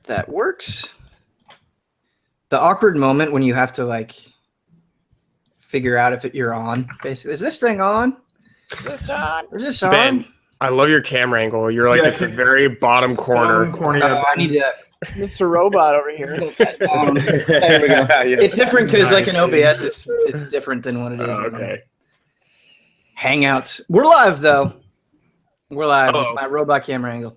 that works. The awkward moment when you have to like figure out if you're on. Basically, is this thing on? Is this on? Is this on? Ben, I love your camera angle. You're like at the very bottom corner. I need to. Mr. Robot over here. There we go. It's different because like in OBS, it's different than what it is. Okay. Hangouts. We're live though. We're live with my robot camera angle.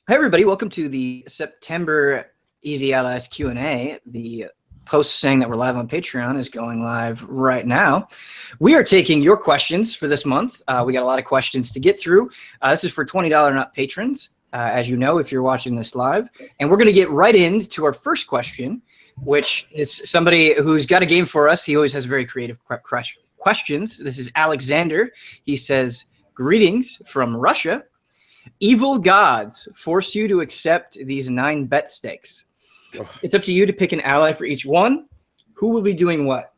Hey everybody, welcome to the September Easy Allies Q&A. The post saying that we're live on Patreon is going live right now. We are taking your questions for this month. We got a lot of questions to get through. This is for $20 and up patrons, as you know, if you're watching this live. And we're going to get right into our first question, which is somebody who's got a game for us. He always has very creative questions. This is Alexander. He says, greetings from Russia. Evil gods force you to accept these 9 bet stakes. It's up to you to pick an ally for each one. Who will be doing what?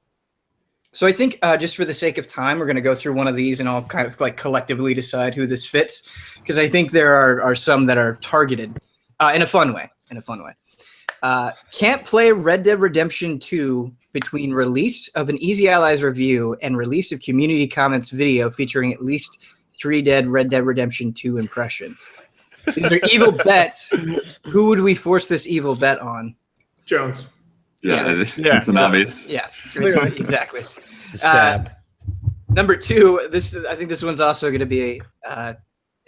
So I think just for the sake of time, we're going to go through one of these and I'll kind of like collectively decide who this fits. Because I think there are some that are targeted in a fun way. Can't play Red Dead Redemption 2 between release of an Easy Allies review and release of community comments video featuring at least 3 Red Dead Redemption 2 impressions. These are evil bets. Who would we force this evil bet on? Jones. Yeah. It's an obvious. Yeah, exactly. Stab. Number 2, I think this one's also going to be an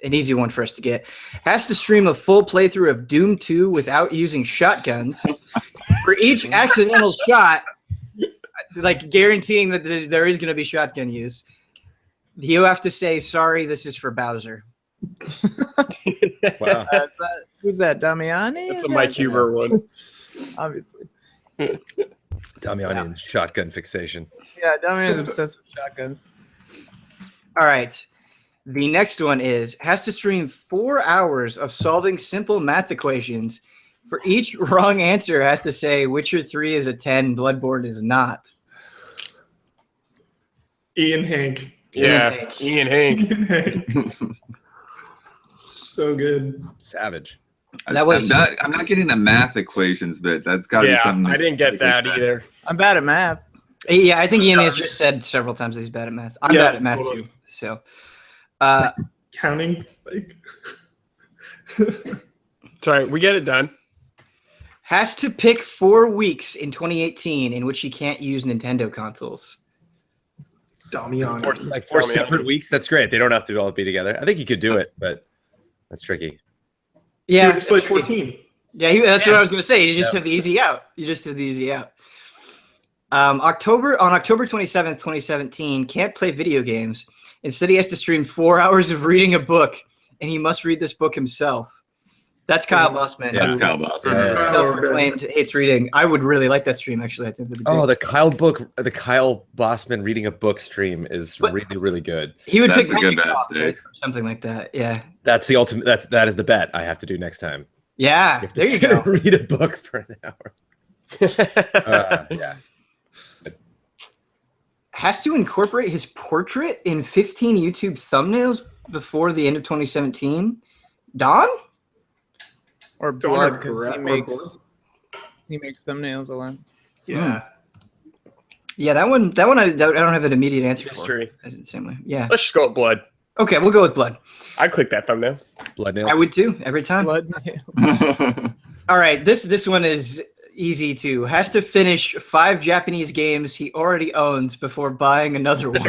easy one for us to get. Has to stream a full playthrough of Doom 2 without using shotguns. For each accidental shot, like guaranteeing that there is going to be shotgun use, you have to say, sorry, this is for Bowser. Wow. Who's that, Damiani? That's a Mike Huber one. Obviously. Damiani and shotgun fixation. Yeah, Damiani's obsessed with shotguns. All right. The next one is, has to stream 4 hours of solving simple math equations. For each wrong answer, has to say Witcher 3 is a 10, Bloodborne is not. Ian Hank. Yeah, Ian Hank. So good. Savage. That was. I'm not getting the math equations bit. That's got to be something. I didn't get that either. I'm bad at math. Yeah, I think Ian has just said several times that he's bad at math. I'm bad at math too. So, counting like. Sorry, we get it done. Has to pick 4 weeks in 2018 in which he can't use Nintendo consoles. Damiani. Like 4 separate weeks. That's great. They don't have to all be together. I think you could do it, but that's tricky. Yeah, Just play 14. Yeah, that's what I was going to say. You just have the easy out. October 27th, 2017, can't play video games. Instead, he has to stream 4 hours of reading a book, and he must read this book himself. That's Kyle Bossman. Yeah, that's Kyle Bossman. Self-proclaimed hates reading. I would really like that stream, actually. I think that'd be great. the Kyle Bossman reading a book stream is really, really good. He would That's pick a good Magic bet, off, Dave. or something like that. Yeah. That's the ultimate. That is the bet I have to do next time. Yeah. You have to There you sit go. and read a book for an hour. Yeah. Has to incorporate his portrait in 15 YouTube thumbnails before the end of 2017. Don? Or Blood, because he makes thumbnails a lot. Yeah. Yeah, that one I don't have an immediate answer Mystery. for. That's the same way. Yeah. Let's just go with Blood. Okay, we'll go with Blood. I'd click that thumbnail. Blood nails. I would too, every time. Blood. All right, this one is easy too. Has to finish 5 Japanese games he already owns before buying another one.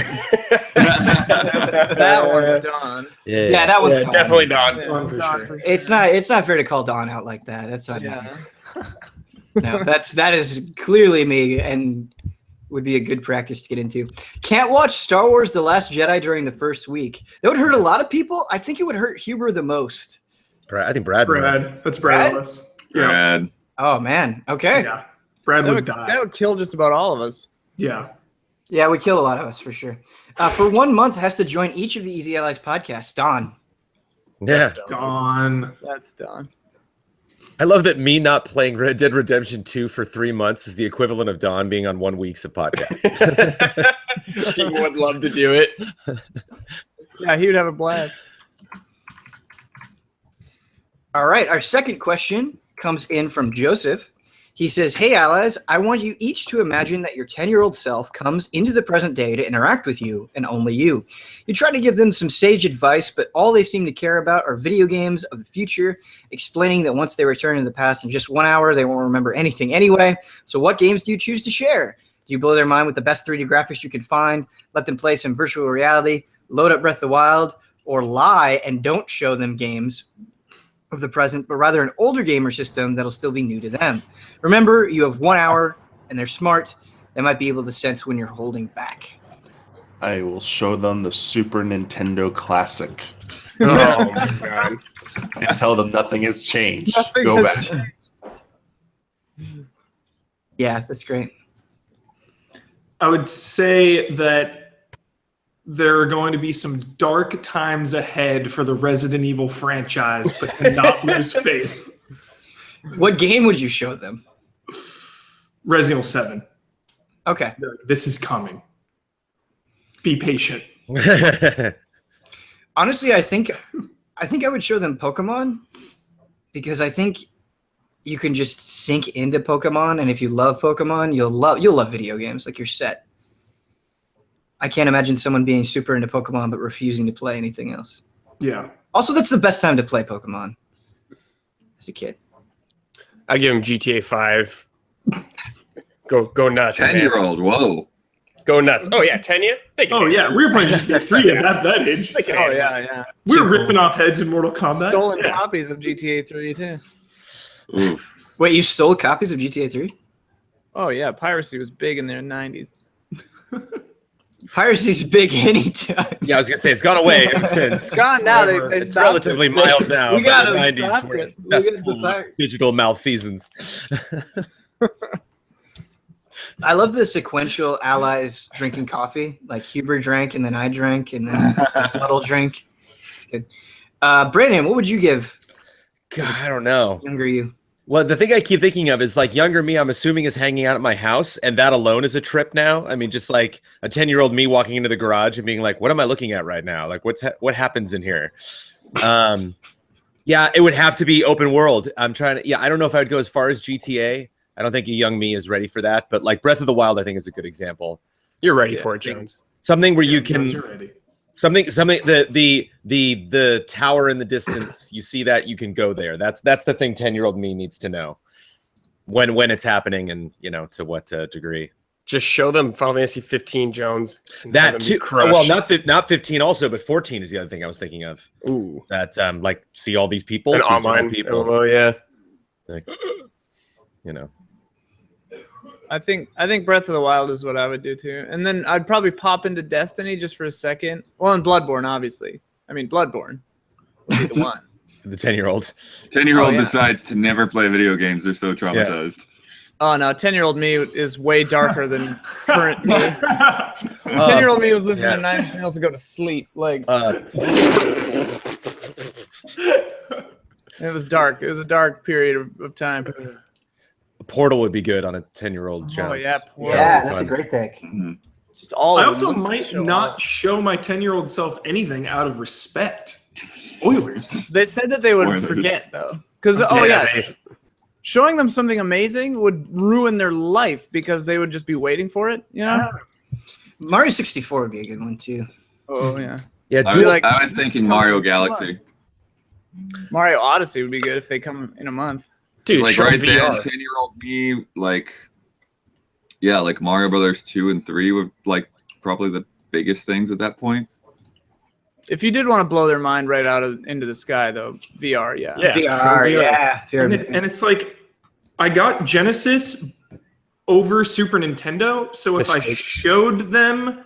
That one's done. Yeah, that one's Don. Definitely Don. Yeah, for Don sure. It's not fair to call Don out like that. That's not nice. No, that is clearly me and would be a good practice to get into. Can't watch Star Wars The Last Jedi during the first week. That would hurt a lot of people. I think it would hurt Huber the most. I think Brad. That's Brad. Yeah. Brad. Oh man. Okay. Yeah. Brad That would would, die. that would kill just about all of us. Yeah. Yeah, we kill a lot of us for sure. For 1 month, has to join each of the Easy Allies podcasts. Don. Yeah. Dawn. That's done. I love that me not playing Red Dead Redemption 2 for 3 months is the equivalent of Don being on 1 week's of podcast. He would love to do it. Yeah, he would have a blast. All right, our second question comes in from Joseph. He says, hey, allies, I want you each to imagine that your 10-year-old self comes into the present day to interact with you and only you. You try to give them some sage advice, but all they seem to care about are video games of the future, explaining that once they return to the past in just 1 hour, they won't remember anything anyway. So what games do you choose to share? Do you blow their mind with the best 3D graphics you can find, let them play some virtual reality, load up Breath of the Wild, or lie and don't show them games of the present, but rather an older gamer system that'll still be new to them? Remember, you have 1 hour, and they're smart. They might be able to sense when you're holding back. I will show them the Super Nintendo Classic Oh my god. and tell them nothing has changed. Nothing Go has back. Yeah, that's great. I would say that there are going to be some dark times ahead for the Resident Evil franchise, but to not lose faith. What game would you show them? Resident Evil 7. Okay. This is coming. Be patient. Honestly, I think I would show them Pokemon, because I think you can just sink into Pokemon, and if you love Pokemon, you'll love video games. Like, you're set. I can't imagine someone being super into Pokemon but refusing to play anything else. Yeah. Also, that's the best time to play Pokemon as a kid. I give him GTA 5. Go nuts, 10-year-old, whoa. Go nuts. Oh yeah, 10 year? Oh, yeah. We were playing GTA 3 at that age. Oh yeah. We were ripping off heads in Mortal Kombat. Stolen copies of GTA 3 too. Oof. Wait, you stole copies of GTA 3? Oh yeah, piracy was big in the 90s. Piracy's big anytime. Yeah, I was gonna say it's gone away ever since. It's gone now. Whatever. They It's stopped relatively it. mild now. We got but the it. 90s Stopped were it. the best Look at the pool of pirates. digital malfeasance. I love the sequential allies drinking coffee. Like Huber drank, and then I drank, and then Tuttle drank. It's good. Brandon, what would you give God, I don't know. younger you? Well, the thing I keep thinking of is like younger me, I'm assuming is hanging out at my house, and that alone is a trip now. I mean, just like a 10-year-old me walking into the garage and being like, what am I looking at right now? Like, what happens in here? Yeah, it would have to be open world. I don't know if I would go as far as GTA. I don't think a young me is ready for that, but like Breath of the Wild, I think is a good example. You're ready for it, Jones. Something where you Those can are ready. something the tower in the distance, you see that, you can go there. That's the thing 10-year-old me needs to know when it's happening, and to what degree. Just show them Final Fantasy 15, Jones. That too. Well, not 15 also, but 14 is the other thing I was thinking of. Ooh. That like see all these people, And these online people. Oh yeah. Like, I think Breath of the Wild is what I would do too, and then I'd probably pop into Destiny just for a second. Well, and Bloodborne, obviously. I mean, Bloodborne would be the one. The 10-year-old. 10-year-old Oh, yeah. decides to never play video games. They're so traumatized. Oh no, 10-year-old me is way darker than current me. 10-year-old me was listening to Nine Inch Nails to go to sleep. Like it was dark. It was a dark period of time. Portal would be good on a 10-year-old. Oh yeah, Yeah, that's a great pick. Mhm. just all. I of also them. Let's might show not all. show my 10-year-old self anything out of respect. Spoilers. They said that they would Spoilers. forget though, because showing them something amazing would ruin their life because they would just be waiting for it. You know? Mario 64 would be a good one too. Oh yeah. Yeah, I do was, like I was thinking Mario Galaxy. Mario Odyssey would be good if they come in a month. Dude, Like show right VR. then, 10-year-old me, like Mario Brothers 2 and 3 were like probably the biggest things at that point. If you did want to blow their mind right out into the sky, though, VR, yeah. Yeah. VR, yeah. And it's like, I got Genesis over Super Nintendo, so if I Mistake. showed them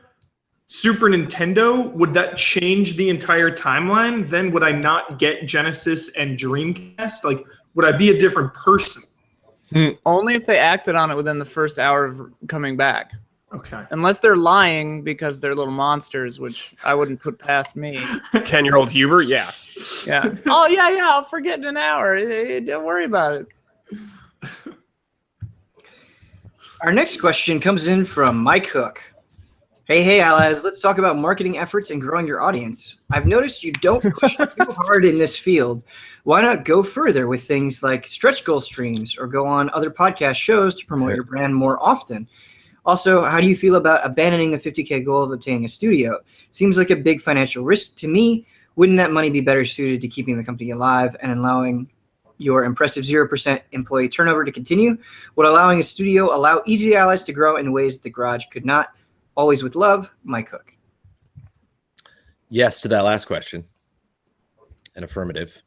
Super Nintendo, would that change the entire timeline? Then would I not get Genesis and Dreamcast? Like, would I be a different person? Only if they acted on it within the first hour of coming back. Okay. Unless they're lying because they're little monsters, which I wouldn't put past me. 10-year-old Huber, yeah. Yeah. Oh, yeah, I'll forget in an hour. Don't worry about it. Our next question comes in from Mike Hook. Hey, allies, let's talk about marketing efforts and growing your audience. I've noticed you don't push too hard in this field. Why not go further with things like stretch goal streams or go on other podcast shows to promote your brand more often? Also, how do you feel about abandoning the 50K goal of obtaining a studio? Seems like a big financial risk to me. Wouldn't that money be better suited to keeping the company alive and allowing your impressive 0% employee turnover to continue? Would allowing a studio allow Easy Allies to grow in ways the garage could not? Always with love, Mike Cook. Yes to that last question. An affirmative.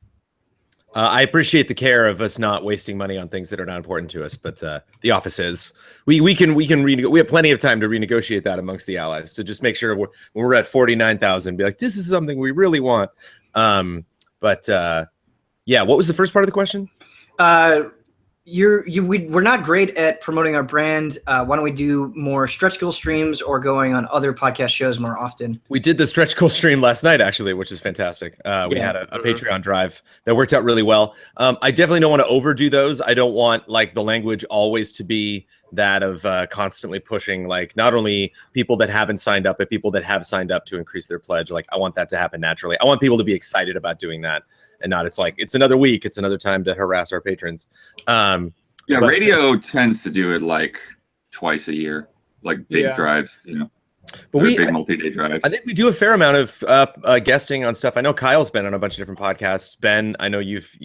I appreciate the care of us not wasting money on things that are not important to us, but the office is. We have plenty of time to renegotiate that amongst the allies to just make sure when we're at 49,000, be like, this is something we really want. Yeah, what was the first part of the question? We're not great at promoting our brand. Why don't we do more stretch goal streams or going on other podcast shows more often? We did the stretch goal stream last night, actually, which is fantastic. We had a Patreon drive that worked out really well. I definitely don't want to overdo those. I don't want like the language always to be that of constantly pushing like not only people that haven't signed up, but people that have signed up to increase their pledge. Like I want that to happen naturally. I want people to be excited about doing that. And not it's like it's another week, it's another time to harass our patrons. Radio tends to do it like twice a year, like big drives, you know. But big multi-day drives. I think we do a fair amount of guesting on stuff. I know Kyle's been on a bunch of different podcasts. Ben, I know you've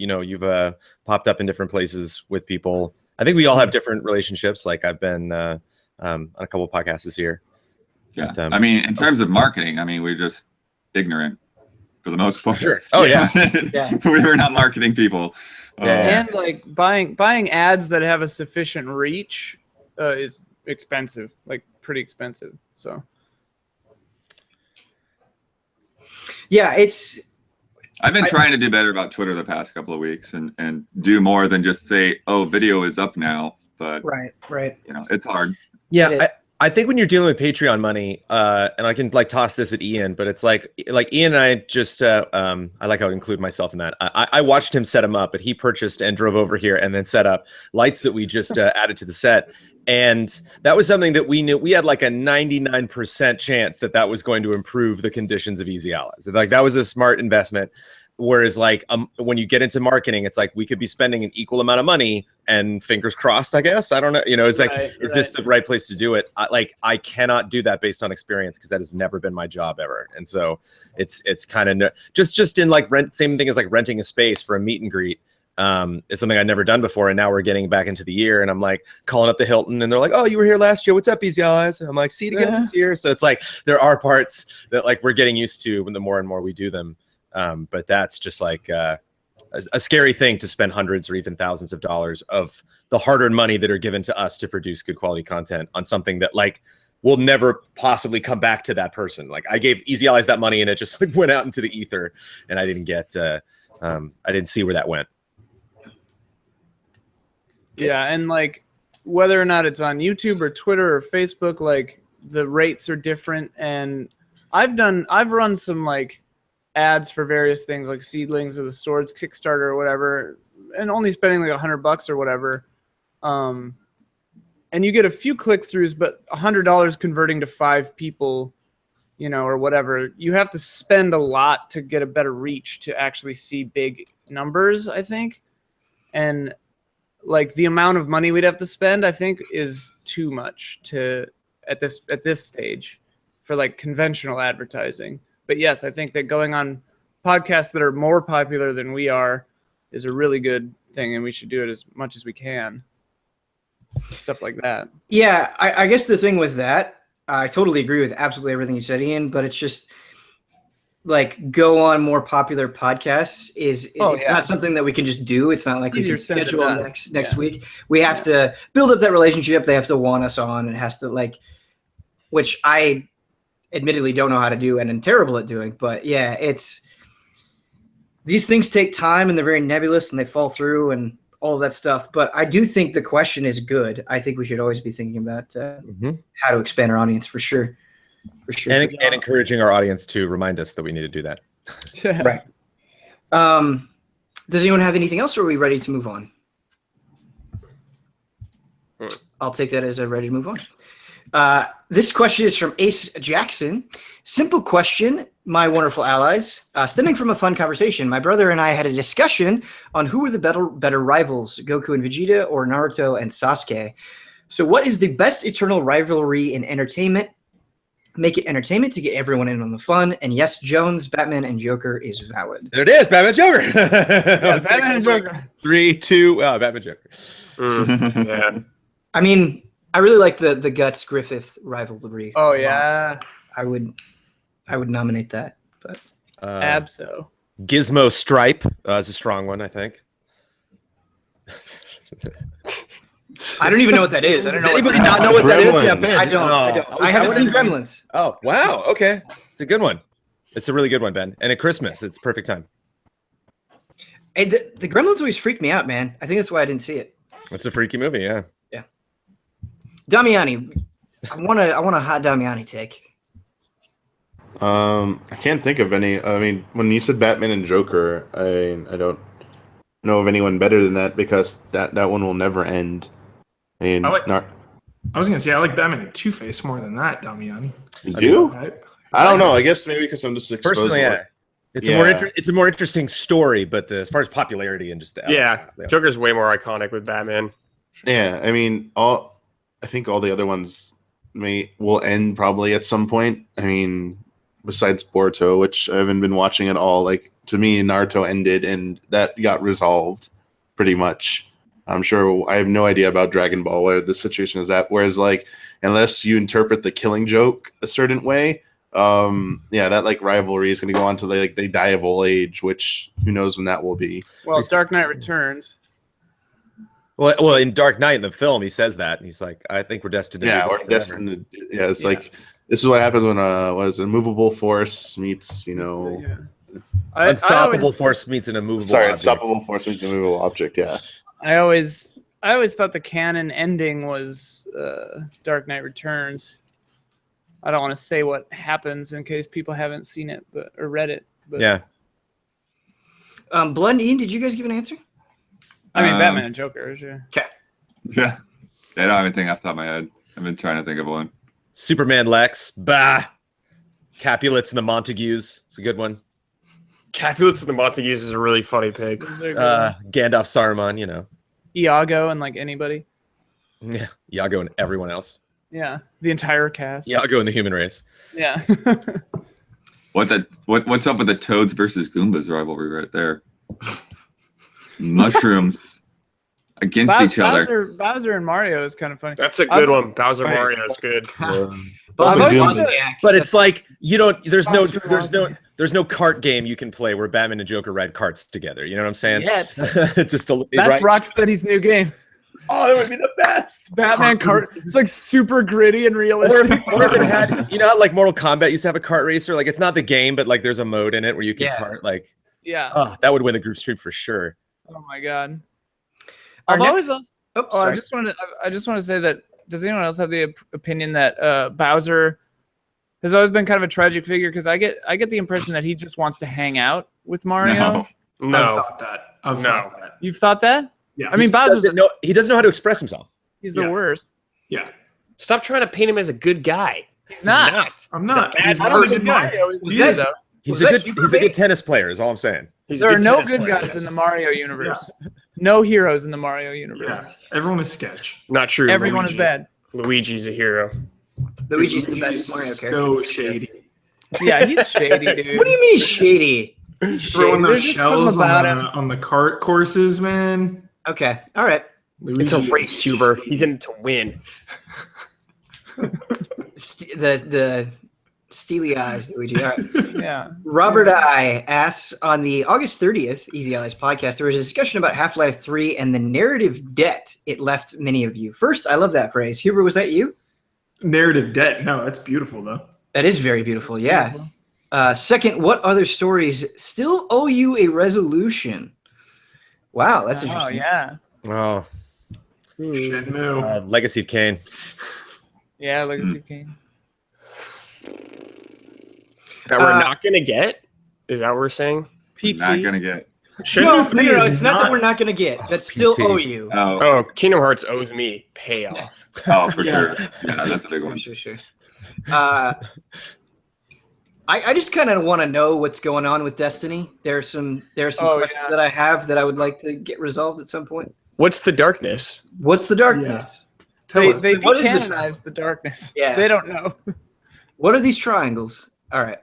popped up in different places with people. I think we all have different relationships. Like I've been on a couple of podcasts this year. Yeah, but, I mean, in terms of marketing, I mean, we're just ignorant. For the most part. Sure. Oh yeah. We were not marketing people. And like buying ads that have a sufficient reach is expensive, like pretty expensive. So yeah, I've been trying to do better about Twitter the past couple of weeks and do more than just say, oh, video is up now. But right. You know, it's hard. Yeah. I think when you're dealing with Patreon money, and I can like toss this at Ian, but it's like Ian and I just, I like how I include myself in that. I watched him set him up, but he purchased and drove over here and then set up lights that we just added to the set. And that was something that we knew we had like a 99% chance that was going to improve the conditions of Easy Allies. Like that was a smart investment. Whereas like when you get into marketing, it's like we could be spending an equal amount of money and fingers crossed, I guess. I don't know. You know, it's like, is this the right place to do it? I cannot do that based on experience because that has never been my job ever. And so it's kind of just in like same thing as like renting a space for a meet and greet. It's something I'd never done before. And now we're getting back into the year and I'm like calling up the Hilton and they're like, oh, you were here last year. What's up, Easy Allies? And I'm like, see you again this year. So it's like, there are parts that like we're getting used to when the more and more we do them. But that's just like a scary thing to spend hundreds or even thousands of dollars of the hard-earned money that are given to us to produce good quality content on something that like will never possibly come back to that person. Like I gave Easy Allies that money and it just like went out into the ether and I didn't get, I didn't see where that went. Yeah. And like whether or not it's on YouTube or Twitter or Facebook, like the rates are different. And I've run some like ads for various things like Seedlings or the Swords Kickstarter or whatever, and only spending like $100 or whatever. And you get a few click-throughs, but $100 converting to 5 people, you know, or whatever. You have to spend a lot to get a better reach to actually see big numbers, I think. And like the amount of money we'd have to spend, I think, is too much at this stage for like conventional advertising. But yes, I think that going on podcasts that are more popular than we are is a really good thing, and we should do it as much as we can. Stuff like that. Yeah, I guess the thing with that, I totally agree with absolutely everything you said, Ian, but it's just like go on more popular podcasts it's not something that we can just do. It's not like we can schedule next week. We have to build up that relationship. They have to want us on. It has to like, which I admittedly don't know how to do and am terrible at doing, but yeah, these things take time and they're very nebulous and they fall through and all of that stuff. But I do think the question is good. I think we should always be thinking about how to expand our audience for sure. And encouraging our audience to remind us that we need to do that. Right. Does anyone have anything else or are we ready to move on? I'll take that as a ready to move on. This question is from Ace Jackson. Simple question, my wonderful allies. Stemming from a fun conversation, my brother and I had a discussion on who were the better rivals, Goku and Vegeta or Naruto and Sasuke. So what is the best eternal rivalry in entertainment? Make it entertainment to get everyone in on the fun. And yes, Jones, Batman, and Joker is valid. There it is, Batman Joker. Yeah, Batman and Joker. 3, 2, Batman Joker. Yeah. I mean, I really like the Guts Griffith rivalry. Oh yeah, I would nominate that. But Abso. Gizmo Stripe is a strong one, I think. I don't even know what that is. I don't Does know. anybody not know what that is? Yeah, Ben. I don't. I haven't seen Gremlins. Oh, wow. Okay. It's a good one. It's a really good one, Ben. And at Christmas, it's perfect time. Hey, the Gremlins always freaked me out, man. I think that's why I didn't see it. It's a freaky movie, yeah. Yeah. Damiani, I want a hot Damiani take. I can't think of any. I mean, when you said Batman and Joker, I don't know of anyone better than that because that one will never end. I mean, I was gonna say I like Batman and Two-Face more than that, Damiani. You do? Right? I don't know. I guess maybe because I'm just exposed. Personally, to yeah. it. It's a more interesting story, but as far as popularity and just Joker's way more iconic with Batman. Yeah, I mean, I think all the other ones will end probably at some point. I mean, besides Boruto, which I haven't been watching at all. Like to me, Naruto ended and that got resolved pretty much. I'm sure I have no idea about Dragon Ball where the situation is at. Whereas like, unless you interpret the Killing Joke a certain way, that like rivalry is going to go on to they die of old age, which who knows when that will be. Well, Dark Knight Returns. Well, in Dark Knight in the film, he says that he's like, "I think we're destined to." Yeah, we're destined. It's like this is what happens when was immovable force meets unstoppable force meets an immovable. Sorry, object. unstoppable force meets an immovable object. Yeah. I always thought the canon ending was Dark Knight Returns. I don't want to say what happens in case people haven't seen it or read it. But Yeah. Blood and Ian, did you guys give an answer? I mean, Batman and Joker, sure. Okay. Yeah. I don't have anything off the top of my head. I've been trying to think of one. Superman Lex. Bah. Capulets and the Montagues. It's a good one. Capulets and the Montagues is a really funny pick. Gandalf Saruman, Iago and like anybody. Yeah. Iago and everyone else. Yeah, the entire cast. Iago and the human race. Yeah. What's up with the Toads versus Goombas rivalry right there? Mushrooms against each other. Bowser and Mario is kind of funny. That's a good one. Bowser Mario is good. But it's like there's no kart game you can play where Batman and Joker ride karts together. You know what I'm saying? Yet. That's Rocksteady's new game. Oh, that would be the best. Batman kart. It's like super gritty and realistic. Or if it had, how like Mortal Kombat used to have a kart racer. Like it's not the game, but like there's a mode in it where you can kart. Like, yeah, that would win the group stream for sure. Oh my god. I just want to say that. Does anyone else have the opinion that Bowser has always been kind of a tragic figure? Because I get the impression that he just wants to hang out with Mario. No. I've thought that. You've thought that? Yeah. I mean, he doesn't know how to express himself. He's the worst. Yeah. Stop trying to paint him as a good guy. He's not. I'm not. He's I don't think Mario is good, though. He's a good tennis player. Is all I'm saying. There are no good guys in the Mario universe. Yeah. No heroes in the Mario universe. Yeah. Everyone is sketch. Not true. Everyone is bad. Luigi's a hero. Luigi's the best Mario character. So shady. Yeah, he's shady, dude. What do you mean he's shady? He's throwing those There's shells on the cart courses, man. Okay, all right. It's a race, Huber. He's in it to win. The steely eyes, Luigi. All right. Yeah. Robert I asks, on the August 30th Easy Allies podcast, there was a discussion about Half-Life 3 and the narrative debt it left many of you. First, I love that phrase. Huber, was that you? Narrative debt. No, that's beautiful, though. That is very beautiful, beautiful. Second, what other stories still owe you a resolution? Wow, that's interesting. Yeah. Oh. Shenmue. Legacy of Kain. Yeah, Legacy of Kain. That we're not going to get? Is that what we're saying? Not going to get. Shenmue 3 no, is it's not that we're not going to get. That still PT. owe you. Oh, Kingdom Hearts owes me payoff. Oh, for Yeah. sure. Yeah, that's a big one. Sure. I just kind of want to know what's going on with Destiny. There's some questions that I have that I would like to get resolved at some point. What's the darkness? What's the darkness? They what is the decanonize the darkness. Yeah. They don't know. What are these triangles? All right.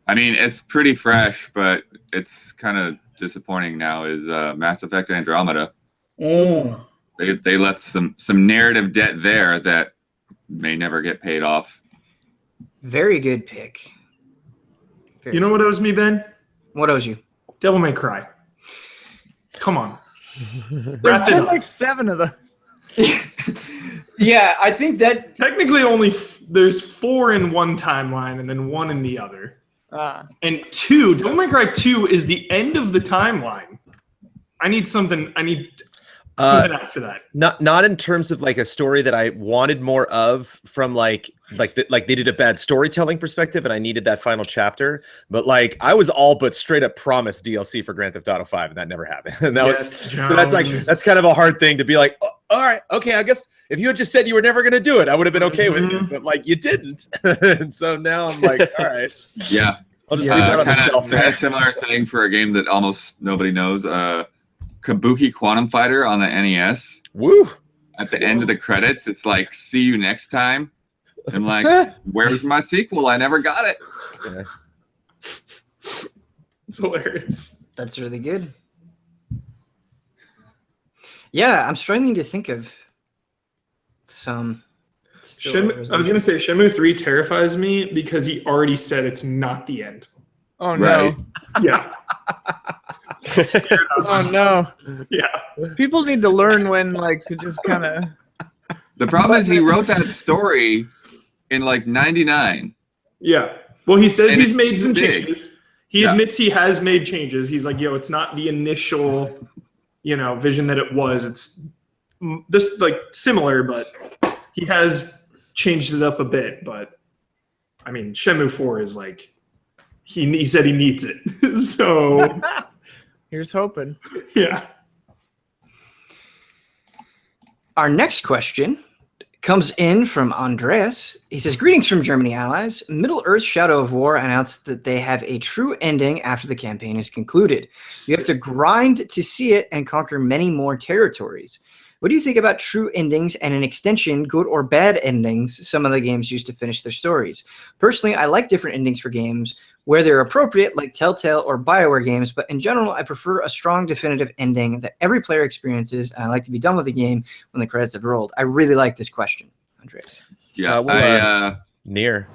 I mean, it's pretty fresh, but it's kind of disappointing now. Is Mass Effect Andromeda? They left some narrative debt there that may never get paid off. Very good pick. You know what owes me, Ben? What owes you? Devil May Cry. Come on. There's Wrap it been up. like 7 of those. Yeah, I think that Technically, only there's 4 in one timeline and then 1 in the other. And 2, Devil May Cry 2 is the end of the timeline. I need something after that. Not in terms of like a story that I wanted more of from like they did a bad storytelling perspective and I needed that final chapter, but like I was all but straight up promised DLC for Grand Theft Auto 5 and that never happened. And that's kind of a hard thing to be like, oh, all right, okay, I guess if you had just said you were never going to do it, I would have been okay with it, but like you didn't. And so now I'm like, all right. Yeah. I'll just leave that on the shelf Kind now. of similar thing for a game that almost nobody knows. Kabuki Quantum Fighter on the NES. Woo. At the end of the credits, it's like, see you next time. I'm like, where's my sequel? I never got it. Yeah. It's hilarious. That's really good. Yeah, I'm struggling to think of some. I was going to say Shenmue 3 terrifies me because he already said it's not the end. Oh no. Right. Yeah. Oh no. Yeah. People need to learn when like to just kind of. The problem is he wrote that story in like 99. Yeah. Well, he says And he's it's made some big. changes. He admits he has made changes. He's like, yo, it's not the initial, vision that it was. It's this like similar, but he has changed it up a bit. But I mean, Shenmue 4 is like, he said he needs it. So Here's hoping. yeah. Our next question comes in from Andreas. He says, greetings from Germany allies. Middle-earth Shadow of War announced that they have a true ending after the campaign is concluded. You have to grind to see it and conquer many more territories. What do you think about true endings and an extension, good or bad endings, some of the games use to finish their stories? Personally, I like different endings for games where they're appropriate, like Telltale or BioWare games, but in general, I prefer a strong, definitive ending that every player experiences, and I like to be done with the game when the credits have rolled. I really like this question, Andreas. Yeah, Near.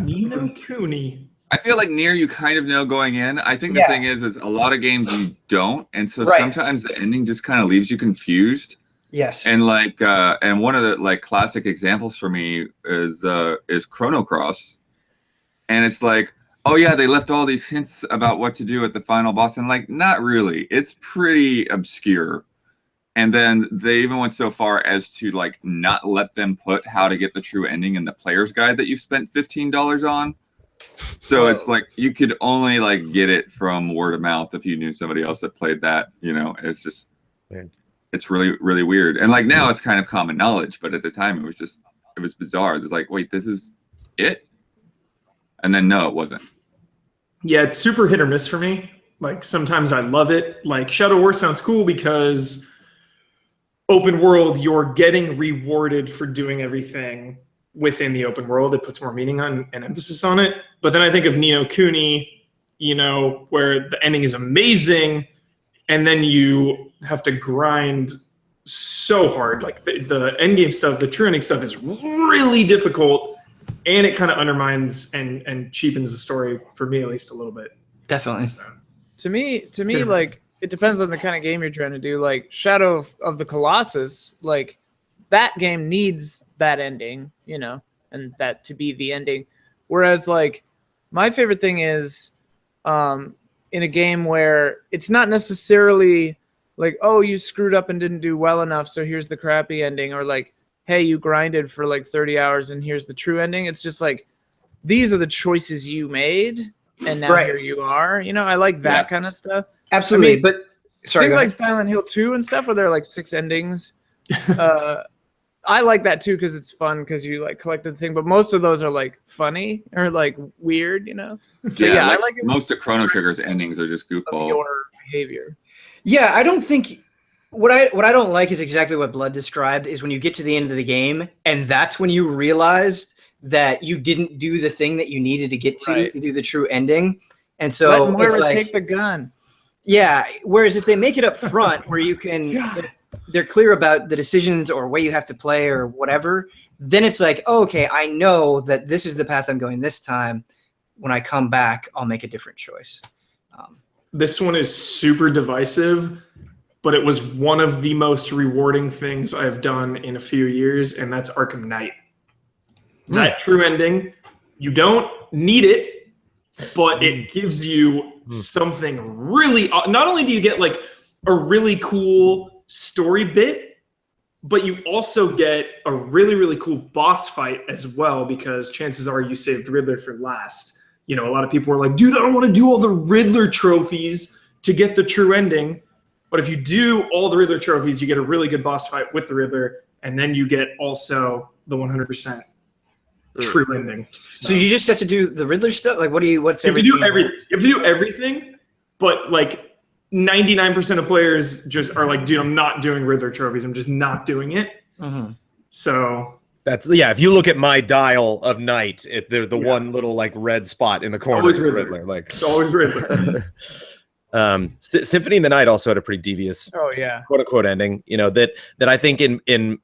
Nino Cooney. I feel like Nier you kind of know going in. I think the thing is a lot of games you don't, and so sometimes the ending just kind of leaves you confused. Yes. And like, and one of the like classic examples for me is Chrono Cross, and it's like, oh yeah, they left all these hints about what to do at the final boss, and like, not really. It's pretty obscure. And then they even went so far as to like not let them put how to get the true ending in the player's guide that you've spent $15 on. So it's like you could only like get it from word of mouth if you knew somebody else that played that. It's just it's really, really weird. And like now it's kind of common knowledge, but at the time it was bizarre. It's like, wait, this is it? And then no, it wasn't. Yeah, it's super hit or miss for me. Like sometimes I love it. Like Shadow War sounds cool because open world, you're getting rewarded for doing everything within the open world. It puts more meaning on and emphasis on it. But then I think of Ni no Kuni, where the ending is amazing, and then you have to grind so hard. Like the end game stuff, the true ending stuff is really difficult, and it kind of undermines and cheapens the story for me at least a little bit. Definitely. To me, like it depends on the kind of game you're trying to do. Like Shadow of the Colossus, like that game needs that ending, and that to be the ending. Whereas like my favorite thing is in a game where it's not necessarily like, oh, you screwed up and didn't do well enough, so here's the crappy ending, or like, hey, you grinded for like 30 hours and here's the true ending. It's just like, these are the choices you made, and now here you are. You know, I like that kind of stuff. Absolutely, I mean, but sorry, things like Silent Hill 2 and stuff where there are like 6 endings. I like that too because it's fun because you like collect the thing, but most of those are like funny or like weird, you know. Yeah, I like it most of Chrono Trigger's endings are just goofball. your behavior. Yeah, I don't think what I don't like is exactly what Blood described. Is when you get to the end of the game and that's when you realized that you didn't do the thing that you needed to get to do the true ending, and so let Moira it's like, take the gun. Yeah, whereas if they make it up front where you can. They're clear about the decisions or way you have to play or whatever, then it's like, oh, okay, I know that this is the path I'm going this time. When I come back, I'll make a different choice. This one is super divisive, but it was one of the most rewarding things I've done in a few years, and that's Arkham Knight. That true ending, you don't need it, but it gives you something really... Not only do you get like a really cool story bit, but you also get a really, really cool boss fight as well, because chances are you saved Riddler for last. You know, a lot of people were like, dude, I don't want to do all the Riddler trophies to get the true ending. But if you do all the Riddler trophies, you get a really good boss fight with the Riddler, and then you get also the 100% true ending. So you just have to do the Riddler stuff? Like, what's everything? You everything? You have to do everything, but like 99% of players just are like, dude, I'm not doing Riddler trophies. I'm just not doing it. So that's if you look at my dial of Night, they're the one little like red spot in the corner is Riddler. Like it's always Riddler. Symphony of the Night also had a pretty devious, quote unquote ending. You know that I think in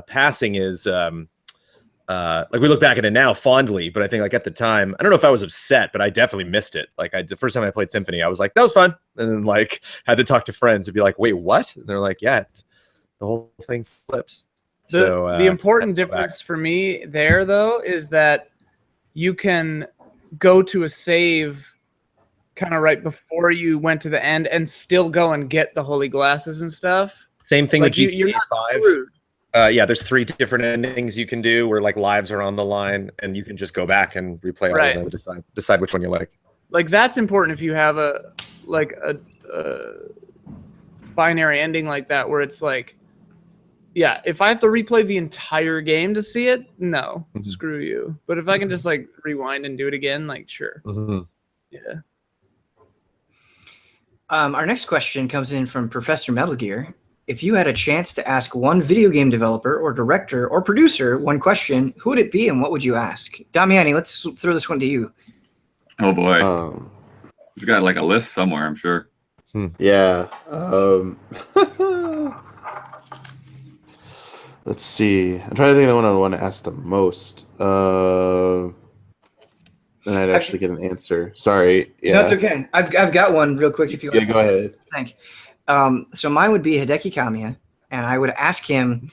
passing is. Like we look back at it now fondly, but I think like at the time, I don't know if I was upset, but I definitely missed it. Like the first time I played Symphony, I was like, that was fun. And then like had to talk to friends and be like, wait, what? And they're like, yeah, the whole thing flips. The important difference for me there though, is that you can go to a save kind of right before you went to the end and still go and get the holy glasses and stuff. Same thing like with GTA you're not 5. Screwed. There's 3 different endings you can do where like lives are on the line, and you can just go back and replay all of them and decide which one you like. Like that's important if you have a binary ending like that where it's like, yeah, if I have to replay the entire game to see it, no, screw you. But if I can just like rewind and do it again, like sure, yeah. Our next question comes in from Professor Metal Gear. If you had a chance to ask one video game developer or director or producer one question, who would it be and what would you ask? Damiani, let's throw this one to you. Oh boy. He's got like a list somewhere, I'm sure. Yeah. Let's see. I'm trying to think of the one I want to ask the most. And I'd actually get an answer. Sorry. Yeah. No, it's okay. I've got one real quick if you like. Yeah, go ahead. Thanks. So mine would be Hideki Kamiya, and I would ask him,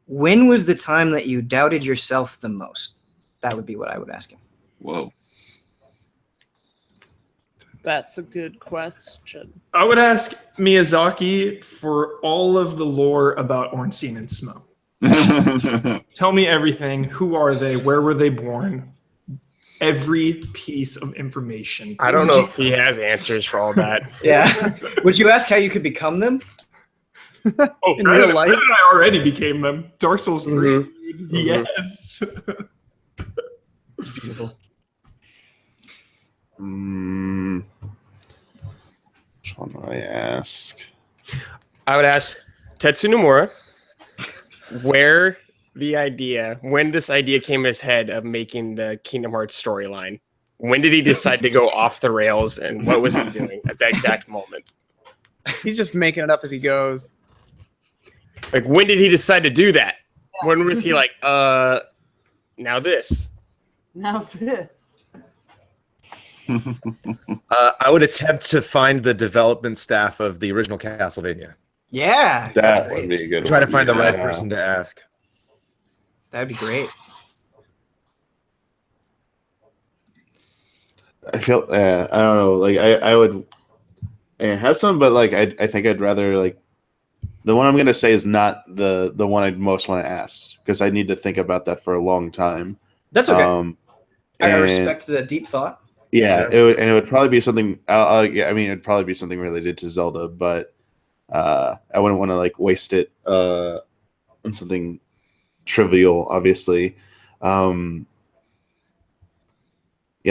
when was the time that you doubted yourself the most? That would be what I would ask him. Whoa. That's a good question. I would ask Miyazaki for all of the lore about Ornstein and Smough. Tell me everything. Who are they? Where were they born? Every piece of information. I don't know if he has answers for all that. Yeah. Would you ask how you could become them? In real life? I already became them. Dark Souls 3. Yes. It's beautiful. Which one do I ask? I would ask Tetsu Nomura when this idea came in his head of making the Kingdom Hearts storyline. When did he decide to go off the rails, and what was he doing at that exact moment? He's just making it up as he goes. Like, when did he decide to do that? When was he like, now this? Now this. I would attempt to find the development staff of the original Castlevania. Yeah. That would be a good one. Try to find the right person to ask. That'd be great. I feel, I don't know, like I would have some, but like I think I'd rather like the one I'm going to say is not the one I'd most want to ask because I need to think about that for a long time. That's okay. I respect the deep thought. Yeah, it would probably be something. Yeah, I mean, it'd probably be something related to Zelda, but I wouldn't want to like waste it on something trivial, obviously. Yeah,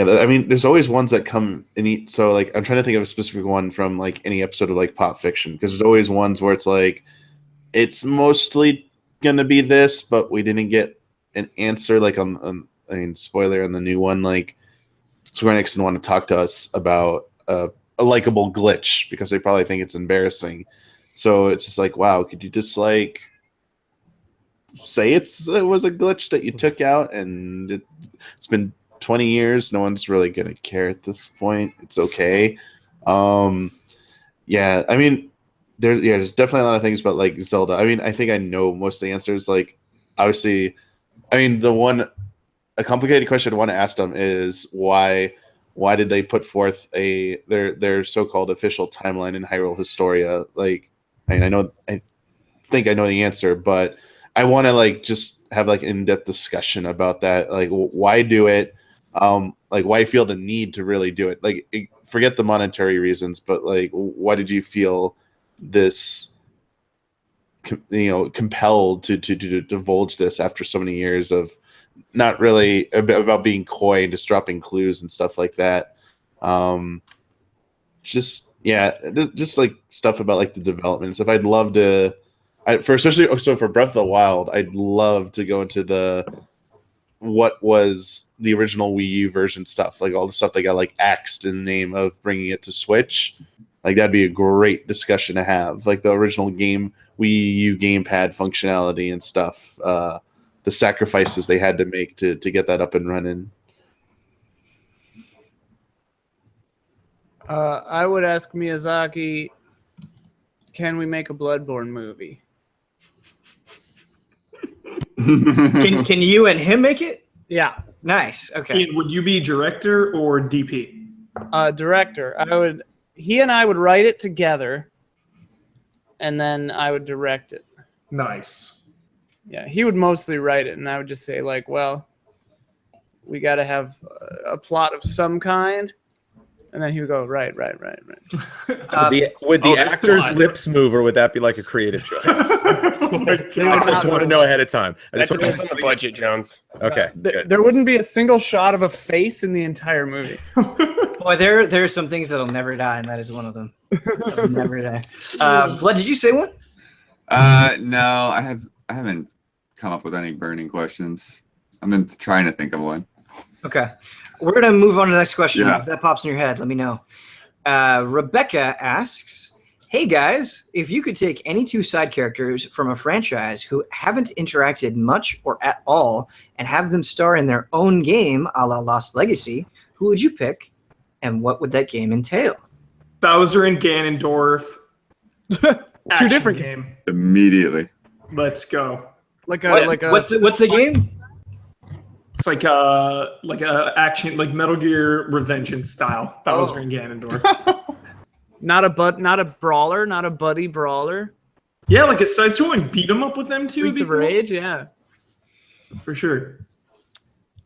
I mean, there's always ones that come and eat. So, like, I'm trying to think of a specific one from like any episode of like Pop Fiction, because there's always ones where it's like, it's mostly gonna be this, but we didn't get an answer. Like on I mean, spoiler on the new one, like Square Enix didn't want to talk to us about a likable glitch because they probably think it's embarrassing. So it's just like, wow, could you just like say it was a glitch that you took out, and it's been 20 years, no one's really gonna care at this point. It's okay. Yeah, I mean, there's definitely a lot of things about like Zelda. I mean, I think I know most of the answers. Like, obviously, I mean, a complicated question I want to ask them is why did they put forth their so-called official timeline in Hyrule Historia? Like, I mean, I think I know the answer, but I want to like just have like an in-depth discussion about that. Like, why do it? Like, why feel the need to really do it? Like, forget the monetary reasons, but like, why did you feel this, compelled to divulge this after so many years of not really about being coy and just dropping clues and stuff like that? Just like stuff about like the development and stuff. I'd love to, for Breath of the Wild, I'd love to go into what was the original Wii U version stuff, like all the stuff that got like axed in the name of bringing it to Switch. Like, that'd be a great discussion to have, like the original Wii U gamepad functionality and stuff, the sacrifices they had to make to get that up and running. I would ask Miyazaki, can we make a Bloodborne movie? Can you and him make it? Yeah. Nice. Okay. Ian, would you be director or DP? Director. He and I would write it together, and then I would direct it. Nice. Yeah, he would mostly write it, and I would just say, like, well, we got to have a plot of some kind. And then he would go, right. Would the actor's lips move, or would that be like a creative choice? I just want to know ahead of time. That depends on the budget, Jones. Okay. There wouldn't be a single shot of a face in the entire movie. Boy, there are some things that'll never die, and that is one of them. That'll never die. Blood, did you say one? No, I haven't come up with any burning questions. I've been trying to think of one. Okay. We're going to move on to the next question. Yeah. If that pops in your head, let me know. Rebecca asks, hey guys, if you could take any two side characters from a franchise who haven't interacted much or at all and have them star in their own game a la Lost Legacy, who would you pick and what would that game entail? Bowser and Ganondorf. Two different game. Immediately. Let's go. What's the game? It's like a action, like Metal Gear Revengeance style. Bowser and Ganondorf. Not a brawler, not a buddy brawler. Yeah, like a side scrolling beat 'em up with them too. Streets of Rage, yeah. For sure.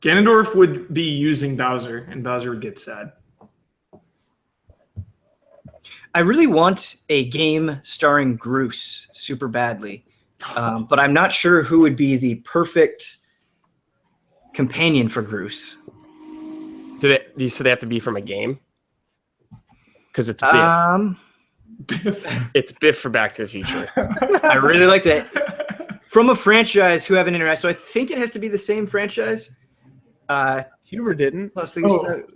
Ganondorf would be using Bowser, and Bowser would get sad. I really want a game starring Groose super badly, but I'm not sure who would be the perfect companion for Groose. So they have to be from a game? Because it's Biff. It's Biff for Back to the Future. I really like that. From a franchise who haven't interacted, so I think it has to be the same franchise. Huber didn't. Plus things.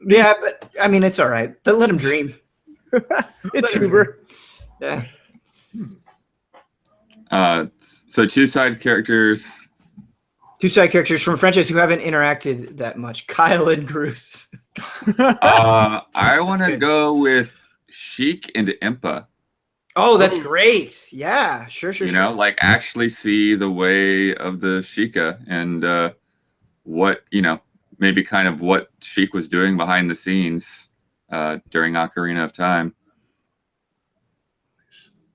Yeah, but I mean, it's all right. Let him dream. It's Huber. Yeah. So two side characters. Two side characters from a franchise who haven't interacted that much. Kyle and Groose. I want to go with Sheik and Impa. Oh, that's great. Yeah, sure. You know, like actually see the way of the Sheikah and what, maybe kind of what Sheik was doing behind the scenes during Ocarina of Time.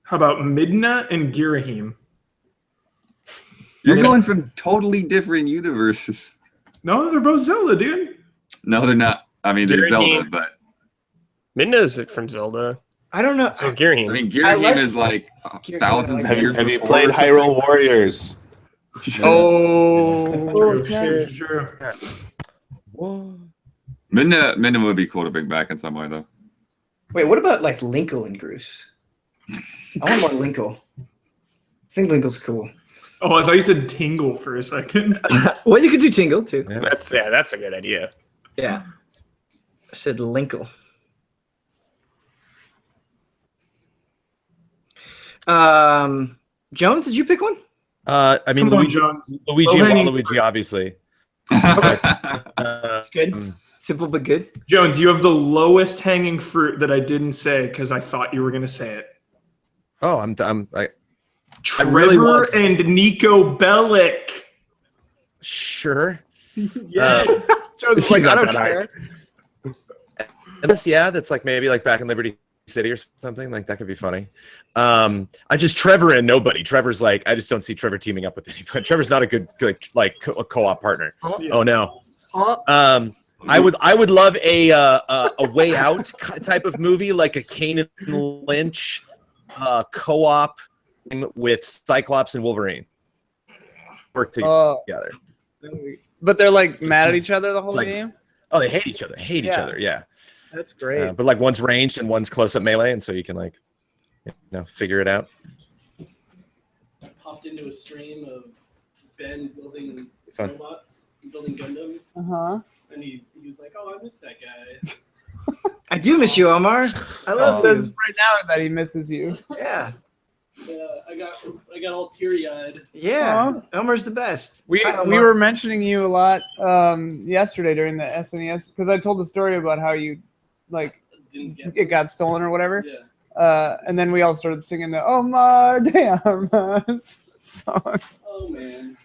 How about Midna and Girahim? You're going from totally different universes. No, they're both Zelda, dude. No, they're not. I mean, there's Zelda, Girahim. but Midna is from Zelda. I don't know. So is Girahim. I mean, I Girahim like- is like thousands Have of years. Have you before played or something. Hyrule Warriors? Oh, True. shit. True. Midna would be cool to bring back in some way, though. Wait, what about like Linkle and Groose? I want more Linkle. I think Linkle's cool. Oh, I thought you said Tingle for a second. Well, you could do Tingle too. That's a good idea. Yeah. I said Linkle. Jones, did you pick one? I mean, Come on, Luigi, Jones. Luigi and Low-hanging Waluigi, obviously. It's good. Simple but good. Jones, you have the lowest hanging fruit that I didn't say because I thought you were going to say it. Oh, I Trevor really want- and Nico Bellic. sure. Yes. Joe's He's like, I not don't that care. Unless, yeah, that's like maybe like back in Liberty City or something. Like that could be funny. I just Trevor and nobody. Trevor's like, I just don't see Trevor teaming up with anybody. Trevor's not a good like co-op partner. Yeah. Oh no. I would love a Way Out type of movie, like a Kane and Lynch co-op with Cyclops and Wolverine. Work Oh, together. but they're like mad at each other the whole It's like- game. Oh, they hate each other. Hate each Yeah. other. Yeah. That's great. But like one's ranged and one's close-up melee, and so you can like, figure it out. Popped into a stream of Ben building Fun. robots, building Gundams, Uh-huh. and he was like, "Oh, I missed that guy." I do miss you, Omar. I love Says you. right now that he misses you. Yeah. I got all teary eyed. Yeah. Omar's the best. We Hi, we Omar. were mentioning you a lot yesterday during the SNES because I told the story about how you like Didn't get it got stolen or whatever. Yeah. And then we all started singing the Omar de Armas song. Oh man.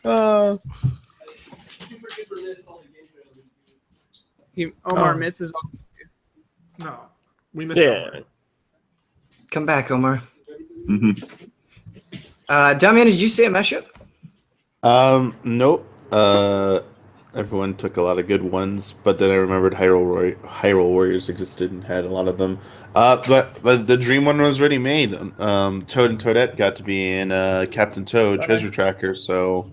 Super duper miss all the game trailers. Omar Oh. misses. No. We missed Yeah. that. Come back, Omar. Mhm. Damian, did you say a mashup? Nope. Everyone took a lot of good ones, but then I remembered Hyrule Warriors existed and had a lot of them. But the Dream one was already made. Toad and Toadette got to be in Captain Toad Treasure Tracker, so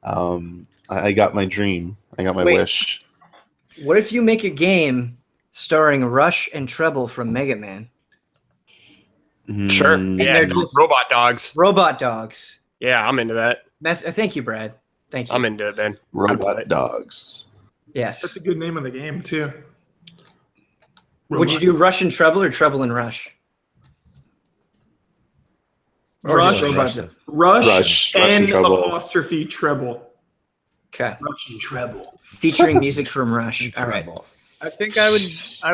I got my dream. I got my Wait. wish. What if you make a game starring Rush and Treble from Mega Man? Sure. Mm, Yeah. they're just- Robot dogs. Robot dogs. Yeah, I'm into that. Thank you, Brad. Thank you. I'm into it, Ben. Robot dogs. Yes. That's a good name of the game, too. Would you do Rush and Treble or Treble and Rush? Or Rush, just Robot dogs? Rush and and Treble. apostrophe treble. Okay. Rush and treble. Featuring music from Rush. All right. I think I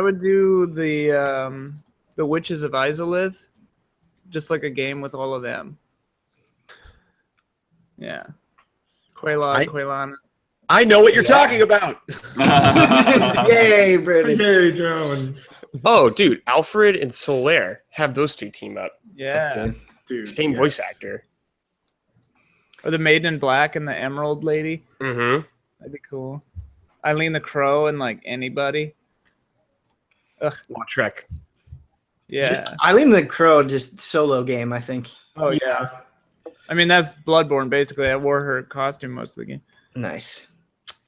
would do the Witches of Izalith, just like a game with all of them. Yeah. Quaylon. I know what you're talking about. Yay, Brandon. Hey, Jones. Oh, dude, Alfred and Solaire. Have those two team up. Yeah. good. Dude, Same yes. voice actor. Or the Maiden in Black and the Emerald Lady. Mm-hmm. That'd be cool. Eileen the Crow and like anybody. Trek. Yeah. Eileen the Crow, just solo game, I think. Oh yeah. I mean that's Bloodborne basically. I wore her costume most of the game. Nice.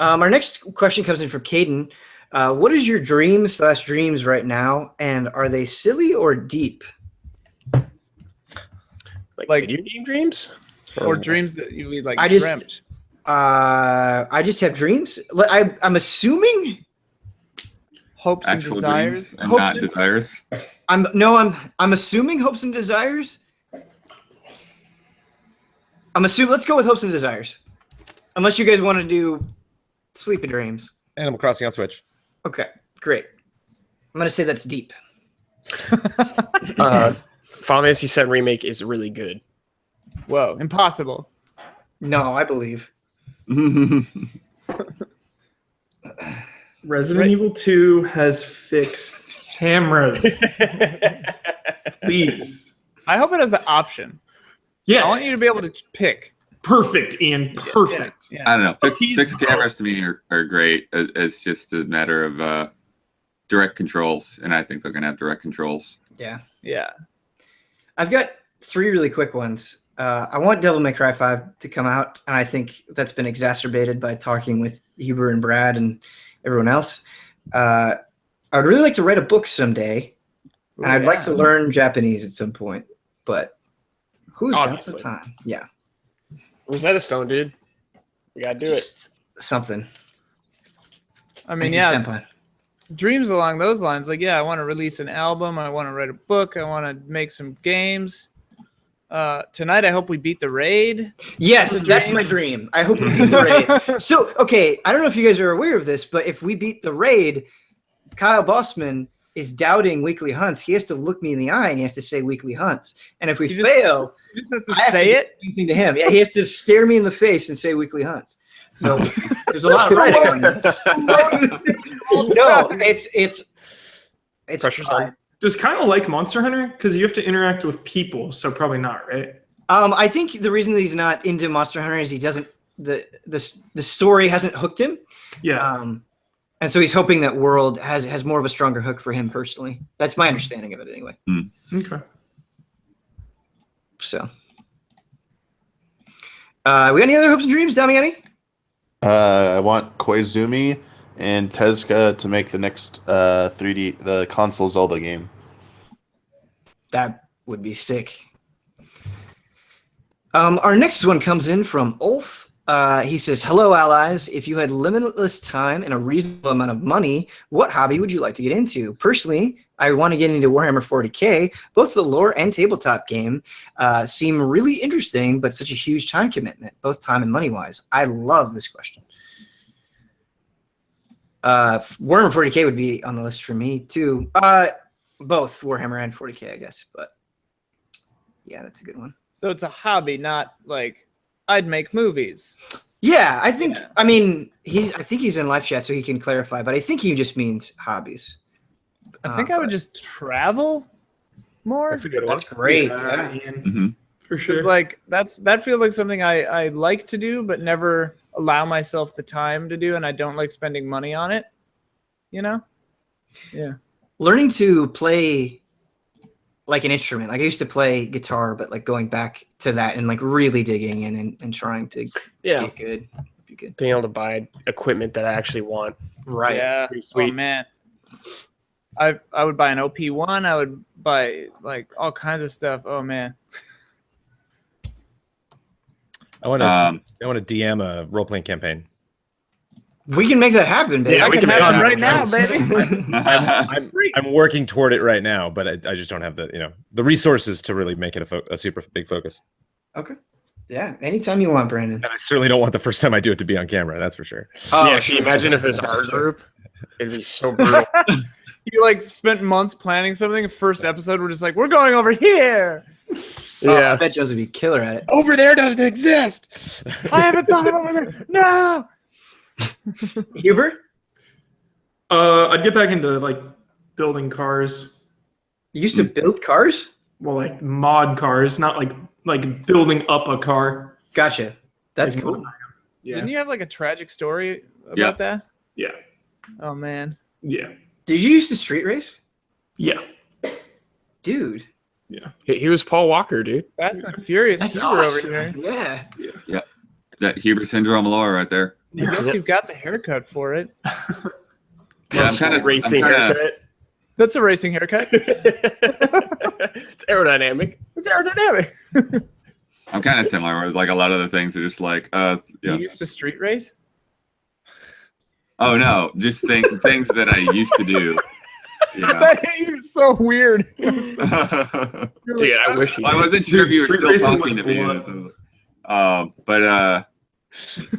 Our next question comes in from Ktten. What is your dreams right now, and are they silly or deep? Like- video game dreams? Or dreams that you like I just- dreamt. I just have dreams. I'm assuming. Hopes and Actual desires. dreams and Hopes not and- desires. I'm assuming hopes and desires. Let's go with hopes and desires. Unless you guys want to do sleepy dreams. Animal Crossing on Switch. Okay, great. I'm gonna say that's deep. Final Fantasy VII Remake is really good. Whoa, impossible. No, I believe. Resident Evil 2 has fixed cameras. Please. I hope it has the option. Yes. I want you to be able to pick. Perfect, Ian. Perfect. Yeah. I don't know. Fixed He's- cameras to me are great. It's just a matter of direct controls, and I think they're gonna have direct controls. Yeah. Yeah. I've got 3 really quick ones. I want Devil May Cry 5 to come out, and I think that's been exacerbated by talking with Huber and Brad and everyone else. I would really like to write a book someday, and I'd like to learn Japanese at some point, but who's got the time? Yeah. Rosetta Stone, dude. We gotta do it. Something. I mean, Thank you, yeah, Senpai. dreams along those lines. Like, yeah, I want to release an album. I want to write a book. I want to make some games. Tonight, I hope we beat the raid. Yes, that's my dream. I hope we beat the raid. So, okay, I don't know if you guys are aware of this, but if we beat the raid, Kyle Bossman is doubting Weekly Hunts. He has to look me in the eye and he has to say Weekly Hunts. And if we fail, He just has to I have say to do it. the same thing to him. Yeah, he has to stare me in the face and say Weekly Hunts. So there's a lot of writing on this. No, it's Pressure's on. Does Kyle like Monster Hunter? Because you have to interact with people, so probably not, right? I think the reason that he's not into Monster Hunter is he doesn't the story hasn't hooked him. Yeah. And so he's hoping that World has more of a stronger hook for him personally. That's my understanding of it anyway. Okay. So we got any other hopes and dreams, Damiani? I want Koizumi and Tezuka to make the next 3D the console Zelda game. That would be sick. Our next one comes in from Ulf. He says, "Hello, allies. If you had limitless time and a reasonable amount of money, what hobby would you like to get into? Personally, I want to get into Warhammer 40K. Both the lore and tabletop game seem really interesting, but such a huge time commitment, both time and money-wise. I love this question. Warhammer 40K would be on the list for me, too. Both Warhammer and 40K, I guess. But, yeah, that's a good one. So it's a hobby, not like I'd make movies. Yeah, I think. I mean, I think he's in live chat, so he can clarify. But I think he just means hobbies. I think I would just travel more. That's a good one. That's great. Yeah, Yeah. Ian, for It's sure. like that feels like something I like to do, but never allow myself the time to do, and I don't like spending money on it. You know? Yeah. Learning to play like an instrument. Like I used to play guitar, but like going back to that and like really digging in and trying to get good. Be good. Being able to buy equipment that I actually want. Right. Yeah. Pretty sweet. Oh man. I would buy an OP1. I would buy like all kinds of stuff. Oh man. I want to DM a role playing campaign. We can make that happen, baby. Yeah, I we can can have make them that right happen. now, baby. I'm working toward it right now, but I just don't have the resources to really make it a super big focus. Okay. Yeah. Anytime you want, Brandon. And I certainly don't want the first time I do it to be on camera. That's for sure. Oh, Yeah, can you imagine if it was our group? It'd be so brutal. You like spent months planning something. First episode, we're just like, we're going over here. I bet Joe's would be killer at it. Over there doesn't exist. I haven't thought of over there. No. Huber? I'd get back into like building cars. You used to build cars? Well, like mod cars, not like building up a car. Gotcha. That's Like, cool. Yeah. Didn't you have like a tragic story about Yeah. that? Yeah. Oh man. Yeah. Did you used to street race? Yeah. Dude. Yeah. He was Paul Walker, dude. Fast and Furious. That's Huber awesome. over here. Yeah. That Huber syndrome lore right there. I guess you've got the haircut for it. Yeah, I'm kind of racing haircut. That's a racing haircut. It's aerodynamic. It's aerodynamic. I'm kind of similar. Where like a lot of the things are just like, You yeah. used to street race? Oh no, just things that I used to do. Yeah. That hit you so weird. It was so- Dude, I wish he I did. wasn't sure if you were Street still racing talking to with me. blood. But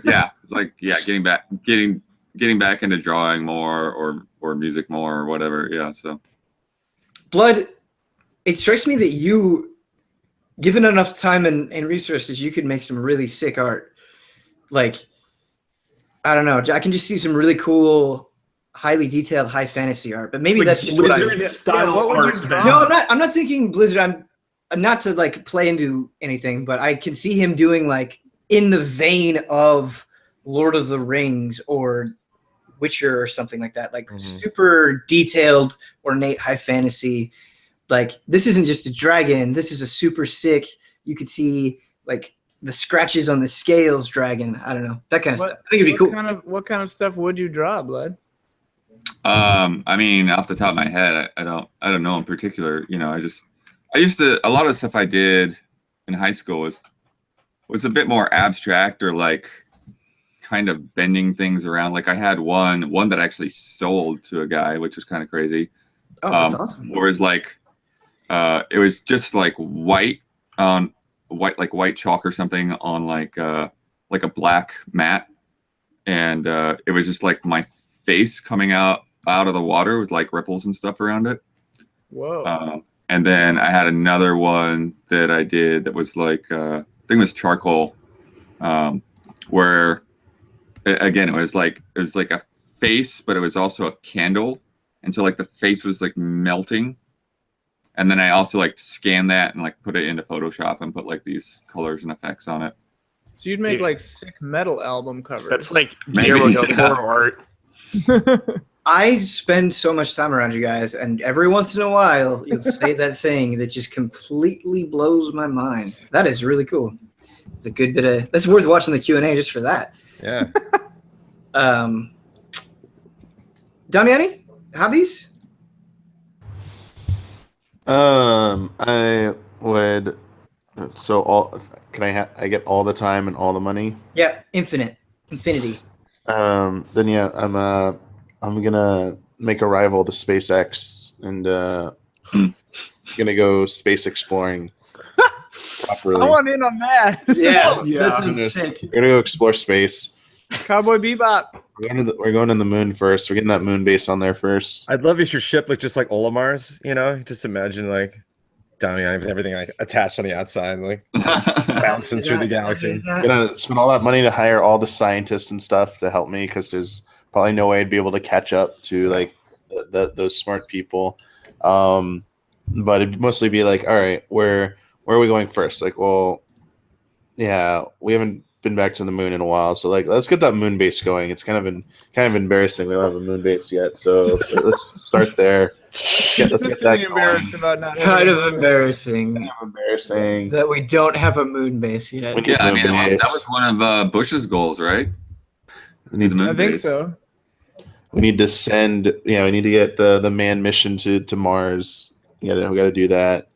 yeah, it's like getting back into drawing more or music more or whatever. Yeah, so Blood, it strikes me that you, given enough time and resources, you could make some really sick art. Like, I don't know. I can just see some really cool, highly detailed, high fantasy art. But maybe Like that's just what I. Blizzard style what would you art. draw? No, I'm not thinking Blizzard. I'm not to like play into anything, but I can see him doing like in the vein of Lord of the Rings or Witcher or something like that, like super detailed, ornate, high fantasy. Like this isn't just a dragon. This is a super sick. You could see like the scratches on the scales dragon. I don't know, that kind of stuff. I think it'd be cool. What kind of stuff would you draw, Blood? I mean, off the top of my head, I don't know in particular. You know, I used to, a lot of the stuff I did in high school was a bit more abstract or like kind of bending things around. Like I had one that I actually sold to a guy, which was kind of crazy. Oh, that's awesome. Whereas like it was just like white chalk or something on like a black mat, and it was just like my face coming out of the water with like ripples and stuff around it. Whoa. And then I had another one that I did that was like I think it was charcoal, where again it was like a face, but it was also a candle, and so like the face was like melting. And then I also like scanned that and like put it into Photoshop and put like these colors and effects on it. So you'd make like sick metal album covers. That's like Guillermo del Toro art. I spend so much time around you guys, and every once in a while you'll say that thing that just completely blows my mind. That is really cool. It's a good bit of. That's worth watching the Q&A just for that. Yeah. Damiani, hobbies? I would. So can I get all the time and all the money? Yeah, infinity. Then yeah, I'm gonna make a rival to SpaceX and gonna go space exploring properly. I want in on that. Yeah, Yeah. that sounds sick. We're gonna go explore space. Cowboy Bebop. We're going to the moon first. We're getting that moon base on there first. I'd love if your ship looked just like Olamar's, you know? Just imagine like Damiani with everything like attached on the outside, like bouncing through the galaxy. Gonna spend all that money to hire all the scientists and stuff to help me because there's probably no way I'd be able to catch up to like those smart people. But it'd mostly be like, all right, where are we going first? Like, well, yeah, we haven't been back to the moon in a while, so like let's get that moon base going. It's kind of embarrassing we don't have a moon base yet, so let's start there. Let's get that embarrassed going. about not Kind of embarrassing Embarrassing. that we don't have a moon base yet. We need Yeah, I the mean moon that base. was one of Bush's goals, right? We need the moon I think base. so. We need to send. Yeah, we need to get the manned mission to Mars. We gotta do that.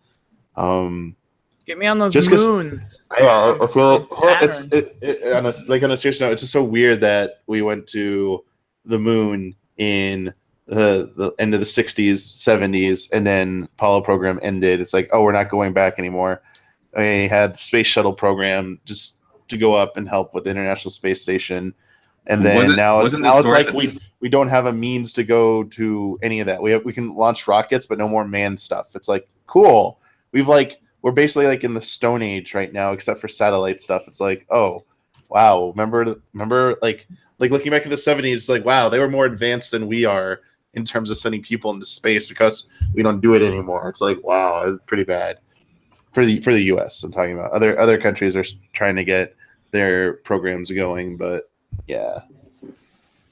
Get me on those Just 'cause- moons. Yeah, I feel Saturn. on a serious note, it's just so weird that we went to the moon in the end of the 60s, 70s, and then Apollo program ended. It's like, oh, we're not going back anymore. We had the space shuttle program just to go up and help with the International Space Station, and then now it's like we don't have a means to go to any of that. We can launch rockets, but no more manned stuff. It's like cool. We're basically like in the Stone Age right now, except for satellite stuff. It's like, oh, wow. Remember, like looking back in the 70s, it's like, wow, they were more advanced than we are in terms of sending people into space because we don't do it anymore. It's like, wow, it's pretty bad for the U.S. I'm talking about. Other countries are trying to get their programs going, but yeah,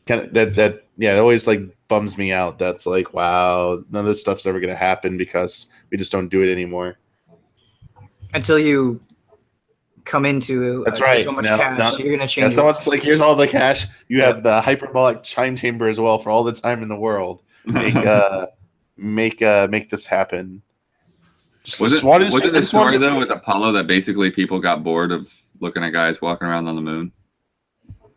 kind of that it always like bums me out. That's like, wow, none of this stuff's ever going to happen because we just don't do it anymore. Until you come into That's right. so much Now- cash, now- you're gonna Yeah, change. someone's like, here's all the cash. You have the hyperbolic chime chamber as well for all the time in the world. Make this happen. Was it the story though with Apollo that basically people got bored of looking at guys walking around on the moon,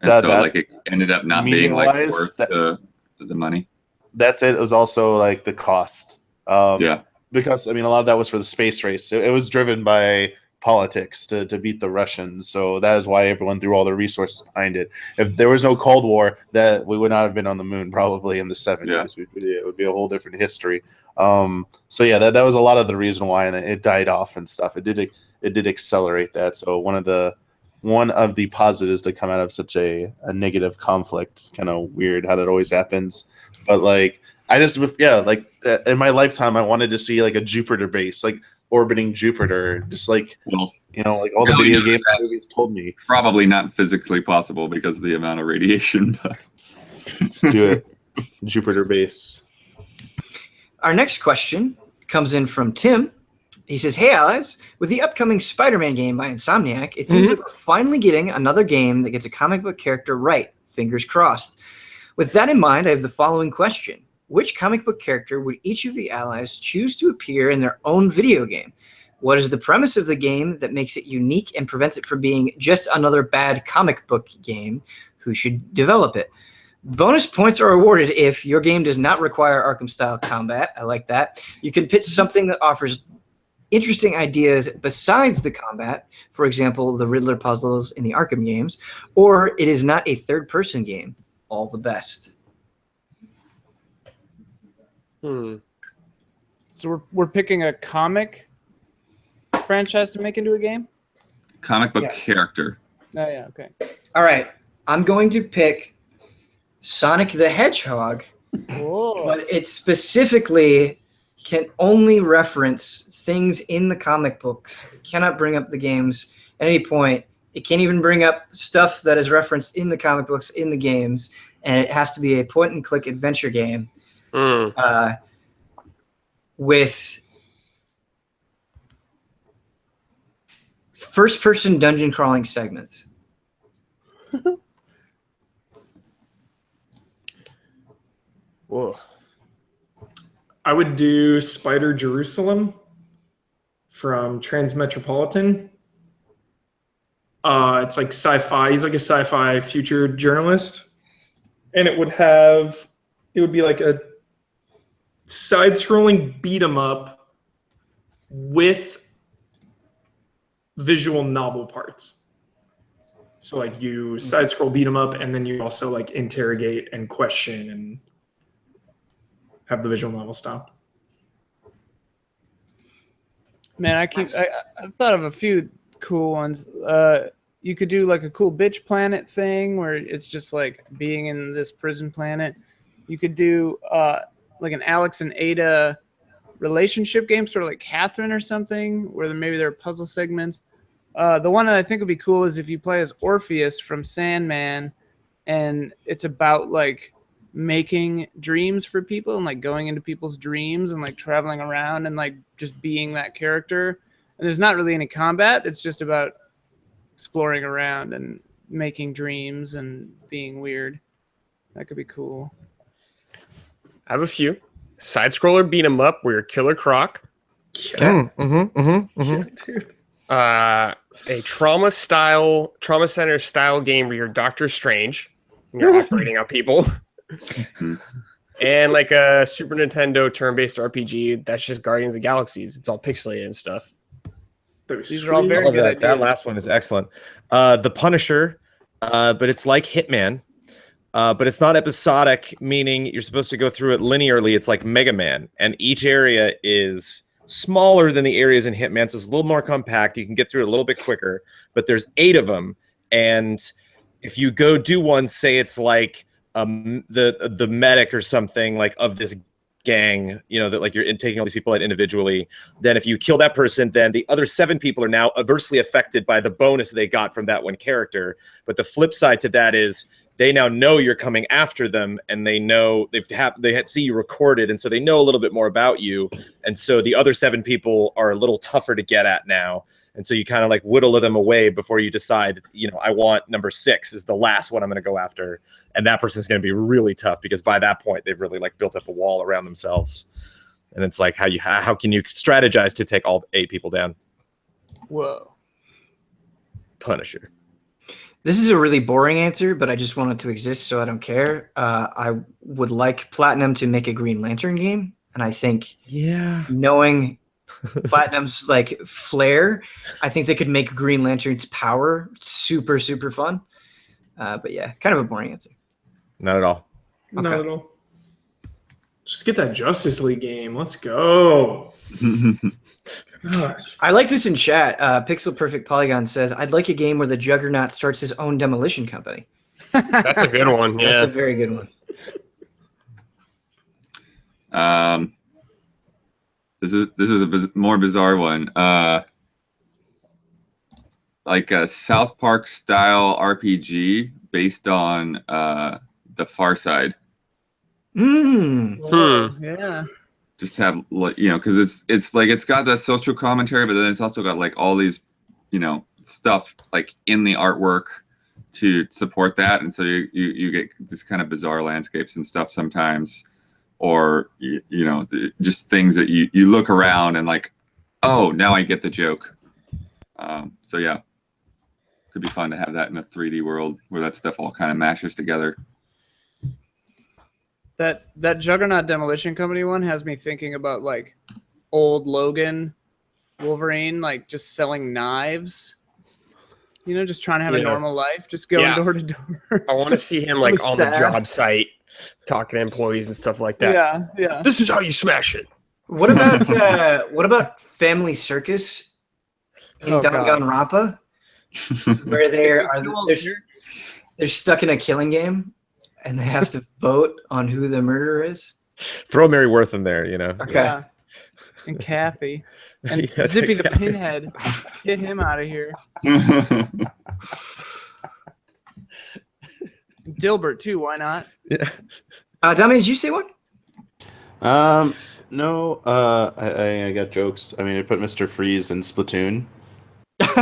and That- so that- like it ended up not being like media-wise, worth the money. That's it. It was also like the cost. Yeah. Because I mean, a lot of that was for the space race. It was driven by politics to beat the Russians. So that is why everyone threw all their resources behind it. If there was no Cold War, that we would not have been on the moon probably in the 70s. Yeah. It would be a whole different history. So yeah, that was a lot of the reason why, and it died off and stuff. It did accelerate that. So one of the positives to come out of such a negative conflict, kind of weird how that always happens. But like, in my lifetime, I wanted to see like a Jupiter base, like orbiting Jupiter, just like, like all the video game movies told me. Probably not physically possible because of the amount of radiation. But Let's do it. Jupiter base. Our next question comes in from Tim. He says, "Hey, allies, with the upcoming Spider-Man game by Insomniac, it seems like we're finally getting another game that gets a comic book character right. Fingers crossed. With that in mind, I have the following question. Which comic book character would each of the allies choose to appear in their own video game? What is the premise of the game that makes it unique and prevents it from being just another bad comic book game? Who should develop it? Bonus points are awarded if your game does not require Arkham-style combat. I like that. You can pitch something that offers interesting ideas besides the combat, for example, the Riddler puzzles in the Arkham games, or it is not a third-person game. All the best." So we're picking a comic franchise to make into a game? Comic book character. Oh, yeah, okay. All right. I'm going to pick Sonic the Hedgehog, Whoa. but it specifically can only reference things in the comic books. It cannot bring up the games at any point. It can't even bring up stuff that is referenced in the comic books in the games, and it has to be a point-and-click adventure game with first-person dungeon crawling segments. Whoa. I would do Spider Jerusalem from Transmetropolitan. It's like sci-fi. He's like a sci-fi future journalist. And it would be like a side-scrolling beat-em-up with visual novel parts. So like you side-scroll beat-em-up, and then you also like interrogate and question and have the visual novel style. Man, I've thought of a few cool ones. You could do like a cool bitch planet thing where it's just like being in this prison planet. You could do like an Alex and Ada relationship game, sort of like Catherine or something, where maybe there are puzzle segments. The one that I think would be cool is if you play as Orpheus from Sandman, and it's about like making dreams for people and like going into people's dreams and like traveling around and like just being that character. And there's not really any combat. It's just about exploring around and making dreams and being weird. That could be cool. I have a few. Side scroller beat 'em up where you're Killer Croc. A trauma center style game where you're Doctor Strange and you're operating on people. And like a Super Nintendo turn-based RPG that's just Guardians of the Galaxies. It's all pixelated and stuff. These are all very good ideas. That last one is excellent. The Punisher, but it's like Hitman, but it's not episodic, meaning you're supposed to go through it linearly. It's like Mega Man, and each area is smaller than the areas in Hitman, so it's a little more compact. You can get through it a little bit quicker, but there's 8 of them, and if you go do one, say it's like the medic or something like of this gang, you know, that like you're taking all these people out individually, then if you kill that person, then the other 7 people are now adversely affected by the bonus they got from that one character. But the flip side to that is they now know you're coming after them, and they know they see you recorded, and so they know a little bit more about you, and so the other 7 people are a little tougher to get at now. And so you kind of like whittle them away before you decide, you know, I want number 6 is the last one I'm going to go after. And that person's going to be really tough because by that point, they've really like built up a wall around themselves. And it's like, how can you strategize to take all 8 people down? Whoa. Punisher. This is a really boring answer, but I just want it to exist, so I don't care. I would like Platinum to make a Green Lantern game. And I think knowing Platinum's like flair, I think they could make Green Lantern's power super, super fun. But yeah, kind of a boring answer. Not at all. Not at all. Just get that Justice League game. Let's go. I like this in chat. Pixel Perfect Polygon says, I'd like a game where the Juggernaut starts his own demolition company. That's a good one. Yeah. That's a very good one. This is a more bizarre one. Like a South Park style RPG based on the Far Side. Yeah. Just have, you know, because it's like it's got that social commentary, but then it's also got like all these, you know, stuff like in the artwork to support that, and so you get this kind of bizarre landscapes and stuff sometimes, or you know, just things that you look around and like, oh, now I get the joke. So yeah, could be fun to have that in a 3D world where that stuff all kind of mashes together. That Juggernaut Demolition Company one has me thinking about like old Logan Wolverine, like just selling knives. You know, just trying to have a normal life, just going door to door. I want to see him like on the job site talking to employees and stuff like that. Yeah. This is how you smash it. What about Family Circus in Danganronpa, where they're stuck in a killing game and they have to vote on who the murderer is? Throw Mary Worth in there, you know. Okay. Yeah. And Kathy. And Zippy the Pinhead. Get him out of here. Dilbert too, why not? Yeah. Dami, did you say one? No. I got jokes. I mean, I put Mr. Freeze in Splatoon.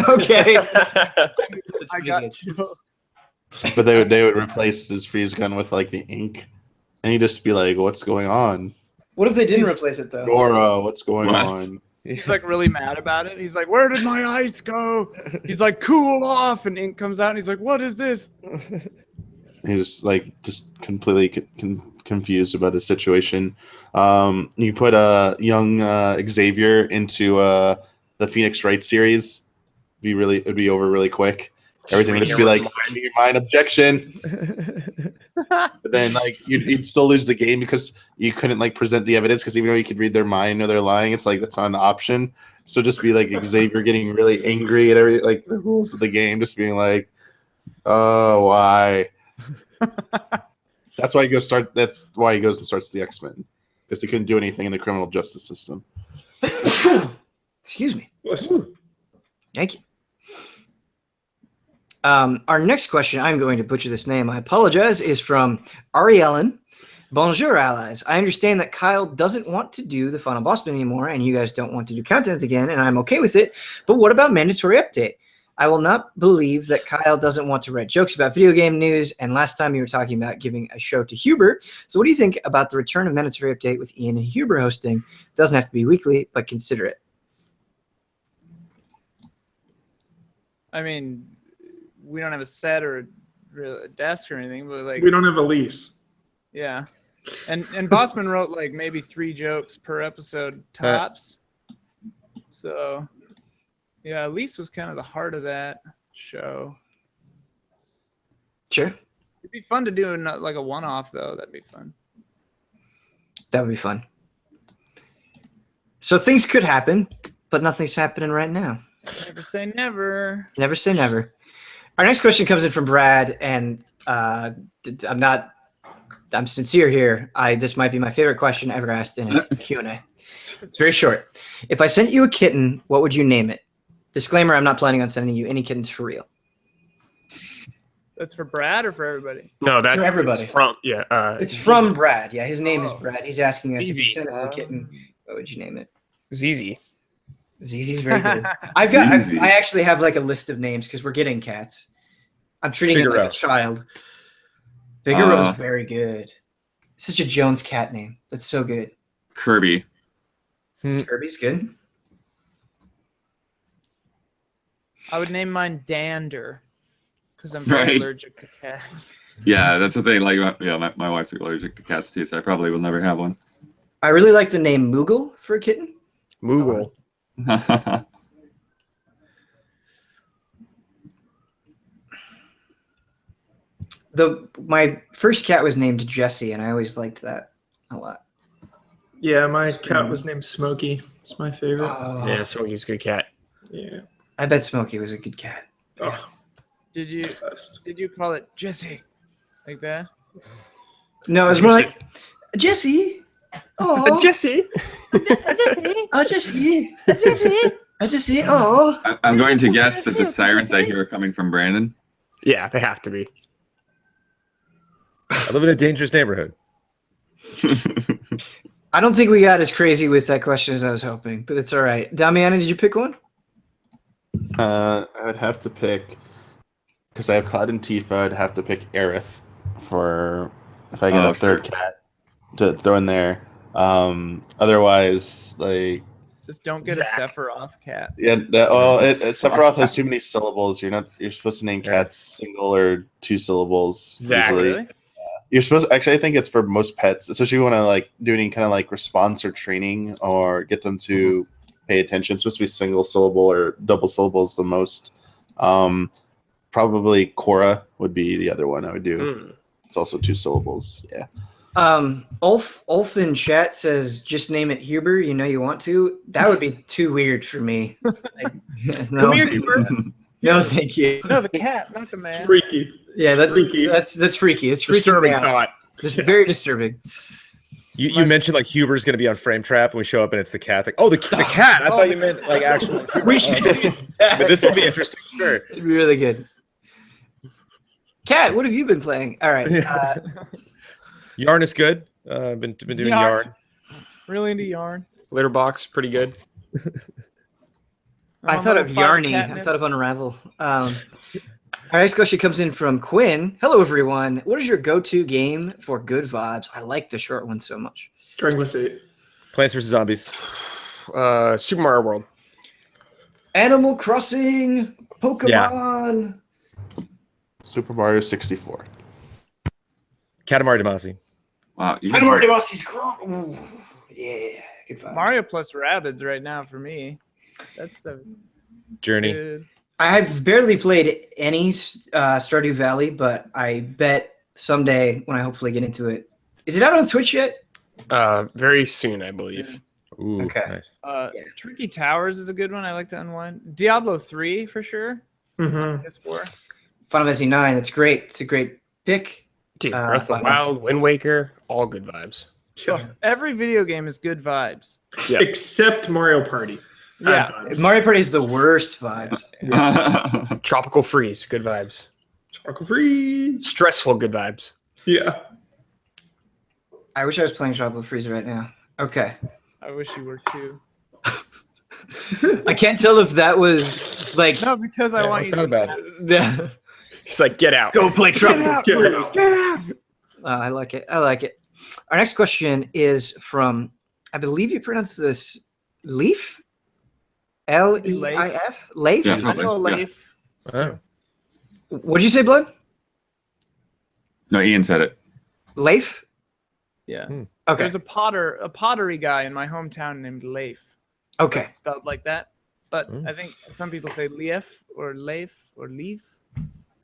Okay. I got jokes. But they would replace his freeze gun with like the ink, and he'd just be like, "What's going on, What if they didn't replace it though? Dora? What's going on?" He's like really mad about it. He's like, "Where did my ice go?" He's like, "Cool off," and ink comes out, and he's like, "What is this?" He's just completely confused about his situation. You put a young Xavier into the Phoenix Wright series. It'd be over really quick. Everything would just be like, your mind objection. But then like you'd still lose the game because you couldn't like present the evidence, because even though you could read their mind, know they're lying, it's like that's not an option. So just be like Xavier getting really angry at every like the rules of the game, just being like, oh, why? That's why he goes and starts the X-Men, because he couldn't do anything in the criminal justice system. Excuse me. Thank you. Our next question, I'm going to butcher this name, I apologize, is from Ariellen. Bonjour, allies. I understand that Kyle doesn't want to do the final boss bit anymore, and you guys don't want to do countdowns again, and I'm okay with it. But what about mandatory update? I will not believe that Kyle doesn't want to write jokes about video game news, and last time you were talking about giving a show to Huber. So what do you think about the return of mandatory update with Ian and Huber hosting? It doesn't have to be weekly, but consider it. I mean, we don't have a set or a desk or anything, but like We don't have a lease. yeah. And Bossman wrote like maybe 3 jokes per episode tops. So yeah, Elise was kind of the heart of that show. Sure. It'd be fun to do like a one-off though. That'd be fun. That would be fun. So things could happen, but nothing's happening right now. Never say never. Never say never. Our next question comes in from Brad, and I'm sincere here. This might be my favorite question ever asked in a Q&A. It's very short. If I sent you a kitten, what would you name it? Disclaimer, I'm not planning on sending you any kittens for real. That's for Brad or for everybody? No, that's For everybody. It's from It's from Brad. Yeah, his name is Brad. He's asking us if you sent us a kitten, what would you name it? ZZ. ZZ's very good. I actually have like a list of names because we're getting cats. I'm treating it like a child. Figaro is very good. Such a Jones cat name. That's so good. Kirby. Kirby's good. I would name mine Dander because I'm very allergic to cats. Yeah, that's the thing. Like, yeah, my wife's allergic to cats too, so I probably will never have one. I really like the name Moogle for a kitten. Moogle. My first cat was named Jessie, and I always liked that a lot. Yeah, my cat was named Smokey. It's my favorite. Yeah, Smokey's a good cat. Yeah. I bet Smokey was a good cat. Oh, Did you call it Jesse like that? No, it was more like Jessie. Oh, Jesse. Jessie. Oh, Jessie. Jessie. Oh, Jessie. Oh. I'm going to guess that the sirens I hear are coming from Brandon. Yeah, they have to be. I live in a dangerous neighborhood. I don't think we got as crazy with that question as I was hoping, but it's all right. Damiana, did you pick one? I would have to pick, because I have Cloud and Tifa, I'd have to pick Aerith for if I get a third cat to throw in there. Otherwise, like Just don't get a Sephiroth cat. yeah, Sephiroth has too many syllables. You're supposed to name cats single or two syllables. Zach, usually. Really? You're supposed actually I think it's for most pets, especially if you want to like do any kind of like response or training or get them to pay attention. It's supposed to be single syllable or double syllables the most. Probably Cora would be the other one I would do. It's also two syllables. Yeah. Ulf in chat says just name it Huber. You know you want to. That would be too weird for me. No, Come here, Huber. no, thank you. No, the cat, not the man. Freaky. Yeah, that's freaky. That's freaky. It's freaky. Disturbing thought. It's very disturbing. You mentioned like Huber's gonna be on Frame Trap, and we show up and it's the cat. It's like, oh, the cat. I thought you meant like actual. We should do But this will be interesting. Sure. It'd be really good. Kat, what have you been playing? All right. Yarn is good. I've been doing yarn. Really into yarn. Litterbox, pretty good. I thought of Yarny. I thought of Unravel. Our next question comes in from Quinn. Hello, everyone. What is your go-to game for good vibes? I like the short one so much. Dragon Quest 8. Plants vs Zombies. Super Mario World. Animal Crossing, Pokemon. Super Mario 64. Katamari Damacy. Wow. Katamari Damacy's cool. Yeah, good vibes. Mario plus Rabbids right now for me. That's the Journey. good. I've barely played any Stardew Valley, but I bet someday when I hopefully get into it. Is it out on Switch yet? Very soon, I believe. Ooh, Okay. nice. Tricky Towers is a good one. I like to unwind. Diablo 3 for sure. Mm-hmm. PS4. Final Fantasy 9. It's great. It's a great pick. Dude, Breath of the Wild, Wind Waker, all good vibes. Oh, every video game is good vibes. Yeah. Except Mario Party. Yeah. Mario Party is the worst vibes. Tropical Freeze, good vibes. Chocolate free. Stressful, good vibes. Yeah. I wish I was playing Tropical Freeze right now. Okay. I wish you were too. I can't tell if that was like No, because I want you to. about it. go He's like, get out. play Tropical Freeze. Get out. I like it. I like it. Our next question is from, I believe you pronounce this Leaf? Leif? Leif? Yeah. I know Leif. Oh. What'd you say, Blood? No, Ian said it. Leif? Yeah. Okay. There's a pottery guy in my hometown named Leif. Okay. It's spelled like that. But I think some people say Leif or Leif or Leaf.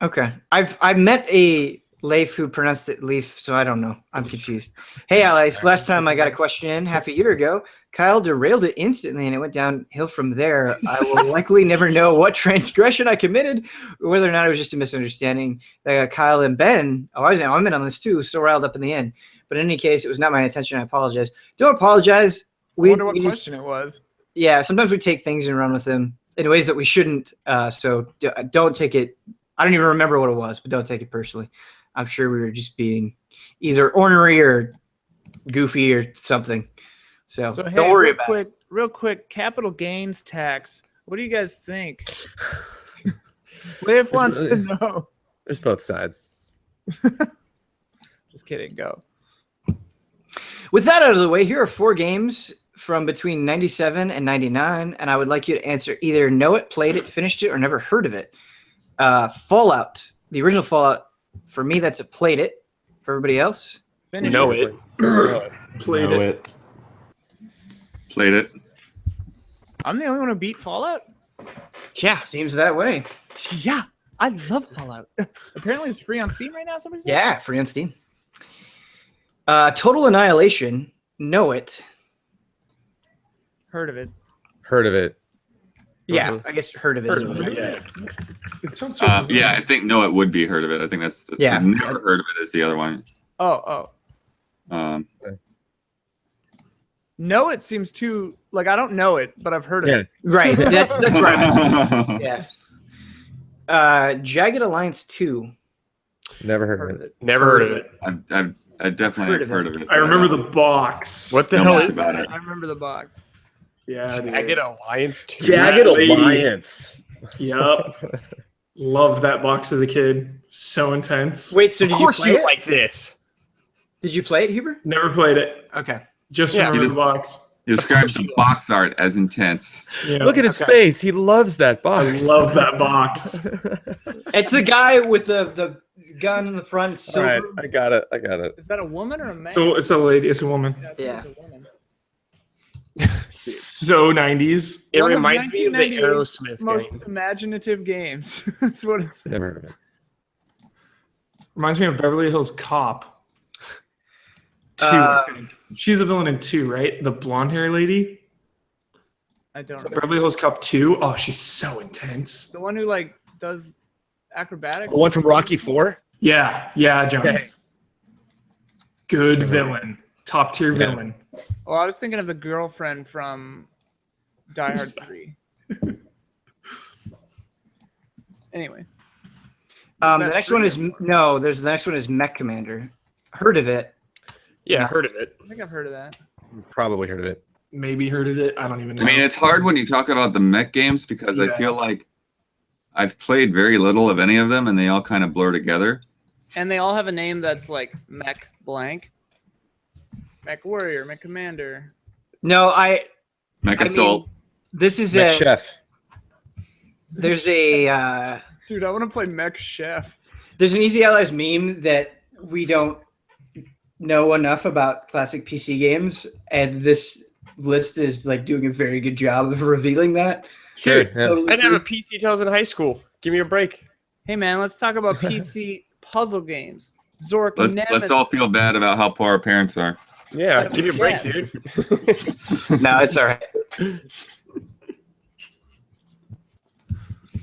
Okay. I met a Leif who pronounced it Leaf, so I don't know. I'm confused. Hey, Alice. Last time I got a question in half a year ago, Kyle derailed it instantly, and it went downhill from there. I will likely never know what transgression I committed, or whether or not it was just a misunderstanding. Kyle and Ben, I'm in on this too, so riled up in the end. But in any case, it was not my intention. I apologize. Don't apologize. I wonder what question it was. Yeah, sometimes we take things and run with them in ways that we shouldn't. So don't take it. I don't even remember what it was, but don't take it personally. I'm sure we were just being either ornery or goofy or something. So hey, don't worry about it. Real quick, capital gains tax. What do you guys think? Liv wants to know. There's both sides. Just kidding. Go. With that out of the way, here are 4 games from between 97 and 99, and I would like you to answer either know it, played it, finished it, or never heard of it. Fallout, the original Fallout. For me, that's a played it. For everybody else, Finish Know it. it. Played Know it. Played it. I'm the only one who beat Fallout. yeah, seems that way. Yeah, I love Fallout. Apparently, it's free on Steam right now. Somebody said. Yeah, free on Steam. Total Annihilation, know it. Heard of it. Heard of it. Yeah, I guess heard of it. Heard as of well. it, yeah. It sounds so familiar. Yeah, I think no, it would be heard of it. I think that's Yeah. I've never heard of it as the other one. Oh. Know it seems too like I don't know it, but I've heard of it. Right, that's right. Yeah. Jagged Alliance 2. Never heard of it. Never heard of it. I definitely have heard of it. I remember the box. What the Know hell much is about that? it. I remember the box. Yeah, dude. Jagged Alliance 2. Jagged Lady. Alliance. Yep. Loved that box as a kid. So intense. Wait, so Of did you course play you it? like this. Did you play it, Huber? Never played it. Okay. Just Yeah. remember You the box. He describes the box art as intense. Yeah. Look at his face. He loves that I box. love that box. It's the guy with the gun in the front. All Silver. right, I got it. Is that a woman or a man? So it's a lady. It's a woman. I think Yeah. it's a woman. So 90s. It One of reminds me of the 1998's Aerosmith most game. imaginative games. That's what it's. Never heard of it. Reminds me of Beverly Hills Cop. 2. Uh, I think. She's the villain in 2, right? The blonde hair lady. I don't Is that know. Beverly Hills Cop 2. Oh, she's so intense. The one who like does acrobatics. The one from Rocky 4? Yeah, Jones. Okay. Good villain. Top tier Yeah. villain. Oh, I was thinking of the girlfriend from Die Hard 3. Anyway, the that next true? one is no. There's the next one is Mech Commander. Heard of it? Yeah, heard of it. I think I've heard of that. Probably heard of it. Maybe heard of it. I don't even know. I mean, it's hard when you talk about the mech games because I Yeah. feel like I've played very little of any of them, and they all kind of blur together. And they all have a name that's like Mech Blank, Mech Warrior, Mech Commander. No, Mech I mean, Assault. this is Mech a. Chef. There's a. Dude, I want to play Mech Chef. There's an Easy Allies meme that we don't know enough about classic PC games, and this list is like doing a very good job of revealing that. Sure. Dude, Yeah. Totally I didn't have a true. PC till I was in high school. Give me a break. Hey man, let's talk about PC puzzle games. Zork Let's Nemesis. all feel bad about how poor our parents are. Yeah, give me a break, Yes. dude. No, it's all right.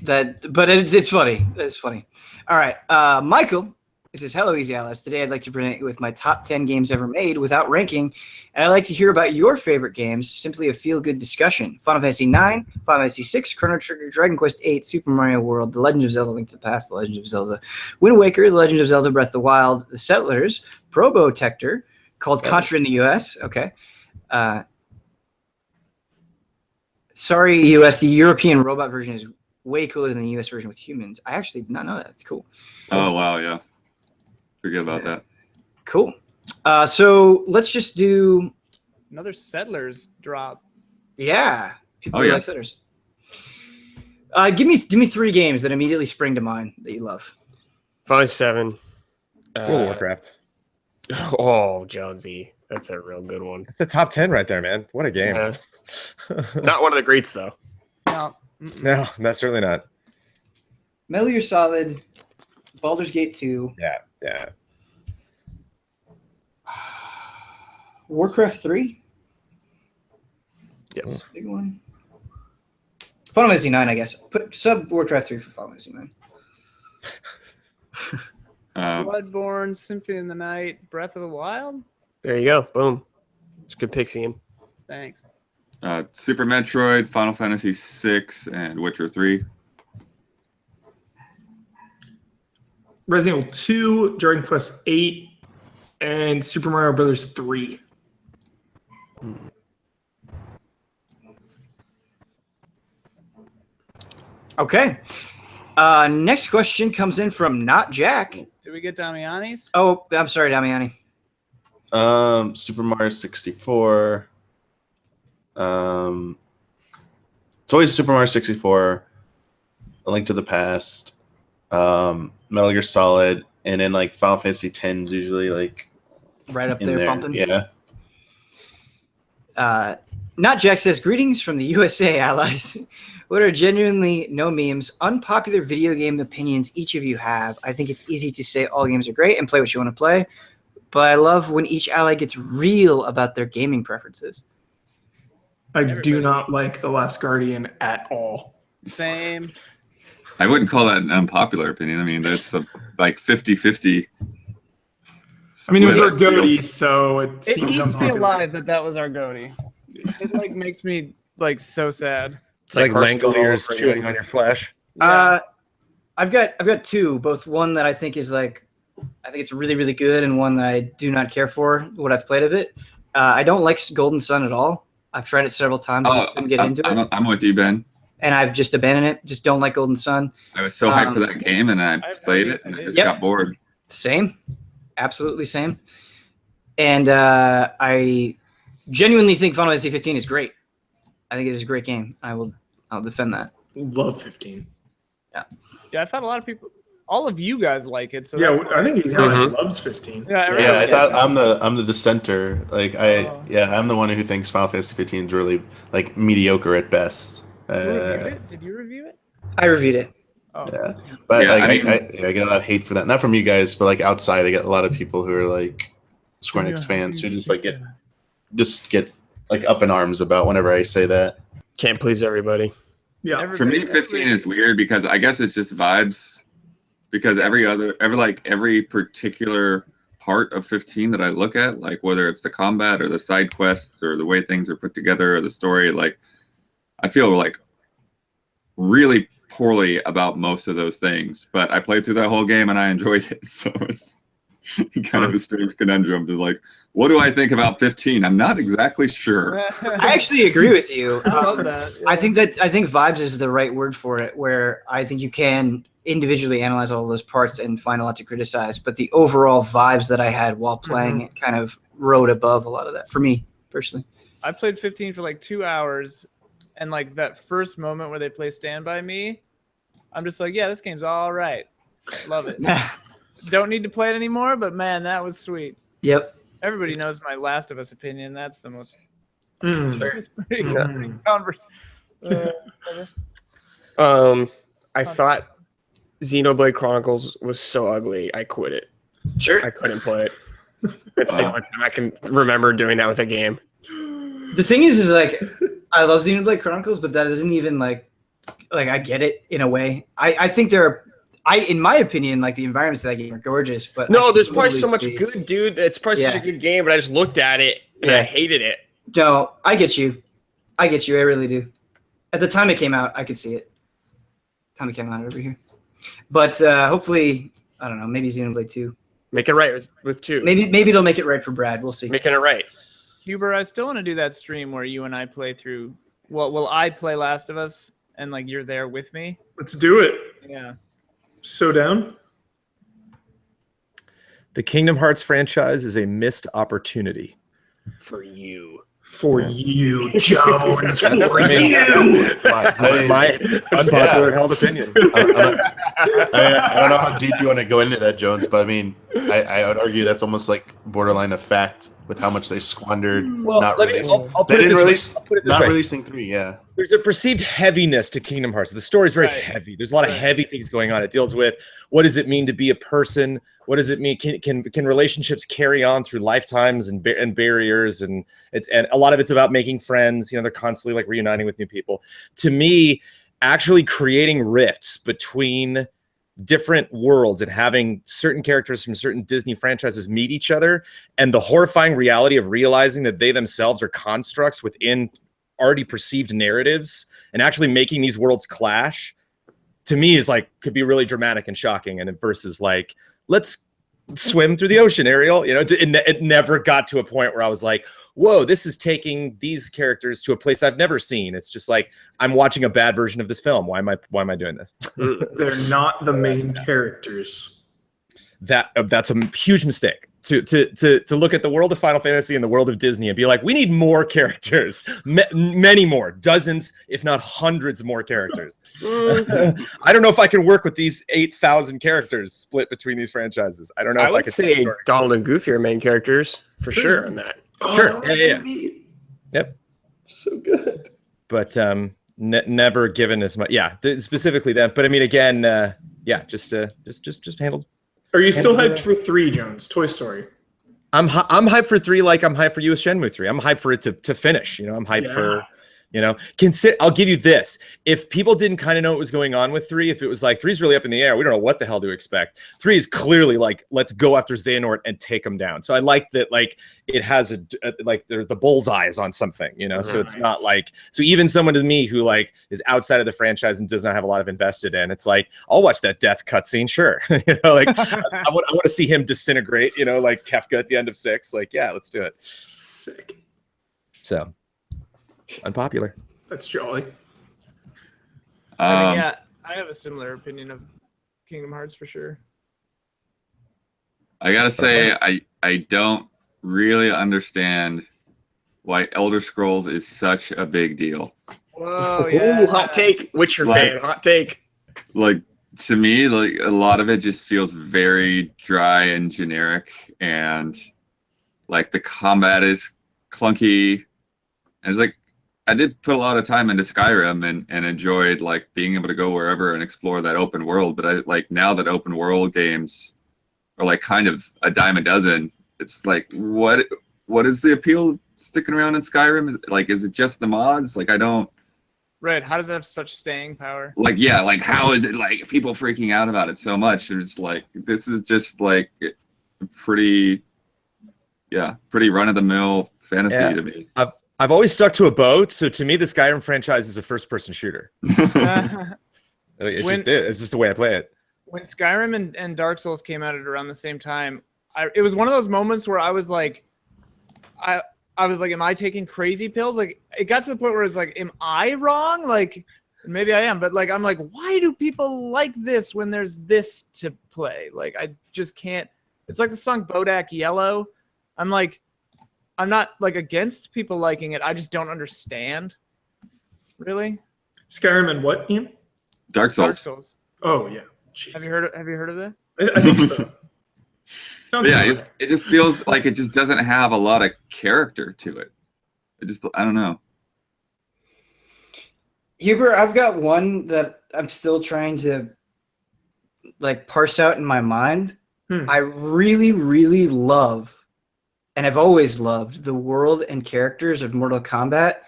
But it's funny. It's funny. All right, Michael. It says, hello, Easy Allies. Today I'd like to present you with my top 10 games ever made without ranking, and I'd like to hear about your favorite games, simply a feel-good discussion. Final Fantasy IX, Final Fantasy VI, Chrono Trigger, Dragon Quest VIII, Super Mario World, The Legend of Zelda Link to the Past, The Legend of Zelda Wind Waker, The Legend of Zelda Breath of the Wild, The Settlers, Probotector, called Contra in the US. Okay. Sorry, US, the European robot version is way cooler than the US version with humans. I actually did not know that. That's cool. Oh wow, yeah. Forget about that. Cool. So let's just do, Another Settlers drop. yeah. People Oh, who yeah. like Settlers. Give me 3 games that immediately spring to mind that you love. Final 7. World of Warcraft. Oh, Jonesy. That's a real good one. It's a top 10 right there, man. What a game. Yeah. Not one of the greats, though. No, No, that's certainly not. Metal Gear Solid, Baldur's Gate 2, Yeah. Warcraft 3, Yes. big one. Final Fantasy 9, I guess. Put sub Warcraft 3 for Final Fantasy 9. Bloodborne, Symphony in the Night, Breath of the Wild. There you go. Boom. It's good picks, Ian. Thanks. Super Metroid, Final Fantasy VI, and Witcher 3. Resident Evil 2, Dragon Quest 8, and Super Mario Brothers 3. Okay. Next question comes in from Not Jack. Did we get Damiani's? Oh, I'm sorry, Damiani. Super Mario 64. It's always Super Mario 64, A Link to the Past, Metal Gear Solid, and then like Final Fantasy X usually like Right up in there, there. bumping. Yeah. Not Jack says, greetings from the USA, allies. What are genuinely no memes, unpopular video game opinions each of you have? I think it's easy to say all games are great and play what you want to play, but I love when each ally gets real about their gaming preferences. I do not like The Last Guardian at all. Same. I wouldn't call that an unpopular opinion. I mean, that's like 50-50. I mean, it was our split, I feel. goatee, so it It seems eats me unpopular. alive that was our goatee. It like makes me like so sad. It's like Hearthstone Langoliers for chewing you. on your flesh. I've got 2, both one that I think is like I think it's really, really good, and one that I do not care for what I've played of it. I don't like Golden Sun at all. I've tried it several times. I just couldn't get into it. I'm with you, Ben. And I've just abandoned it. Just don't like Golden Sun. I was so hyped for that game, and I played it, and I just got bored. Same. Absolutely same. And I genuinely think Final Fantasy 15 is great. I think it is a great game. I'll defend that. Love 15. Yeah, I thought a lot of people, all of you guys like it. So Yeah, that's I think Easy Allies loves 15. Yeah, I thought I'm the dissenter. Like I'm the one who thinks Final Fantasy 15 is really like mediocre at best. Did you review it? I reviewed it. Oh. Yeah, but Yeah, like, I mean- I get a lot of hate for that. Not from you guys, but like outside, I get a lot of people who are like Square Enix fans who just get like up in arms about whenever I say that. Can't please everybody. Yeah. For me, 15 is weird because I guess it's just vibes. Because every particular part of 15 that I look at, like whether it's the combat or the side quests or the way things are put together or the story, like I feel like really poorly about most of those things. But I played through that whole game and I enjoyed it. So it's kind of a strange conundrum to like, what do I think about 15? I'm not exactly sure. I actually agree with you. I love that. Yeah. I think vibes is the right word for it, where I think you can individually analyze all those parts and find a lot to criticize, but the overall vibes that I had while playing it kind of rode above a lot of that for me personally. I played 15 for like 2 hours, and like that first moment where they play Stand By Me, I'm just like, yeah, this game's all right. Love it. Don't need to play it anymore, but man, that was sweet. Yep. Everybody knows my Last of Us opinion. That's the most pretty I thought Xenoblade Chronicles was so ugly, I quit it. Sure. I couldn't play it. It's the only time I can remember doing that with a game. The thing is like, I love Xenoblade Chronicles, but that isn't even like I get it in a way. I think in my opinion, like the environments of that game are gorgeous, but No, there's probably so much good, dude. It's probably such a good game, but I just looked at it and I hated it. No, I get you. I really do. At the time it came out, I could see it. Time it came out over here. But hopefully, I don't know, maybe Xenoblade 2. Make it right with 2. Maybe it'll make it right for Brad. We'll see. Making it right. Huber, I still want to do that stream where you and I play through. Well, will I play Last of Us and like you're there with me? Let's do it. Yeah. So down. The Kingdom Hearts franchise is a missed opportunity. For you. For you, Jones. For you. My unpopular held opinion. I don't know how deep you want to go into that, Jones, but I mean, I would argue that's almost like borderline a fact with how much they squandered not releasing. I'll put it this way. Not releasing 3, yeah. There's a perceived heaviness to Kingdom Hearts. The story is very heavy. There's a lot of heavy things going on. It deals with what does it mean to be a person? What does it mean? Can relationships carry on through lifetimes and barriers? And a lot of it's about making friends. You know, they're constantly like reuniting with new people. To me, actually creating rifts between different worlds and having certain characters from certain Disney franchises meet each other, and the horrifying reality of realizing that they themselves are constructs within already perceived narratives, and actually making these worlds clash, to me is like could be really dramatic and shocking. And versus like, let's swim through the ocean, Ariel. You know, it never got to a point where I was like, whoa, this is taking these characters to a place I've never seen. It's just like I'm watching a bad version of this film. Why am I doing this? They're not the main characters. That's a huge mistake. To look at the world of Final Fantasy and the world of Disney and be like, we need more characters, many more, dozens, if not hundreds more characters. I don't know if I can work with these 8,000 characters split between these franchises. I don't know if I could say Donald and Goofy are main characters for sure in that. Sure. Yeah. Yep. So good. But never given as much. Yeah, specifically that. But I mean, again, just handled. Are you still hyped for 3, Jones? Toy Story. I'm hyped for 3 like I'm hyped for you with Shenmue 3. I'm hyped for it to finish. You know, I'm hyped You know, I'll give you this. If people didn't kind of know what was going on with 3, if it was like 3's really up in the air, we don't know what the hell to expect. 3 is clearly like, let's go after Xehanort and take him down. So I like that, like, it has like the bullseyes on something, you know. So it's not like, so even someone to me who like is outside of the franchise and does not have a lot of invested in, it's like, I'll watch that death cutscene, sure. You know, like I want to see him disintegrate, you know, like Kefka at the end of 6. Like, yeah, let's do it. Sick. So Unpopular. That's jolly. I mean, yeah, I have a similar opinion of Kingdom Hearts for sure. I gotta say, I don't really understand why Elder Scrolls is such a big deal. Whoa, yeah. Ooh, hot take. Witcher fan, hot take. Like, to me, like, a lot of it just feels very dry and generic, and like the combat is clunky. And it's like, I did put a lot of time into Skyrim and enjoyed like being able to go wherever and explore that open world. But I like, now that open world games are like kind of a dime a dozen, it's like, what is the appeal of sticking around in Skyrim? Like, is it just the mods? Like, I don't. Right. How does it have such staying power? Like, yeah, like, how is it like people freaking out about it so much? And it's like, this is just like pretty run of the mill fantasy to me. I've always stuck to a bow, so to me, the Skyrim franchise is a first-person shooter. It's just the way I play it. When Skyrim and Dark Souls came out at around the same time, it was one of those moments where I was like, I was like, am I taking crazy pills? Like, it got to the point where it's like, am I wrong? Like, maybe I am, but like, I'm like, why do people like this when there's this to play? Like, I just can't. It's like the song Bodak Yellow. I'm like, I'm not like against people liking it. I just don't understand. Really? Skyrim and what, Ian? Dark Souls. Dark Souls. Oh yeah. Jeez. Have you heard of that? I think so. Sounds Yeah, familiar. it just feels like it just doesn't have a lot of character to it. I don't know. Huber, I've got one that I'm still trying to like parse out in my mind. I really, really love, and I've always loved, the world and characters of Mortal Kombat.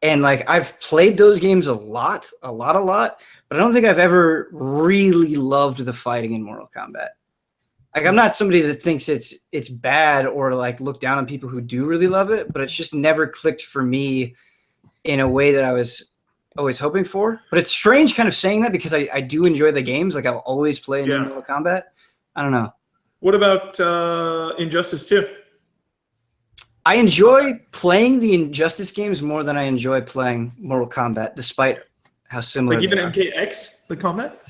And like, I've played those games a lot, but I don't think I've ever really loved the fighting in Mortal Kombat. Like, I'm not somebody that thinks it's bad or like look down on people who do really love it, but it's just never clicked for me in a way that I was always hoping for. But it's strange kind of saying that because I do enjoy the games. Like, I'll always play in Mortal Kombat. I don't know. What about Injustice 2? I enjoy playing the Injustice games more than I enjoy playing Mortal Kombat, despite how similar Like even they are. MKX, the combat?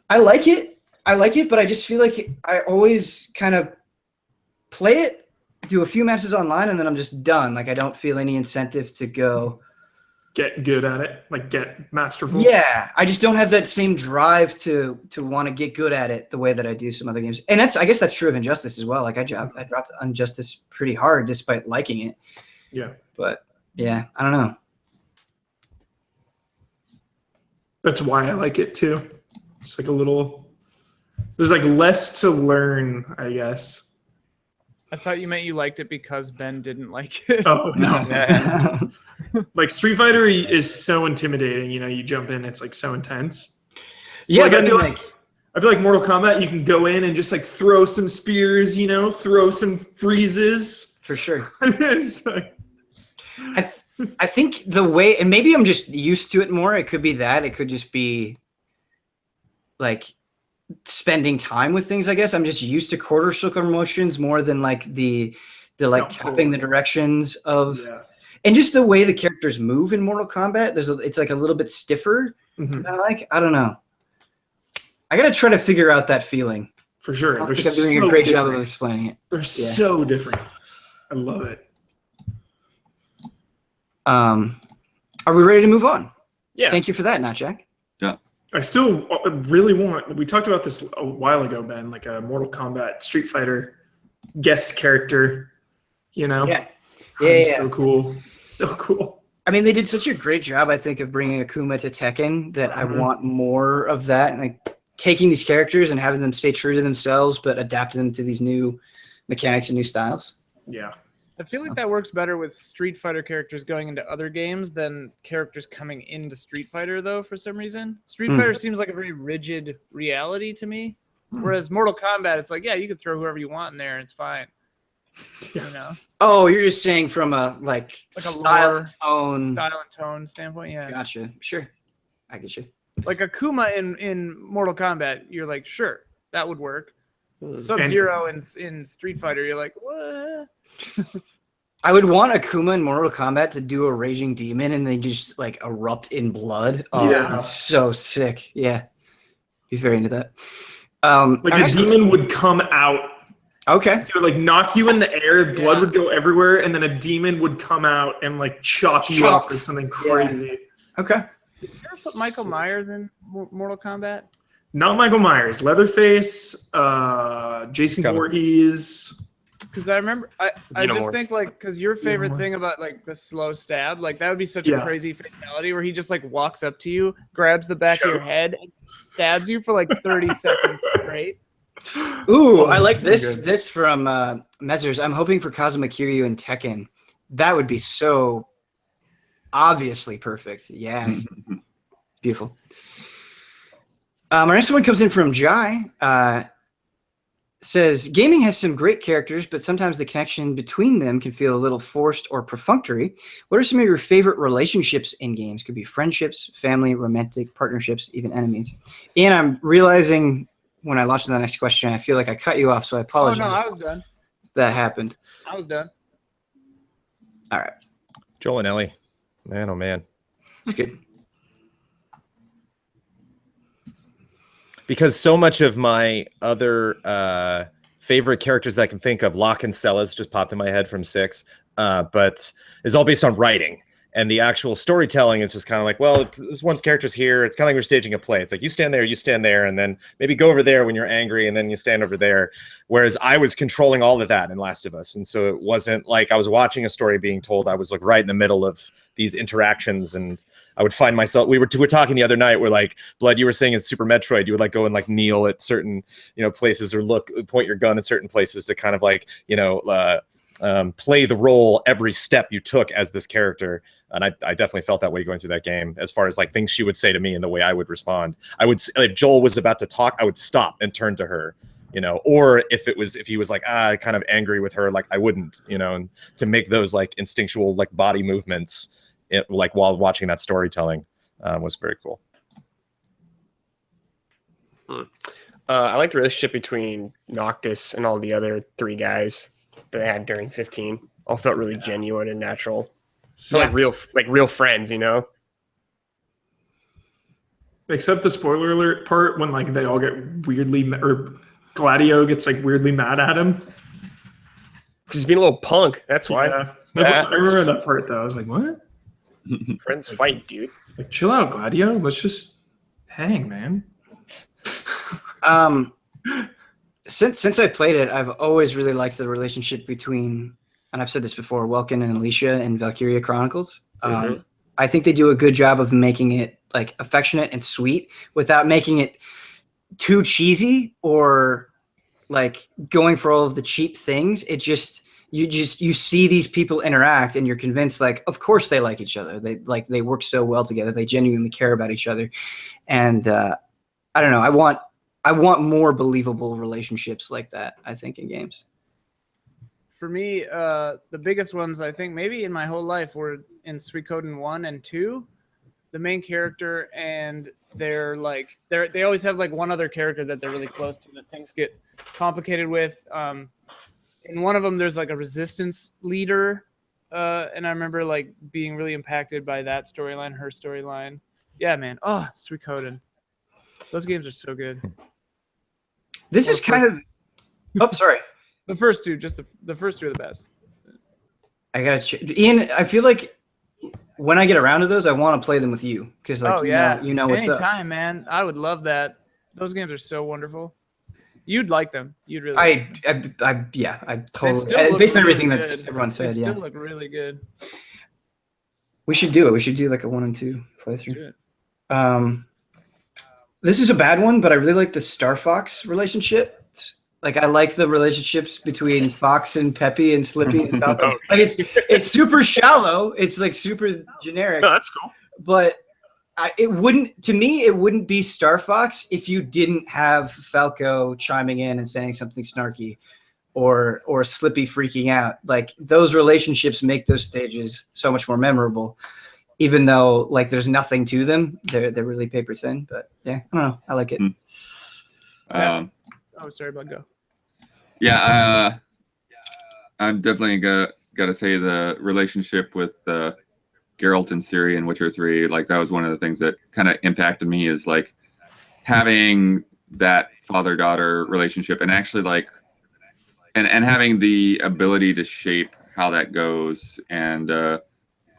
I like it, but I just feel like I always kind of play it, do a few matches online, and then I'm just done. Like, I don't feel any incentive to go Get good at it, like get masterful. Yeah, I just don't have that same drive to want to get good at it the way that I do some other games. And I guess that's true of Injustice as well. Like, I dropped Injustice pretty hard despite liking it. Yeah. But yeah, I don't know. That's why I like it too. It's like a little, there's like less to learn, I guess. I thought you meant you liked it because Ben didn't like it. Oh no. Like Street Fighter is so intimidating, you know, you jump in, it's like so intense. Yeah, like, but I feel like Mortal Kombat, you can go in and just like throw some spears, you know, throw some freezes. For sure. It's like, I think the way, and maybe I'm just used to it more. It could be that. It could just be like spending time with things, I guess. I'm just used to quarter circle motions more than like the like tapping the directions of, and just the way the characters move in Mortal Kombat. It's like a little bit stiffer. I don't know. I gotta try to figure out that feeling. For sure. I think I'm doing a great job of explaining it. They're so different. I love it. Are we ready to move on? Yeah. Thank you for that, Not Jack. Yeah. I still really want, we talked about this a while ago, Ben, like a Mortal Kombat Street Fighter guest character, you know? Yeah. So cool. So cool. I mean, they did such a great job, I think, of bringing Akuma to Tekken that I want more of that. And like taking these characters and having them stay true to themselves, but adapting them to these new mechanics and new styles. Yeah. I feel like that works better with Street Fighter characters going into other games than characters coming into Street Fighter, though, for some reason. Street Fighter seems like a very rigid reality to me. Whereas Mortal Kombat, it's like, yeah, you could throw whoever you want in there and it's fine. You know? Oh, you're just saying from a Like a style and tone standpoint, yeah. Gotcha. Sure. I get you. Like Akuma in Mortal Kombat, you're like, sure, that would work. Sub-Zero in Street Fighter, you're like, what? I would want Akuma in Mortal Kombat to do a raging demon and they just like erupt in blood. Oh, Yeah. that's so sick. Yeah. Be very into that. Like a demon would come out. Okay. It would like knock you in the air, blood would go everywhere, and then a demon would come out and like chop you up or something crazy. Okay. Did you ever put Michael Myers in Mortal Kombat? Not Michael Myers, Leatherface, Jason Voorhees. Because I remember, I just think like, because your favorite thing about like the slow stab, like that would be such a crazy fatality where he just like walks up to you, grabs the back of your head, and stabs you for like 30 seconds straight. Ooh, I like this. This from Mezzers. I'm hoping for Kazuma Kiryu and Tekken. That would be so obviously perfect. Yeah, it's beautiful. Our next one comes in from Jai. Says, gaming has some great characters, but sometimes the connection between them can feel a little forced or perfunctory. What are some of your favorite relationships in games? Could be friendships, family, romantic partnerships, even enemies. And I'm realizing when I launched the next question, I feel like I cut you off, so I apologize. Oh, no, I was done. That happened. I was done. All right. Joel and Ellie. Man, oh man. It's good. Because so much of my other favorite characters that I can think of, Locke and Celes just popped in my head from 6, but it's all based on writing. And the actual storytelling is just kind of like, well, this one character's here. It's kind of like we're staging a play. It's like you stand there, and then maybe go over there when you're angry, and then you stand over there. Whereas I was controlling all of that in Last of Us. And so it wasn't like I was watching a story being told. I was like right in the middle of these interactions, and I would find myself, we were talking the other night where like, Blood, you were saying in Super Metroid, you would like go and like kneel at certain, places or point your gun at certain places to kind of like, play the role every step you took as this character. And I definitely felt that way going through that game, as far as like things she would say to me and the way I would respond. If Joel was about to talk, I would stop and turn to her, or if he was like, kind of angry with her, like I wouldn't, and to make those like instinctual, like body movements, like while watching that storytelling was very cool. I like the relationship between Noctis and all the other 3 guys that they had during 15. All felt really genuine and natural. So like real friends, Except the spoiler alert part when like they all get weirdly, or Gladio gets like weirdly mad at him. Because he's being a little punk. That's why. Yeah. I remember that part though. I was like, what? Friends fight, dude. Like, chill out, Gladio. Let's just hang, man. Since I played it, I've always really liked the relationship between, and I've said this before, Welkin and Alicia in Valkyria Chronicles. I think they do a good job of making it like affectionate and sweet without making it too cheesy or like going for all of the cheap things. It just you see these people interact and you're convinced like, of course they like each other. They work so well together. They genuinely care about each other. And I don't know. I want more believable relationships like that, I think, in games. For me, the biggest ones, I think, maybe in my whole life were in Suikoden 1 and 2. The main character and they always have like one other character that they're really close to that things get complicated with. In one of them, there's like a resistance leader. And I remember like being really impacted by that storyline, her storyline. Yeah, man. Oh, Suikoden. Those games are so good. This is kind of... Oh, sorry. The first two, just the first two are the best. I gotta Ian, I feel like when I get around to those, I want to play them with you because like you know what's up. Anytime, man. I would love that. Those games are so wonderful. You'd like them. You'd really. I totally. Based on everything that's everyone said, they still look really good. We should do it. We should do like a 1 and 2 playthrough. This is a bad one, but I really like the Star Fox relationship. Like I like the relationships between Fox and Peppy and Slippy and Falco. Like it's super shallow. It's like super generic. No, that's cool. But it wouldn't be Star Fox if you didn't have Falco chiming in and saying something snarky, or Slippy freaking out. Like those relationships make those stages so much more memorable, even though like there's nothing to them. They're really paper thin. But yeah, I don't know. I like it. Oh, sorry about go. Yeah, I'm definitely gotta say the relationship with Geralt and Ciri in Witcher 3, like that was one of the things that kind of impacted me, is like having that father-daughter relationship, and actually like and having the ability to shape how that goes. And I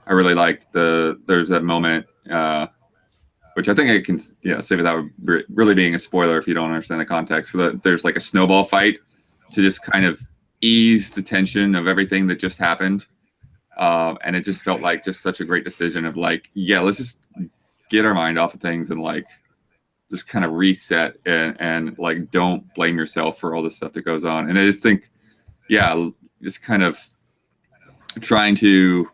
really liked there's that moment which I think I can say without really being a spoiler if you don't understand the context, there's like a snowball fight to just kind of ease the tension of everything that just happened. And it just felt like just such a great decision of like, yeah, let's just get our mind off of things and like just kind of reset and like don't blame yourself for all the stuff that goes on. And I just think, yeah, just kind of trying to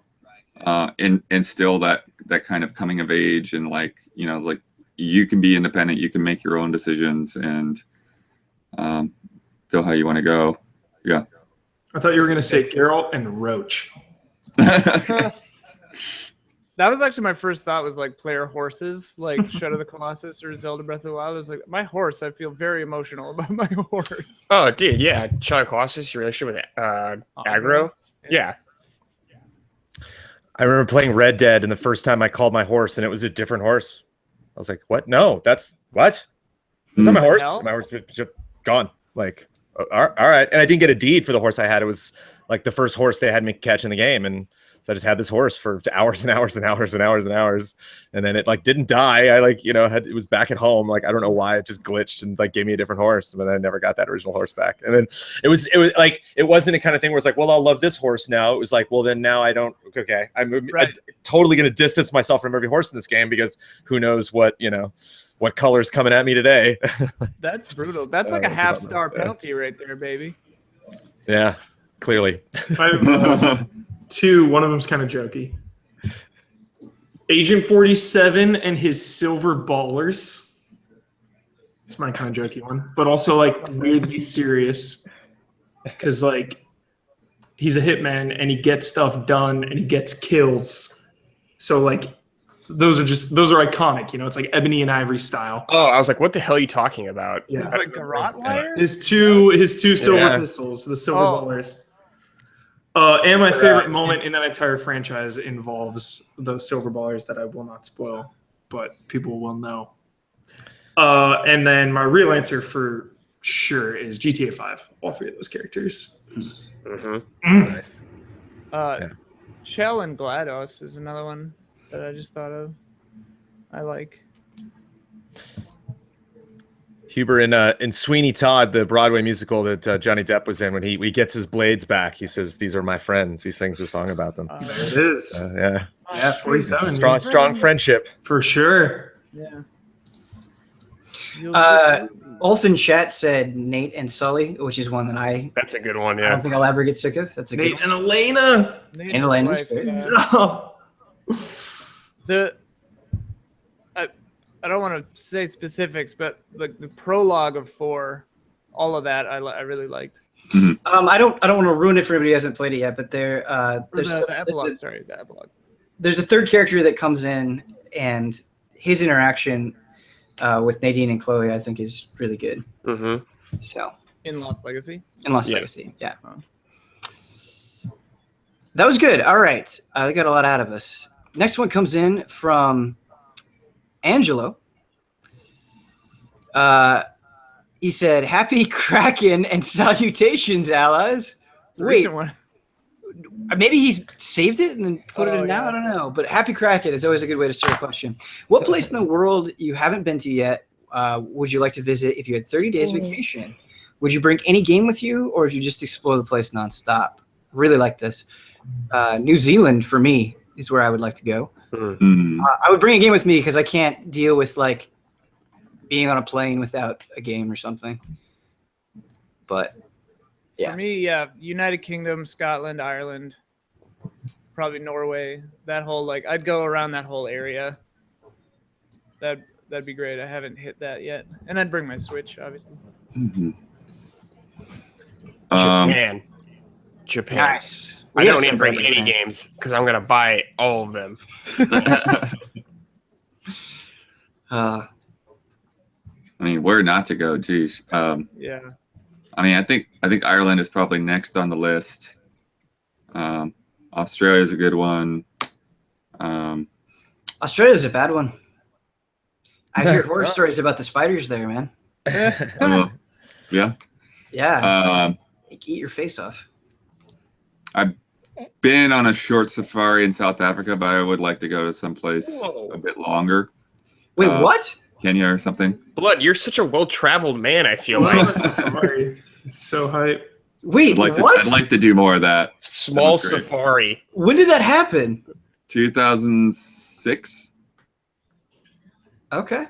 instill that kind of coming of age, and like, you know, like you can be independent, you can make your own decisions, and go how you want to go. Yeah. I thought you were going to say Geralt and Roach. That was actually my first thought, was like player horses, like Shadow of the Colossus or Zelda Breath of the Wild. I was like, my horse, I feel very emotional about my horse. Oh, dude, yeah. Shadow of the Colossus, your relationship with aggro. Yeah. I remember playing Red Dead, and the first time I called my horse, and it was a different horse. I was like, "What? No, that's what? Is that my horse? My horse was just gone." Like, all right. And I didn't get a deed for the horse I had. It was like the first horse they had me catch in the game, and so I just had this horse for hours and hours and hours and hours and hours, and then it like didn't die. I like, you know, it was back at home. Like I don't know why it just glitched and like gave me a different horse, but then I never got that original horse back. And then it was like it wasn't a kind of thing where it's like, well, I'll love this horse now. It was like, well, then now I don't. Okay, I'm totally going to distance myself from every horse in this game, because who knows what color's coming at me today. That's brutal. That's like a half-star penalty right there, baby. Yeah, clearly. Two, one of them's kind of jokey. Agent 47 and his silver ballers. It's my kind of jokey one, but also like weirdly serious, because like he's a hitman and he gets stuff done and he gets kills. So like those are iconic, you know. It's like Ebony and Ivory style. Oh, I was like, what the hell are you talking about? Yeah, it's like garrote wire. His two silver pistols, the silver ballers. And my favorite moment in that entire franchise involves those silver ballers that I will not spoil, but people will know. And then my real answer for sure is GTA 5. All three of those characters. Nice. Chell and GLaDOS is another one that I just thought of. I like. Huber in Sweeney Todd, the Broadway musical that Johnny Depp was in, when he gets his blades back, he says, "These are my friends." He sings a song about them. There it is. Yeah, 47. Strong friendship for sure. Yeah. Ulf in chat said Nate and Sully, which is one that That's a good one. I Yeah. don't think I'll ever get sick of. That's a Nate good one. and Elena. And Elena's great. I don't want to say specifics, but the prologue of 4, all of that I really liked. I don't want to ruin it for anybody who hasn't played it yet, but there's the epilogue. Sorry, the epilogue. There's a third character that comes in, and his interaction with Nadine and Chloe, I think, is really good. So in Lost Legacy. Legacy, yeah. That was good. All right, I got a lot out of us. Next one comes in from Angelo. He said, "Happy Kraken and salutations, allies." Wait, One. maybe he saved it and then put it in now. I don't know. But Happy Kraken is always a good way to start a question. What place in the world you haven't been to yet would you like to visit if you had 30 days vacation? Would you bring any game with you, or would you just explore the place nonstop? Really like this. New Zealand for me is where I would like to go. I would bring a game with me because I can't deal with like being on a plane without a game or something. But yeah. For me, yeah, United Kingdom, Scotland, Ireland, probably Norway. That whole I'd go around that whole area. That'd be great. I haven't hit that yet, and I'd bring my Switch, obviously. Mm-hmm. Japan. Nice. I don't need to bring any games because I'm gonna buy all of them. I mean, where not to go? Geez. Yeah. I mean, I think Ireland is probably next on the list. Australia's a good one. Australia's a bad one. I've heard horror stories about the spiders there, man. Yeah. Yeah. Eat your face off. I've been on a short safari in South Africa, but I would like to go to someplace a bit longer. Wait, what? Kenya or something. Blood, you're such a well-traveled man, I feel like. Safari. So hype. Wait, what? I'd like to do more of that. Small safari. When did that happen? 2006. Okay.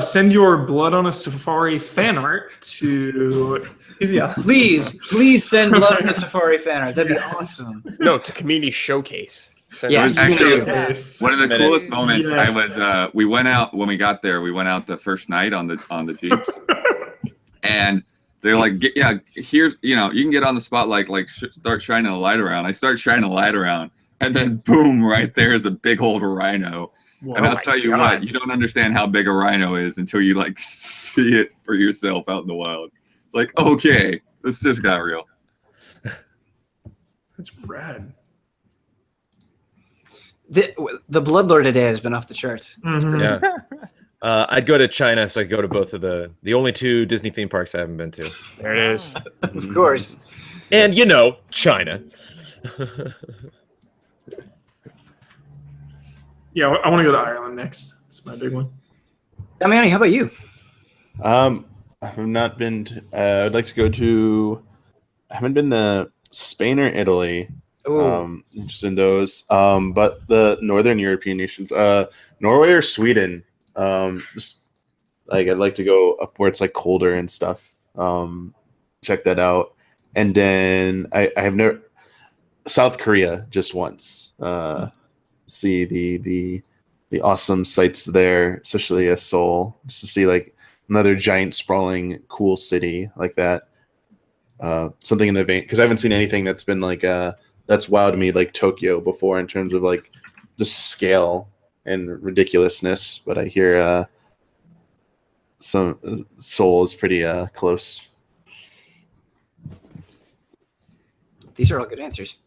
Send your Blood on a Safari fan art to Izzy. Please send Blood on a Safari fan art. That'd be awesome. No, to community showcase. Yes, actually, Yes. one of the coolest moments. Yes. I was. We went out when we got there. We went out the first night on the jeeps, and they're like, here's you can get on the spot start shining a light around. I start shining a light around, and then boom, right there is a big old rhino. And I'll tell you what, you don't understand how big a rhino is until you see it for yourself out in the wild. It's like, okay, this just got real. That's rad. The Bloodlord today has been off the charts. Mm-hmm. Yeah. I'd go to China, so I go to both of the only two Disney theme parks I haven't been to. There it is. Of course. And China. Yeah, I want to go to Ireland next. It's my big one. Damiani, how about you? I have not been to, I'd like to go to. I haven't been to Spain or Italy. Interested in those. But the Northern European nations, Norway or Sweden. Just I'd like to go up where it's colder and stuff. Check that out. And then I have never South Korea just once. See the awesome sights there, especially Seoul, just to see another giant sprawling cool city like that. Something in the vein, because I haven't seen anything that's been that's wowed me like Tokyo before in terms of just scale and ridiculousness. But I hear some Seoul is pretty close. These are all good answers.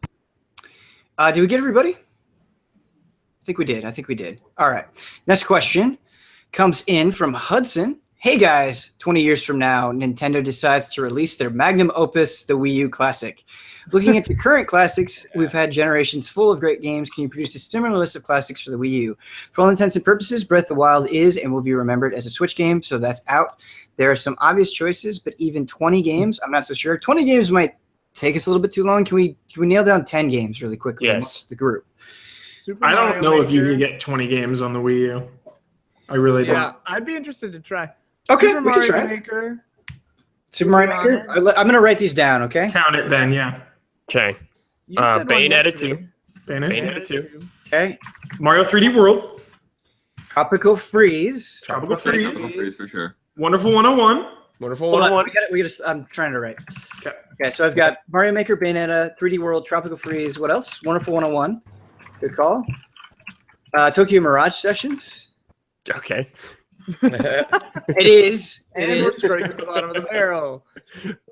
Did we get everybody? I think we did. All right. Next question comes in from Hudson. Hey guys, 20 years from now, Nintendo decides to release their magnum opus, the Wii U Classic. Looking at the current classics, we've had generations full of great games. Can you produce a similar list of classics for the Wii U? For all intents and purposes, Breath of the Wild is and will be remembered as a Switch game, so that's out. There are some obvious choices, but even 20 games, I'm not so sure. 20 games might take us a little bit too long. Can we nail down 10 games really quickly amongst the group? I don't know if you can get 20 games on the Wii U. I really don't. Yeah, I'd be interested to try. Okay, Super we can try. Mario Maker. Super Mario Maker? I'm going to write these down, okay? Count it then, yeah. Okay. You said one Bayonetta yesterday. 2. Bayonetta 2. Okay. Mario 3D World. Tropical Freeze. Tropical Freeze. Tropical Freeze for sure. Wonderful 101. Wonderful Hold on, 101. I'm trying to write. Okay. Okay, so I've got Mario Maker, Bayonetta, 3D World, Tropical Freeze. What else? Wonderful 101. Good call. Tokyo Mirage Sessions. Okay. It is. And we're straight at the bottom of the barrel.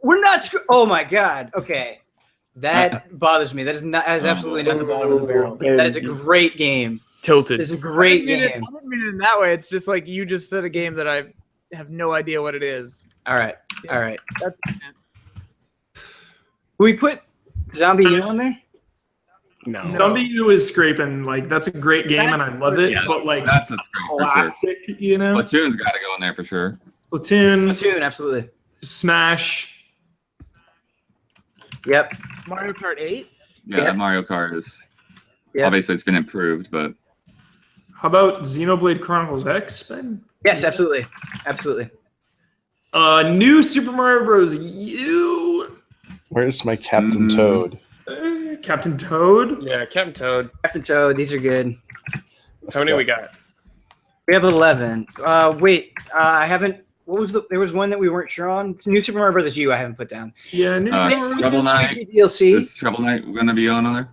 We're not. Oh my god. Okay, that bothers me. That is absolutely not the bottom of the barrel. That is a great game. Tilted. It's a great I game. didn't mean it in that way. It's just you just said a game that I have no idea what it is. All right. All right. That's We put Zombie U on there. No. Zombie U is scraping. That's a great game and I love it. Yeah, but that's a scrape for sure. classic, Platoon's got to go in there for sure. Platoon, Absolutely. Smash. Yep. Mario Kart 8. Yeah, that Mario Kart is obviously it's been improved, but How about Xenoblade Chronicles X, Ben? Yes, absolutely. Absolutely. New Super Mario Bros. U. Where's my Captain Toad? Captain Toad. Yeah, Captain Toad. Captain Toad. These are good. How many we got? We have 11. Wait, I haven't. What was there was one that we weren't sure on. It's New Super Mario Bros. U. I haven't put down. Yeah, New Super Mario Shovel Knight. DLC. Is Shovel Knight going to be on there?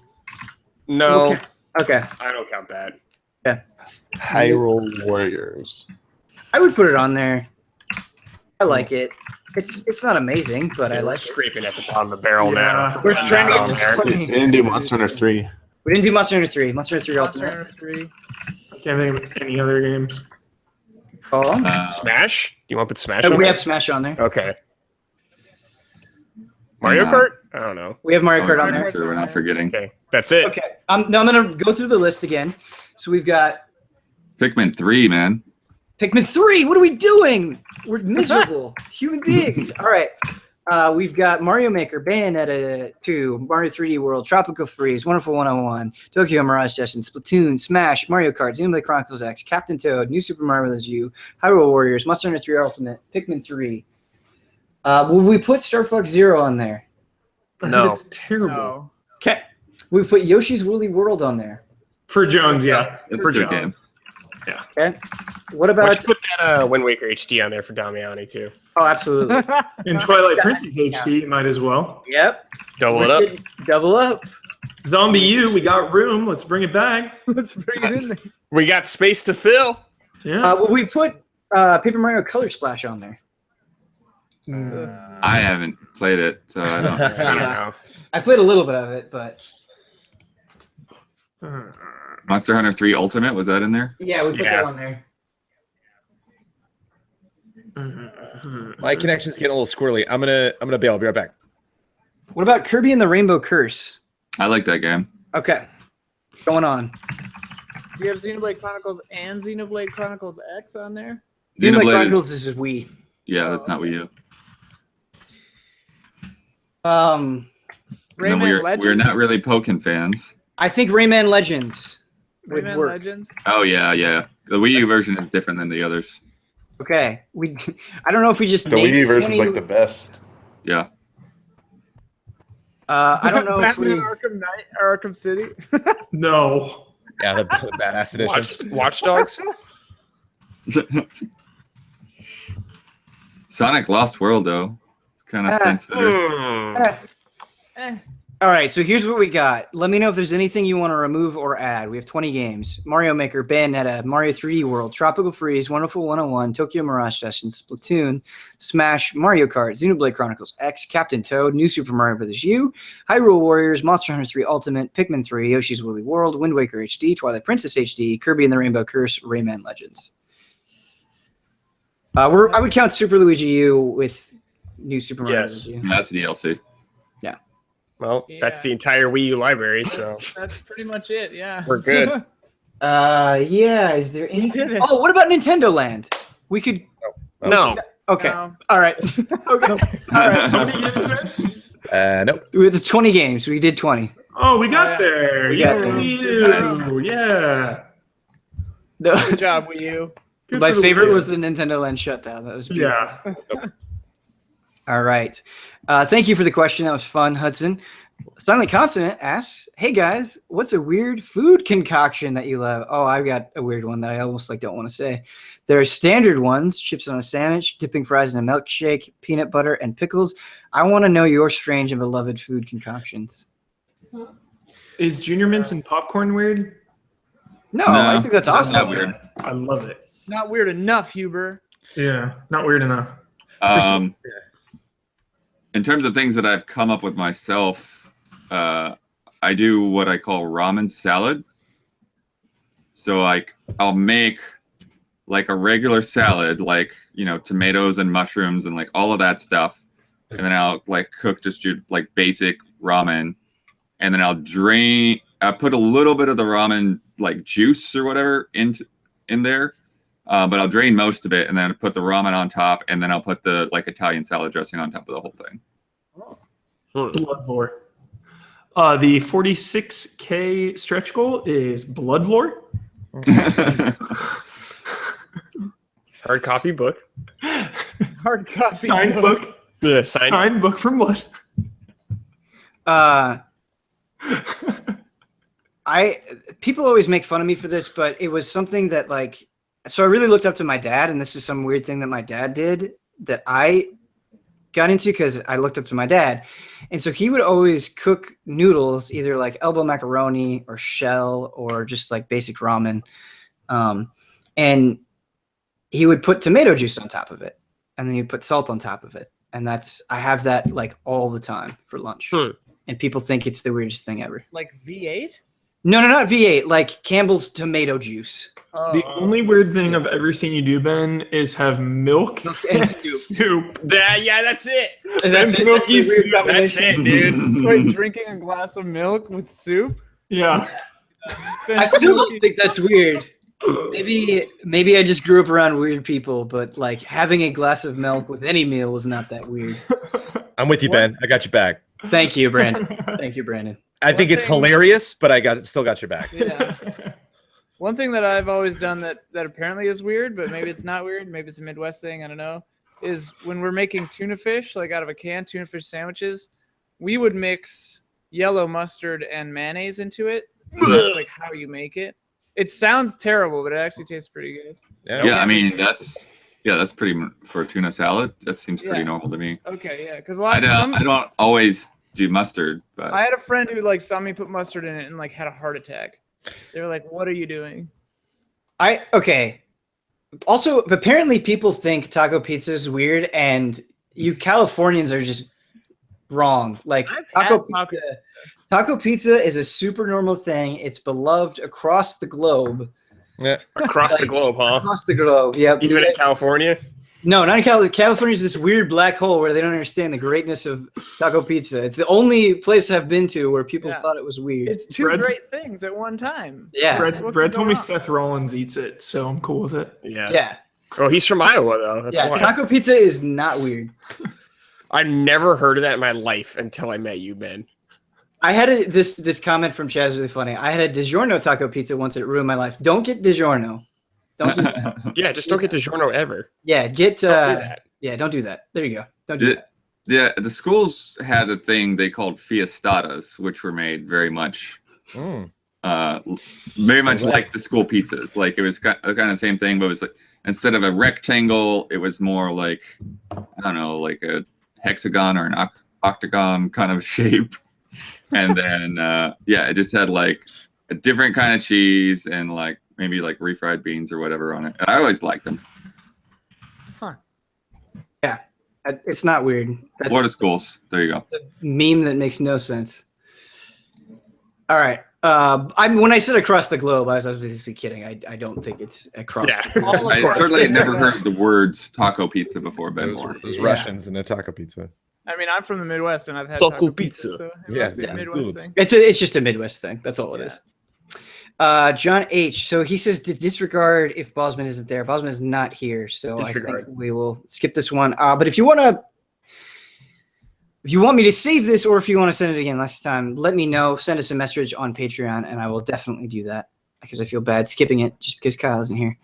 No, Okay. I don't count that. Hyrule Warriors. I would put it on there. I like it. It's not amazing, but I like it. Scraping at the bottom of the barrel Yeah. now. We're trying to On get there. this We didn't do Monster Hunter 3. We didn't do Monster Hunter 3. Monster Hunter 3 Monster Ultimate. Hunter 3. I can't think of any other games. Oh. Smash? Do you want to put Smash Oh, on we there? have Smash on there. Okay. Mario Kart? I don't know. We have Mario Kart on Make there. sure we're not forgetting. Okay, that's it. Okay. Now I'm going to go through the list again. So we've got Pikmin 3, man. Pikmin 3. What are we doing? We're miserable human beings. All right. We've got Mario Maker, Bayonetta 2, Mario 3D World, Tropical Freeze, Wonderful 101, Tokyo Mirage Session, Splatoon, Smash, Mario Kart, Xenoblade Chronicles X, Captain Toad, New Super Mario Bros. U, Hyrule Warriors, Monster Hunter 3 Ultimate, Pikmin 3. Will we put Star Fox Zero on there? No. It's terrible. No. Okay. We put Yoshi's Woolly World on there. For Jones, yeah. It's For a good Jones. game. Okay. What Why about? don't you put that Wind Waker HD on there for Damiani too? Oh, absolutely. And Twilight Princess HD might as well. Yep. Double We're it up. getting- Double up. Zombie U, we got room. Let's bring it back. Let's bring it in there. We got space to fill. Yeah. Will we put Paper Mario Color Splash on there? I haven't played it, so I don't. I don't know. I played a little bit of it, but Monster Hunter 3 Ultimate, was that in there? yeah, we put Yeah. that on there. My connection's getting a little squirrely. I'm gonna bail. I'll be right back. What about Kirby and the Rainbow Curse? I like that game. Okay, going on. Do you have Xenoblade Chronicles and Xenoblade Chronicles X on there? Xenoblade Xenoblade Chronicles is, is just Wii. yeah, that's not Wii U. Um, And then Rayman we're Legends. not really Pokken fans. I think Rayman Legends would Rayman work. Legends. Oh yeah. The Wii U version is different than the others. Okay, I don't know if we just The Wii named U version's 20 like the best. Yeah. I don't know if Batman we. Arkham Knight, Arkham City. No. Yeah, the badass edition. Watch Dogs. Sonic Lost World though. It's kind of considered. All right, so here's what we got. Let me know if there's anything you want to remove or add. We have 20 games: Mario Maker, Bayonetta, Mario 3D World, Tropical Freeze, Wonderful 101, Tokyo Mirage Session, Splatoon, Smash, Mario Kart, Xenoblade Chronicles X, Captain Toad, New Super Mario Bros. U, Hyrule Warriors, Monster Hunter 3 Ultimate, Pikmin 3, Yoshi's Woolly World, Wind Waker HD, Twilight Princess HD, Kirby and the Rainbow Curse, Rayman Legends. I would count Super Luigi U with New Super Mario Yes. Bros. U. That's DLC. Well, that's the entire Wii U library, so That's pretty much it. Yeah. we're good. Yeah. Is there anything? did it. Oh, what about Nintendo Land? We could. No. Okay. No. All right. Okay. All right. How many games is it? Nope. It's 20 games. We did 20. Oh, we got there. We Yeah, got there. Wii U. Yeah. No. Good job, Wii U. Good My for the favorite Wii U. was the Nintendo Land shutdown. That was beautiful. Yeah. All right. Thank you for the question. That was fun, Hudson. Silent Consonant asks, "Hey guys, what's a weird food concoction that you love?" Oh, I've got a weird one that I almost don't want to say. There are standard ones: chips on a sandwich, dipping fries in a milkshake, peanut butter, and pickles. I want to know your strange and beloved food concoctions. Is Junior Mints and popcorn weird? No, I think that's That's awesome. not weird. I love it. Not weird enough, Huber. Yeah, not weird enough. In terms of things that I've come up with myself, I do what I call ramen salad. So like I'll make like a regular salad, like, you know, tomatoes and mushrooms and like all of that stuff. And then I'll like cook just your like basic ramen. And then I'll put a little bit of the ramen like juice or whatever in there. But I'll drain most of it and then I'll put the ramen on top and then I'll put the like Italian salad dressing on top of the whole thing. Blood lore. The 46K stretch goal is blood lore. Hard copy book. Hard copy. Signed book. Yeah, Signed book from what? People always make fun of me for this, but it was something that like, so I really looked up to my dad, and this is some weird thing that my dad did that I got into because I looked up to my dad. And so he would always cook noodles, either like elbow macaroni or shell or just like basic ramen. And he would put tomato juice on top of it, and then he'd put salt on top of it. And I have that like all the time for lunch. And people think it's the weirdest thing ever. Like V8? No, not V8, like Campbell's tomato juice. The only weird thing I've ever seen you do, Ben, is have milk and soup. Yeah, that's it. That's it. milky That's the weird soup. That's combination. it, dude. Wait, drinking a glass of milk with soup? Yeah. I still don't think that's weird. Maybe I just grew up around weird people, but like having a glass of milk with any meal was not that weird. I'm with you, Ben. I got your back. Thank you, Brandon. Thank you, Brandon. I think it's hilarious, but still got your back. Yeah. One thing that I've always done that apparently is weird, but maybe it's not weird, maybe it's a Midwest thing, I don't know, is when we're making tuna fish, like out of a can, tuna fish sandwiches, we would mix yellow mustard and mayonnaise into it. That's like how you make it. It sounds terrible, but it actually tastes pretty good. Yeah, I mean that's pretty for a tuna salad. That seems pretty normal to me. Okay, yeah, because I don't always do mustard, but I had a friend who like saw me put mustard in it and like had a heart attack. They were like, "What are you doing?" Okay. Also, apparently people think taco pizza is weird, and you Californians are just wrong. Like taco pizza is a super normal thing. It's beloved across the globe. Yeah, Across the globe, huh? Across the globe. Yep. You do it in California? No, not in California. California is this weird black hole where they don't understand the greatness of taco pizza. It's the only place I've been to where people thought it was weird. It's two great things at one time. Yeah. Brett told me Seth Rollins eats it, so I'm cool with it. Yeah. Oh, he's from Iowa, though. That's why. Taco pizza is not weird. I never heard of that in my life until I met you, Ben. I had this comment from Chaz, really funny. I had a DiGiorno taco pizza once, and it ruined my life. Don't get DiGiorno. Don't do that. Yeah, just don't get DiGiorno ever. Yeah, Don't do that. Yeah, don't do that. There you go. Don't do that. Yeah, the schools had a thing they called fiestadas, which were made very much like the school pizzas. Like it was kind of the same thing, but it was like instead of a rectangle, it was more like I don't know, like a hexagon or an octagon kind of shape. And then it just had like a different kind of cheese and like maybe like refried beans or whatever on it. I always liked them. Huh. Yeah, it's not weird. That's Florida schools. There you go. a meme that makes no sense. All right. When I said across the globe, I was obviously kidding. I don't think it's across the globe. I certainly had never heard the words taco pizza before, Ben. Those Russians and their taco pizza. I mean, I'm from the Midwest and I've had Taco taco pizza. pizza. So it Yeah, must be a it's Midwest good. thing. It's just a Midwest thing. That's all it is. John H. So he says to disregard if Bosman isn't there. Bosman is not here, so Disregard. I think we will skip this one. But if you want me to save this, or if you want to send it again last time, let me know. Send us a message on Patreon, and I will definitely do that because I feel bad skipping it just because Kyle isn't here.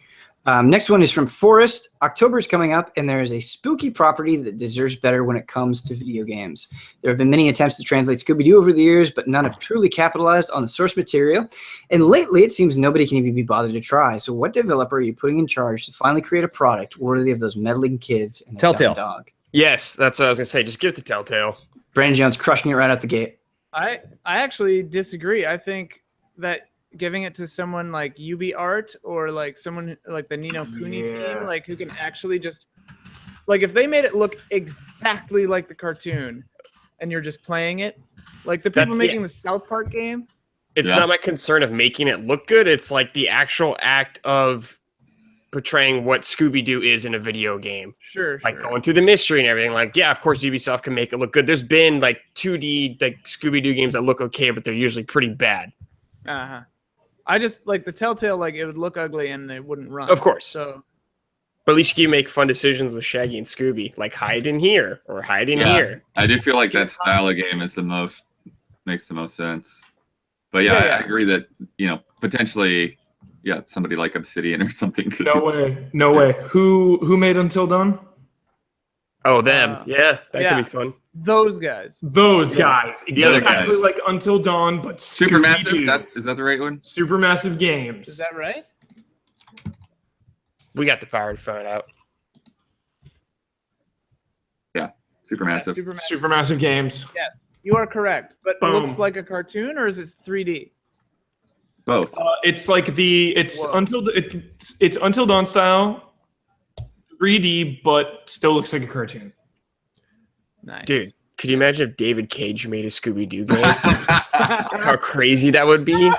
Next one is from Forrest. October is coming up, and there is a spooky property that deserves better when it comes to video games. There have been many attempts to translate Scooby Doo over the years, but none have truly capitalized on the source material. And lately, it seems nobody can even be bothered to try. So what developer are you putting in charge to finally create a product worthy of those meddling kids and a Telltale. dumb dog? Yes, that's what I was going to say. Just give it to Telltale. Brandon Jones crushing it right out the gate. I actually disagree. I think that giving it to someone like UbiArt or like someone like the Nino Kuni team, like who can actually just like if they made it look exactly like the cartoon and you're just playing it, like the people making the South Park game. It's not my concern of making it look good. It's like the actual act of portraying what Scooby Doo is in a video game. Sure. Like going through the mystery and everything. Like, yeah, of course Ubisoft can make it look good. There's been like 2D like Scooby Doo games that look okay, but they're usually pretty bad. Uh-huh. I just like the Telltale, like it would look ugly and it wouldn't run. Of course. So, but at least you make fun decisions with Shaggy and Scooby, like hide in here or hide in here. I do feel like that style of game is makes the most sense. But I agree that potentially, somebody like Obsidian or something could. No way. Who made Until Dawn? Oh, them. Yeah, that yeah. could be fun. Those guys. Those guys. The other Exactly guys. like Until Dawn, but Supermassive. Scooby-Doo. Is that the right one? Supermassive Games. Is that right? We got the power to find out. Supermassive. Yeah, Supermassive Games. Yes, you are correct. But it Boom. looks like a cartoon, or is it 3D? Both. It's like it's Whoa. it's Until Dawn style, 3D, but still looks like a cartoon. Nice, Dude, could you imagine if David Cage made a Scooby Doo game? How crazy that would be.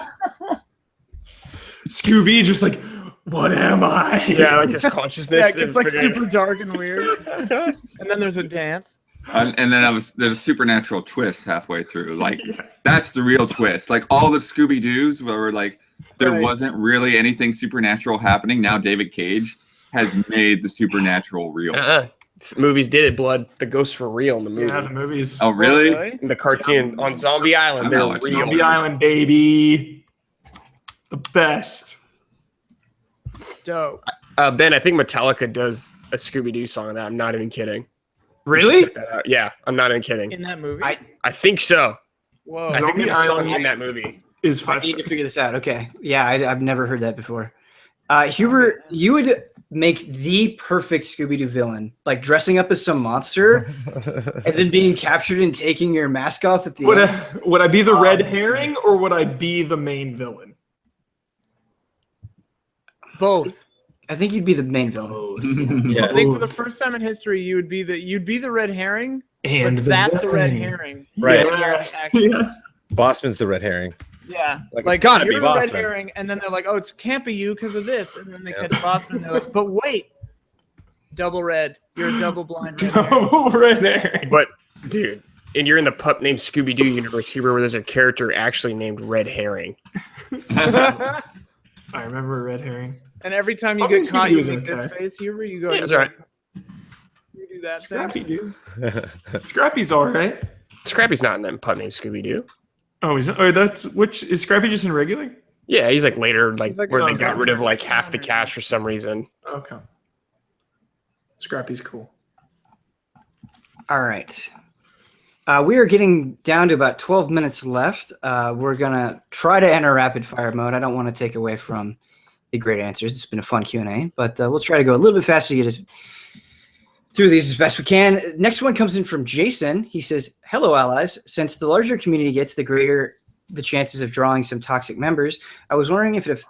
Scooby just like, what am I? Yeah, like his consciousness. Yeah, it gets like figuring- super dark and weird. And then there's a dance. And then there's a supernatural twist halfway through. Like that's the real twist. Like all the Scooby Doos were like there Right. wasn't really anything supernatural happening. Now David Cage has made the supernatural real. Movies did it, blood. The ghosts were real in the movie. Yeah, the movies. Oh really? In the cartoon on Zombie Island, I'm they're not watching real. Zombie Island, baby. The best. Dope. Ben, I think Metallica does a Scooby Doo song on that. I'm not even kidding. Really? Check that out. Yeah, I'm not even kidding. In that movie. I think so. Whoa. I think Zombie there's a song Island in that movie. Is I 5 need to stars. figure this out. Okay. Yeah, I've never heard that before. Hubert, you would make the perfect Scooby-Doo villain, like dressing up as some monster and then being captured and taking your mask off at the end. Would I be the red herring or would I be the main villain? Both. I think you'd be the main villain. Yeah. I think for the first time in history, you'd be the red herring, And but the that's a red villain. herring. Right. Yes. Yeah. Bossman's the red herring. Yeah, Like, it's gotta be you're a red Bossman. herring, and then they're like, "Oh, it can't be you because of this," and then they catch Bossman, and they're like, "But wait, double red, you're a double blind red herring." Oh, red herring. But, dude, and you're in the Pup Named Scooby Doo universe, Huber, where there's a character actually named Red Herring. I remember red herring. And every time you I get think caught, you Scooby-Doo's make this okay. face, Huber. You go, Yeah, that's all right. You do that Scrappy thing. dude. Scrappy's all right. Scrappy's not in that Pup Named Scooby Doo. Oh, that's which is Scrappy just in regular? Yeah, he's like later, like, He's like where a they got rid of like half the summoner. cast for some reason. Okay. Scrappy's cool. All right. We are getting down to about 12 minutes left. We're going to try to enter rapid fire mode. I don't want to take away from the great answers. It's been a fun Q&A, but we'll try to go a little bit faster to get us through these as best we can. Next one comes in from Jason. He says, "Hello, allies. Since the larger community gets, the greater the chances of drawing some toxic members. I was wondering if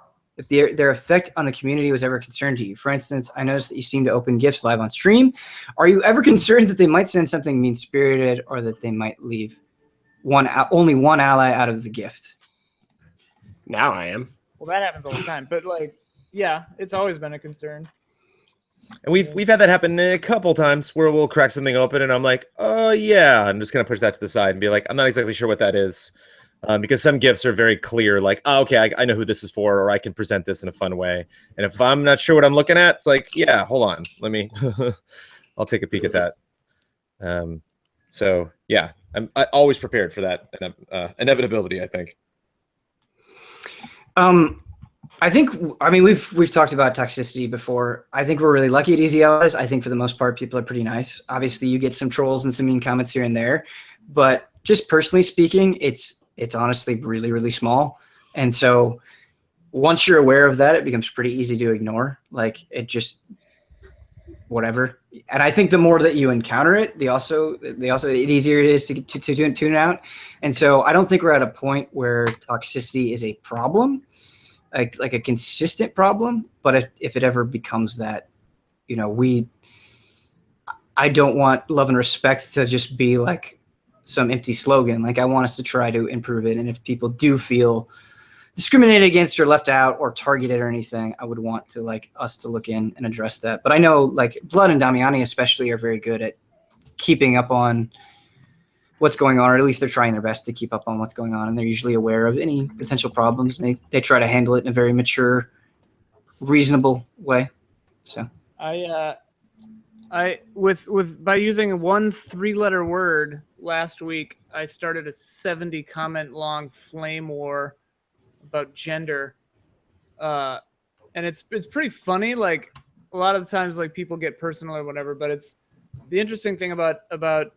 their effect on the community was ever concerned to you. For instance, I noticed that you seem to open gifts live on stream. Are you ever concerned that they might send something mean-spirited or that they might leave only one ally out of the gift?" Now I am. Well, that happens all the time, but like, yeah, it's always been a concern. And we've had that happen a couple times where we'll crack something open and I'm like, oh yeah, I'm just gonna push that to the side and be like, I'm not exactly sure what that is. Because some gifts are very clear, like, oh, okay, I know who this is for, or I can present this in a fun way. And if I'm not sure what I'm looking at, it's like, yeah, hold on, let me, I'll take a peek at that. So yeah, I'm always prepared for that inevitability, I think. I mean, we've talked about toxicity before. I think we're really lucky at Easy Allies. I think for the most part, people are pretty nice. Obviously, you get some trolls and some mean comments here and there, but just personally speaking, it's honestly really, really small. And so once you're aware of that, it becomes pretty easy to ignore. Like it just whatever. And I think the more that you encounter it, the easier it is to tune it out. And so I don't think we're at a point where toxicity is a problem. Like a consistent problem, but if it ever becomes that, I don't want love and respect to just be like some empty slogan. Like I want us to try to improve it. And if people do feel discriminated against or left out or targeted or anything, I would want to like us to look in and address that. But I know like Blood and Damiani especially are very good at keeping up on what's going on, or at least they're trying their best to keep up on what's going on, and they're usually aware of any potential problems, and they try to handle it in a very mature, reasonable way. So I by using one 3-letter word last week, I started a 70 comment long flame war about gender, and it's pretty funny. Like a lot of the times, like people get personal or whatever, but the interesting thing about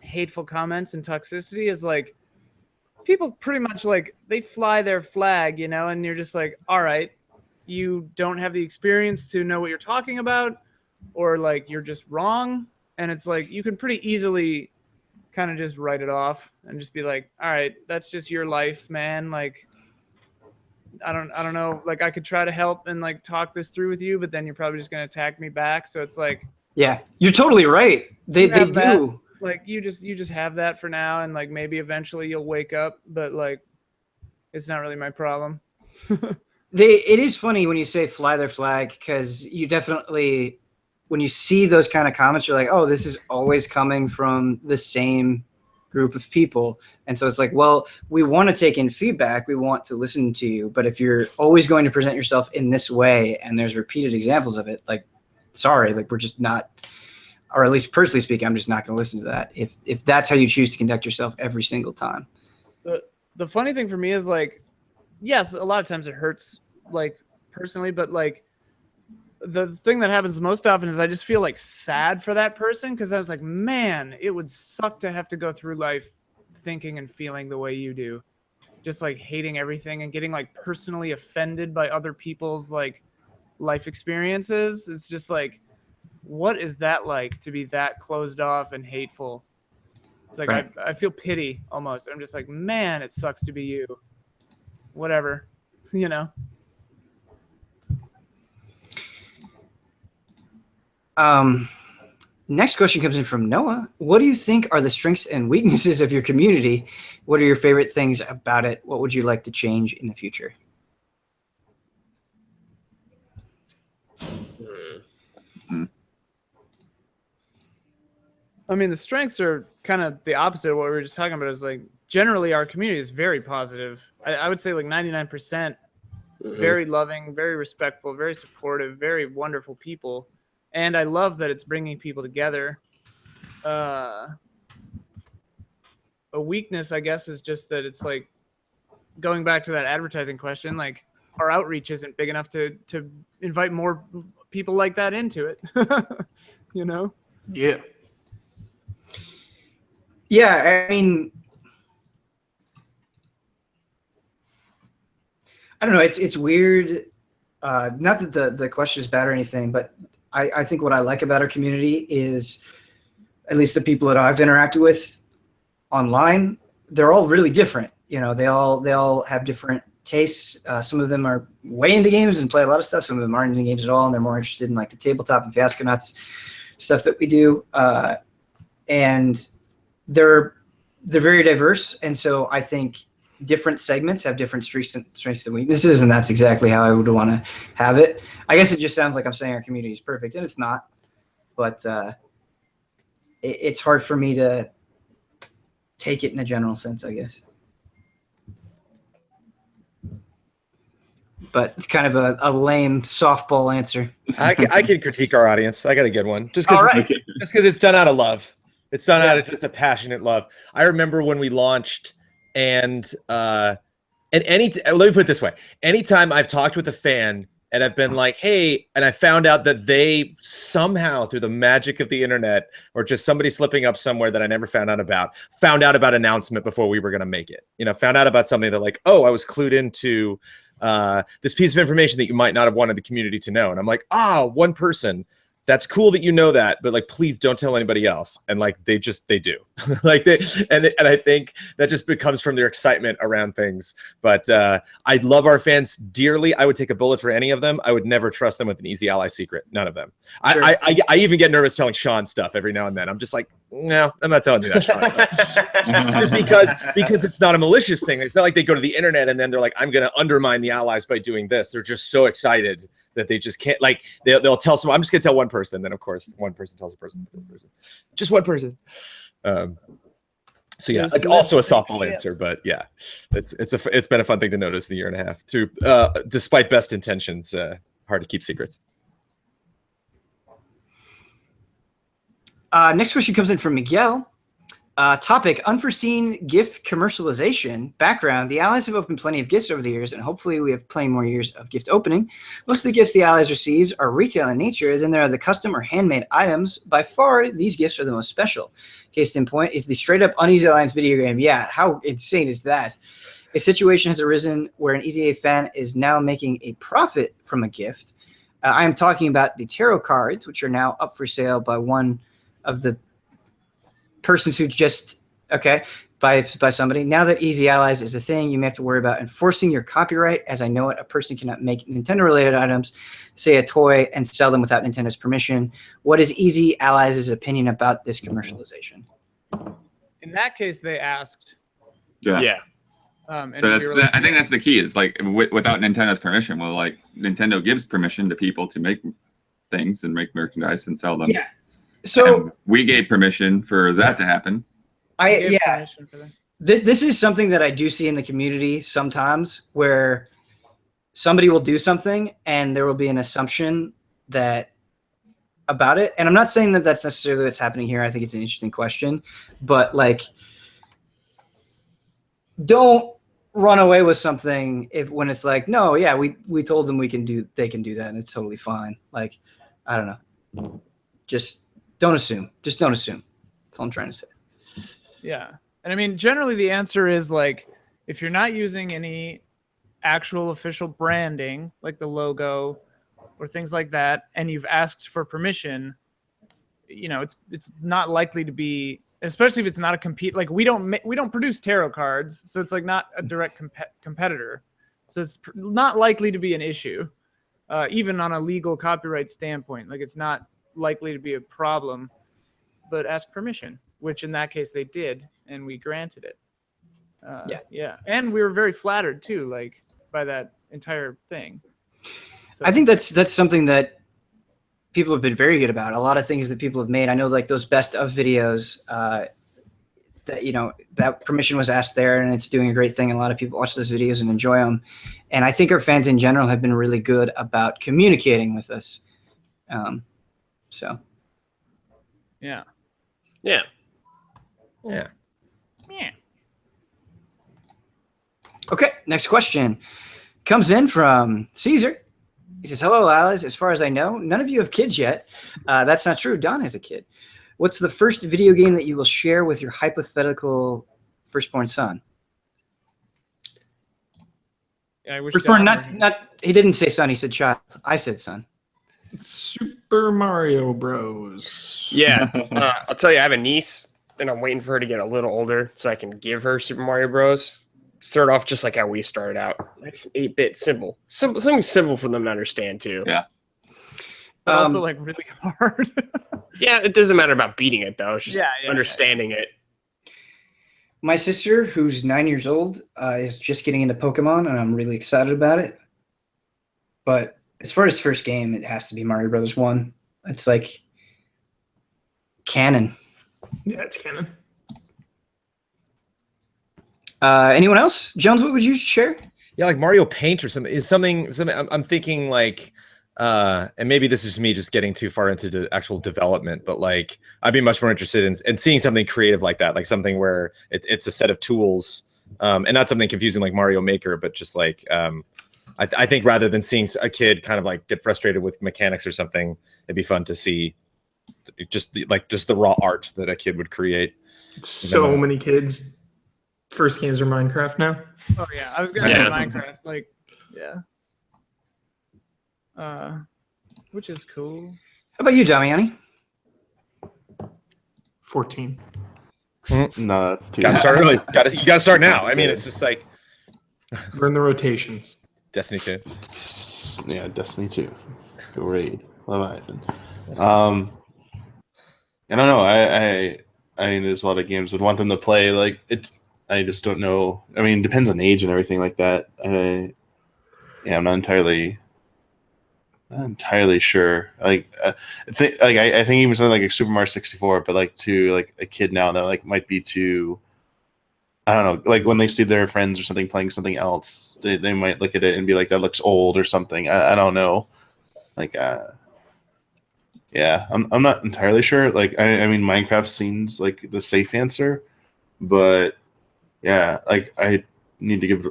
hateful comments and toxicity is like people pretty much like they fly their flag, you know, and you're just like, all right, you don't have the experience to know what you're talking about, or like you're just wrong. And it's like you can pretty easily kind of just write it off and just be like, all right, that's just your life, man. Like I don't know, like I could try to help and like talk this through with you, but then you're probably just gonna attack me back. So it's like, yeah, you're totally right. They have that. do. Like you just have that for now, and like maybe eventually you'll wake up, but like it's not really my problem. It is funny when you say fly their flag, because you definitely, when you see those kind of comments, you're like, oh, this is always coming from the same group of people. And so it's like, well, we want to take in feedback, we want to listen to you, but if you're always going to present yourself in this way and there's repeated examples of it, like, sorry, like we're just not, or at least personally speaking, I'm just not going to listen to that if that's how you choose to conduct yourself every single time. The funny thing for me is like, yes, a lot of times it hurts like personally, but like the thing that happens most often is I just feel like sad for that person, because I was like, man, it would suck to have to go through life thinking and feeling the way you do, just like hating everything and getting like personally offended by other people's like life experiences. It's just like, what is that like to be that closed off and hateful? It's like, right. I feel pity almost. I'm just like, man, it sucks to be you. Whatever, you know? Next question comes in from Noah. What do you think are the strengths and weaknesses of your community? What are your favorite things about it? What would you like to change in the future? I mean, the strengths are kind of the opposite of what we were just talking about. Is like generally our community is very positive. I would say like 99%, very loving, very respectful, very supportive, very wonderful people. And I love that it's bringing people together. A weakness, I guess, is just that it's like going back to that advertising question, like our outreach isn't big enough to invite more people like that into it, you know? Yeah. Yeah, I mean, I don't know. It's weird. Not that the question is bad or anything, but I think what I like about our community is, at least the people that I've interacted with online, they're all really different. You know, they all have different tastes. Some of them are way into games and play a lot of stuff. Some of them aren't into games at all, and they're more interested in like the tabletop and Fiasconauts stuff that we do. And they're very diverse, and so I think different segments have different strengths and weaknesses, and that's exactly how I would want to have it. I guess it just sounds like I'm saying our community is perfect, and it's not. But it's hard for me to take it in a general sense, I guess. But it's kind of a lame softball answer. I can critique our audience. I got a good one, just because it's done out of love. It's done out of just a passionate love. I remember when we launched, and let me put it this way: anytime I've talked with a fan and I've been like, "Hey," and I found out that they somehow, through the magic of the internet, or just somebody slipping up somewhere that I never found out about announcement before we were going to make it. You know, found out about something that like, oh, I was clued into this piece of information that you might not have wanted the community to know, and I'm like, one person. That's cool that you know that, but like, please don't tell anybody else. And like, they do like and I think that just becomes from their excitement around things. But I love our fans dearly. I would take a bullet for any of them. I would never trust them with an Easy Ally secret. None of them. Sure. I even get nervous telling Sean stuff every now and then. I'm just like, no, I'm not telling you that, Sean. Just because it's not a malicious thing. It's not like they go to the internet and then they're like, I'm going to undermine the allies by doing this. They're just so excited that they just can't, like, they'll tell someone, I'm just gonna tell one person, then of course one person tells a person, just one person. So yeah, also a softball answer, but yeah, it's been a fun thing to notice in the year and a half too. Despite best intentions, hard to keep secrets. Next question comes in from Miguel. Topic, unforeseen gift commercialization. Background, the Allies have opened plenty of gifts over the years, and hopefully we have plenty more years of gift opening. Most of the gifts the Allies receives are retail in nature. Then there are the custom or handmade items. By far, these gifts are the most special. Case in point is the straight-up Uneasy Alliance video game. Yeah, how insane is that? A situation has arisen where an EZA fan is now making a profit from a gift. I am talking about the tarot cards, which are now up for sale by one of the persons who just by somebody. Now that Easy Allies is a thing, you may have to worry about enforcing your copyright. As I know it, a person cannot make Nintendo related items, say a toy, and sell them without Nintendo's permission. What is Easy Allies' opinion about this commercialization? In that case, they asked. Yeah. And So we were like, I think that's the key. Is like without Nintendo's permission. Well, like Nintendo gives permission to people to make things and make merchandise and sell them. Yeah. So and we gave permission for that to happen. This is something that I do see in the community sometimes, where somebody will do something and there will be an assumption that about it. And I'm not saying that that's necessarily what's happening here. I think it's an interesting question, but like, don't run away with something when it's like, no, yeah, we told them they can do that and it's totally fine. Like, I don't know. Just don't assume. Just don't assume. That's all I'm trying to say. Yeah. And I mean, generally the answer is like, if you're not using any actual official branding, like the logo or things like that, and you've asked for permission, you know, it's not likely to be, especially if it's not a compete. Like we don't produce tarot cards, so it's like not a direct competitor. So it's not likely to be an issue, even on a legal copyright standpoint. Like it's not likely to be a problem, but ask permission, which in that case they did, and we granted it. Yeah, and we were very flattered too, like by that entire thing. So I think that's something that people have been very good about. A lot of things that people have made. I know, like those best of videos. That that permission was asked there, and it's doing a great thing. And a lot of people watch those videos and enjoy them. And I think our fans in general have been really good about communicating with us. So. Yeah. Yeah. Yeah. Yeah. Okay, next question comes in from Caesar. He says, hello, Alice. As far as I know, none of you have kids yet. That's not true. Don has a kid. What's the first video game that you will share with your hypothetical firstborn son? Yeah, I wish Firstborn, Don not. He didn't say son. He said child. I said son. Super Mario Bros. Yeah. I'll tell you, I have a niece, and I'm waiting for her to get a little older so I can give her Super Mario Bros. Start off just like how we started out. Nice 8-bit simple. Something simple for them to understand too. Yeah. but also like really hard. Yeah, it doesn't matter about beating it though. It's just understanding it. My sister, who's 9 years old, is just getting into Pokemon, and I'm really excited about it. But as far as first game, it has to be Mario Brothers 1. It's like canon. Yeah, it's canon. Anyone else? Jones, what would you share? Yeah, like Mario Paint or something. I'm thinking like, and maybe this is me just getting too far into the actual development, but like I'd be much more interested in seeing something creative like that, like something where it's a set of tools, and not something confusing like Mario Maker, but just like I think rather than seeing a kid kind of like get frustrated with mechanics or something, it'd be fun to see just the raw art that a kid would create. So many kids' first games are Minecraft now. Oh yeah, I was gonna say Minecraft. Like, which is cool. How about you, Damiani? 14. No, that's too. Gotta start early. You gotta start now. I mean, it's just like Burn the rotations. Destiny 2. Yeah, Destiny 2. Go raid Leviathan. I don't know. I mean, there's a lot of games I'd want them to play. Like it, I just don't know. I mean, it depends on age and everything like that. I'm not entirely sure. Like, I think even something like a Super Mario 64, but like to like a kid now that like might be too. I don't know. Like when they see their friends or something playing something else, they might look at it and be like, "That looks old" or something. I don't know. Like, Yeah, I'm not entirely sure. Like, I mean, Minecraft seems like the safe answer, but yeah, like I need to give,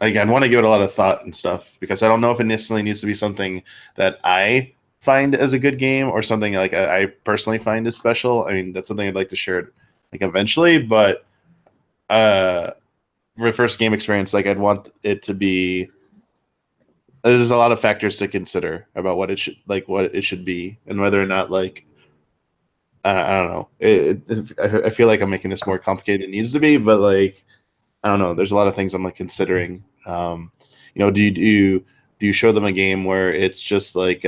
like, I'd want to give it a lot of thought and stuff because I don't know if it necessarily needs to be something that I find as a good game or something like I personally find is special. I mean, that's something I'd like to share, like, eventually, but for the first game experience, like, I'd want it to be. There's a lot of factors to consider about what it should be, and whether or not, like, I don't know. I feel like I'm making this more complicated than it needs to be, but, like, I don't know. There's a lot of things I'm, like, considering. You know, do you show them a game where it's just like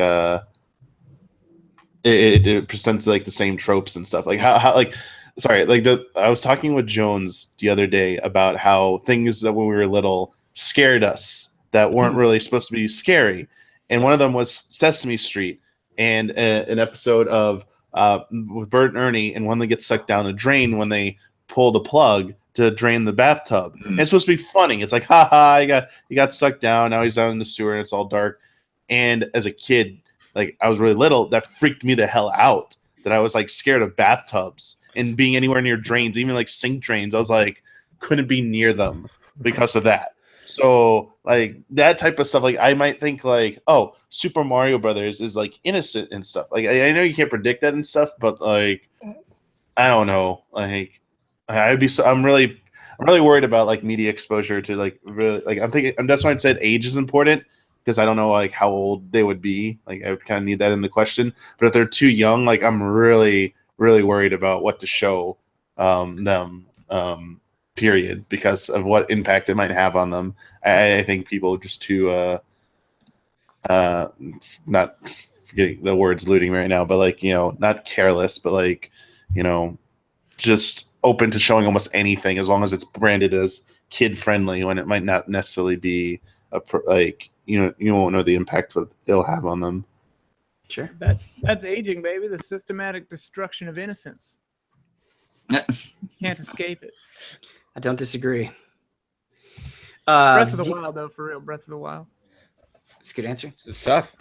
it presents like the same tropes and stuff? Like how like sorry, like I was talking with Jones the other day about how things that when we were little scared us that weren't really supposed to be scary, and one of them was Sesame Street and an episode of with Bert and Ernie, and one that gets sucked down the drain when they pull the plug to drain the bathtub. And it's supposed to be funny. It's like, haha, he got sucked down. Now he's down in the sewer and it's all dark. And as a kid, like, I was really little, that freaked me the hell out. That I was like scared of bathtubs and being anywhere near drains, even like sink drains. I was like, couldn't be near them because of that. So, like, that type of stuff, like, I might think like, oh, Super Mario Brothers is like innocent and stuff. Like, I know you can't predict that and stuff, but, like, I don't know. Like, I'm really worried about, like, media exposure to, like, really, like, I'm thinking, that's why I said age is important, because I don't know, like, how old they would be. Like, I would kind of need that in the question. But if they're too young, like, I'm really, really worried about what to show them. Period, because of what impact it might have on them. I think people are just too not forgetting the words looting right now, but, like, you know, not careless, but, like, you know, just open to showing almost anything as long as it's branded as kid friendly, when it might not necessarily be like, you know, you won't know the impact what it'll have on them. Sure. That's aging, baby. The systematic destruction of innocence. Can't escape it. I don't disagree. Breath of the Wild, though, for real. Breath of the Wild. It's a good answer. It's tough.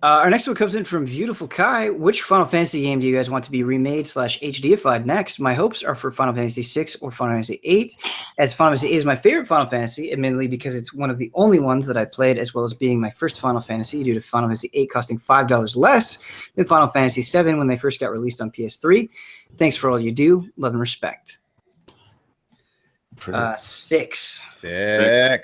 Our next one comes in from Beautiful Kai. Which Final Fantasy game do you guys want to be remade / HDified next? My hopes are for Final Fantasy VI or Final Fantasy VIII, as Final Fantasy VIII is my favorite Final Fantasy, admittedly because it's one of the only ones that I played, as well as being my first Final Fantasy due to Final Fantasy VIII costing $5 less than Final Fantasy VII when they first got released on PS3. Thanks for all you do. Love and respect. 6. I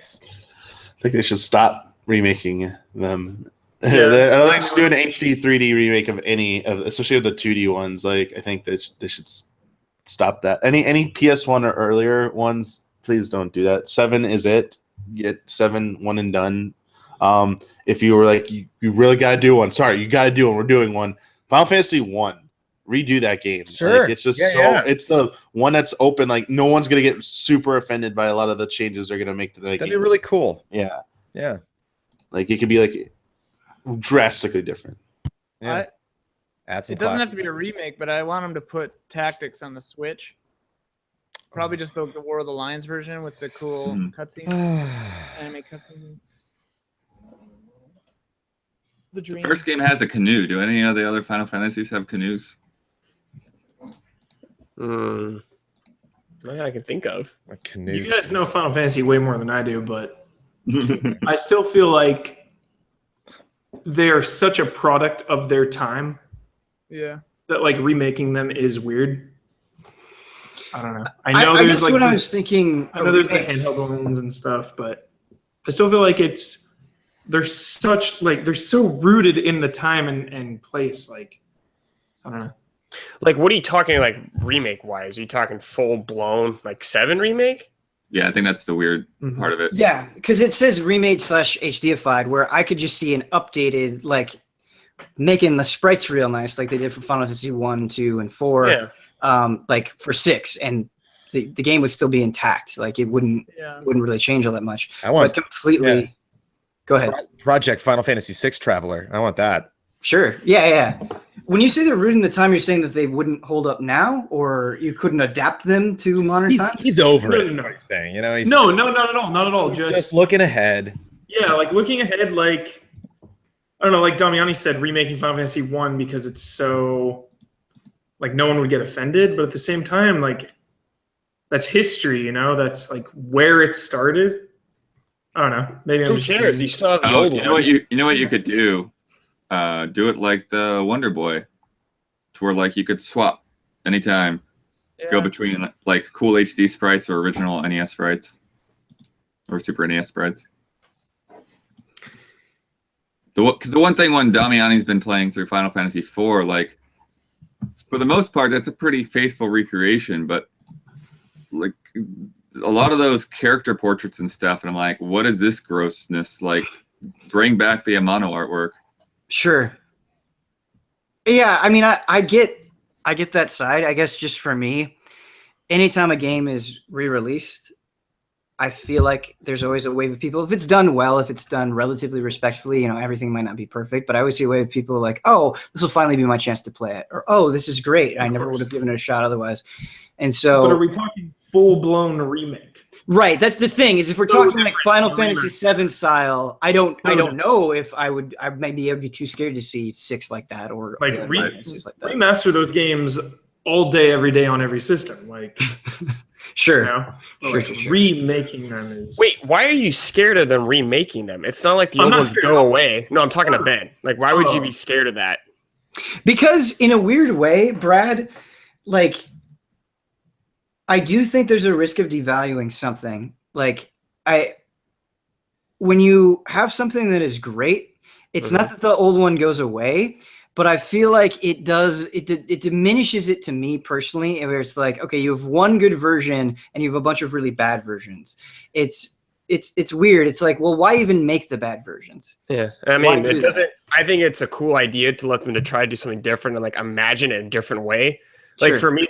think they should stop remaking them. Yeah. I don't think they should do an HD 3D remake of any of, especially of the 2D ones. Like, I think they should stop that. Any PS1 or earlier ones, please don't do that. 7 is it. Get 7 one and done. If you were like, you really got to do one. Sorry, you got to do one. We're doing one. Final Fantasy 1. Redo that game. Sure. Like, it's just it's the one that's open. Like, no one's gonna get super offended by a lot of the changes they're gonna make to the game. That'd be really cool. Yeah. Yeah. Like, it could be like drastically different. Yeah. It doesn't have to be a remake, but I want them to put Tactics on the Switch. Probably just the War of the Lions version with the cool cutscene, anime cutscene. The first game has a canoe. Do any of the other Final Fantasies have canoes? Not that I can think of. You guys know Final Fantasy way more than I do, but I still feel like they're such a product of their time. Yeah. That, like, remaking them is weird. I don't know. I know there's like, what I was thinking. I know there's the handheld ones and stuff, but I still feel like they're so rooted in the time and place. Like, I don't know. Like, what are you talking, like, remake wise? Are you talking full blown, like, 7 remake? Yeah, I think that's the weird part of it. Yeah, because it says remade / HDified, where I could just see an updated, like, making the sprites real nice, like they did for Final Fantasy 1, 2, and 4. Yeah. Like for 6, and the game would still be intact. Like, it wouldn't really change all that much. I want completely. Yeah. Go ahead. Project Final Fantasy VI Traveler. I want that. Sure. Yeah. When you say they're rooting the time, you're saying that they wouldn't hold up now, or you couldn't adapt them to modern times? He's over it. No. What he's saying, you know? He's not at all. Not at all. Just looking ahead. Yeah, like looking ahead, like I don't know, like Damiani said, remaking Final Fantasy 1 because it's so like no one would get offended, but at the same time, like that's history, you know, that's like where it started. I don't know. Maybe I'm Who just cares? You still have the Oh, old you know what ones. you know what you could do? Do it like the Wonder Boy, to where like you could swap anytime, go between like cool HD sprites or original NES sprites or Super NES sprites. Because the one thing when Damiani's been playing through Final Fantasy IV, like for the most part, that's a pretty faithful recreation, but like a lot of those character portraits and stuff, and I'm like, what is this grossness? Like, bring back the Amano artwork. Sure. Yeah, I mean, I get that side. I guess just for me, anytime a game is re-released, I feel like there's always a wave of people. If it's done well, if it's done relatively respectfully, you know, everything might not be perfect, but I always see a wave of people like, oh, this will finally be my chance to play it. Or, oh, this is great. I never would have given it a shot otherwise. And so, But are we talking full-blown remake? right, that's the thing, is if we're talking like Final Fantasy VII style, I don't know if I would maybe I'd be too scared to see 6 like that, or Like, Fantasies like that. remaster those games all day, every day on every system. Like, Sure. you know, Sure, like sure. remaking them is. Wait, why are you scared of them remaking them? It's not like the I'm old not ones scared. go away. No, I'm talking to Ben. Like, why would you Oh. be scared of that? Because in a weird way, Brad, like, I do think there's a risk of devaluing something. Like, when you have something that is great, it's not that the old one goes away, but I feel like it diminishes it to me personally, where it's like, okay, you have one good version and you have a bunch of really bad versions. It's weird. It's like, well, why even make the bad versions? Yeah, I Why mean, do it doesn't. that? I think it's a cool idea to let them to try to do something different and like imagine it a different way. Like Sure. for me,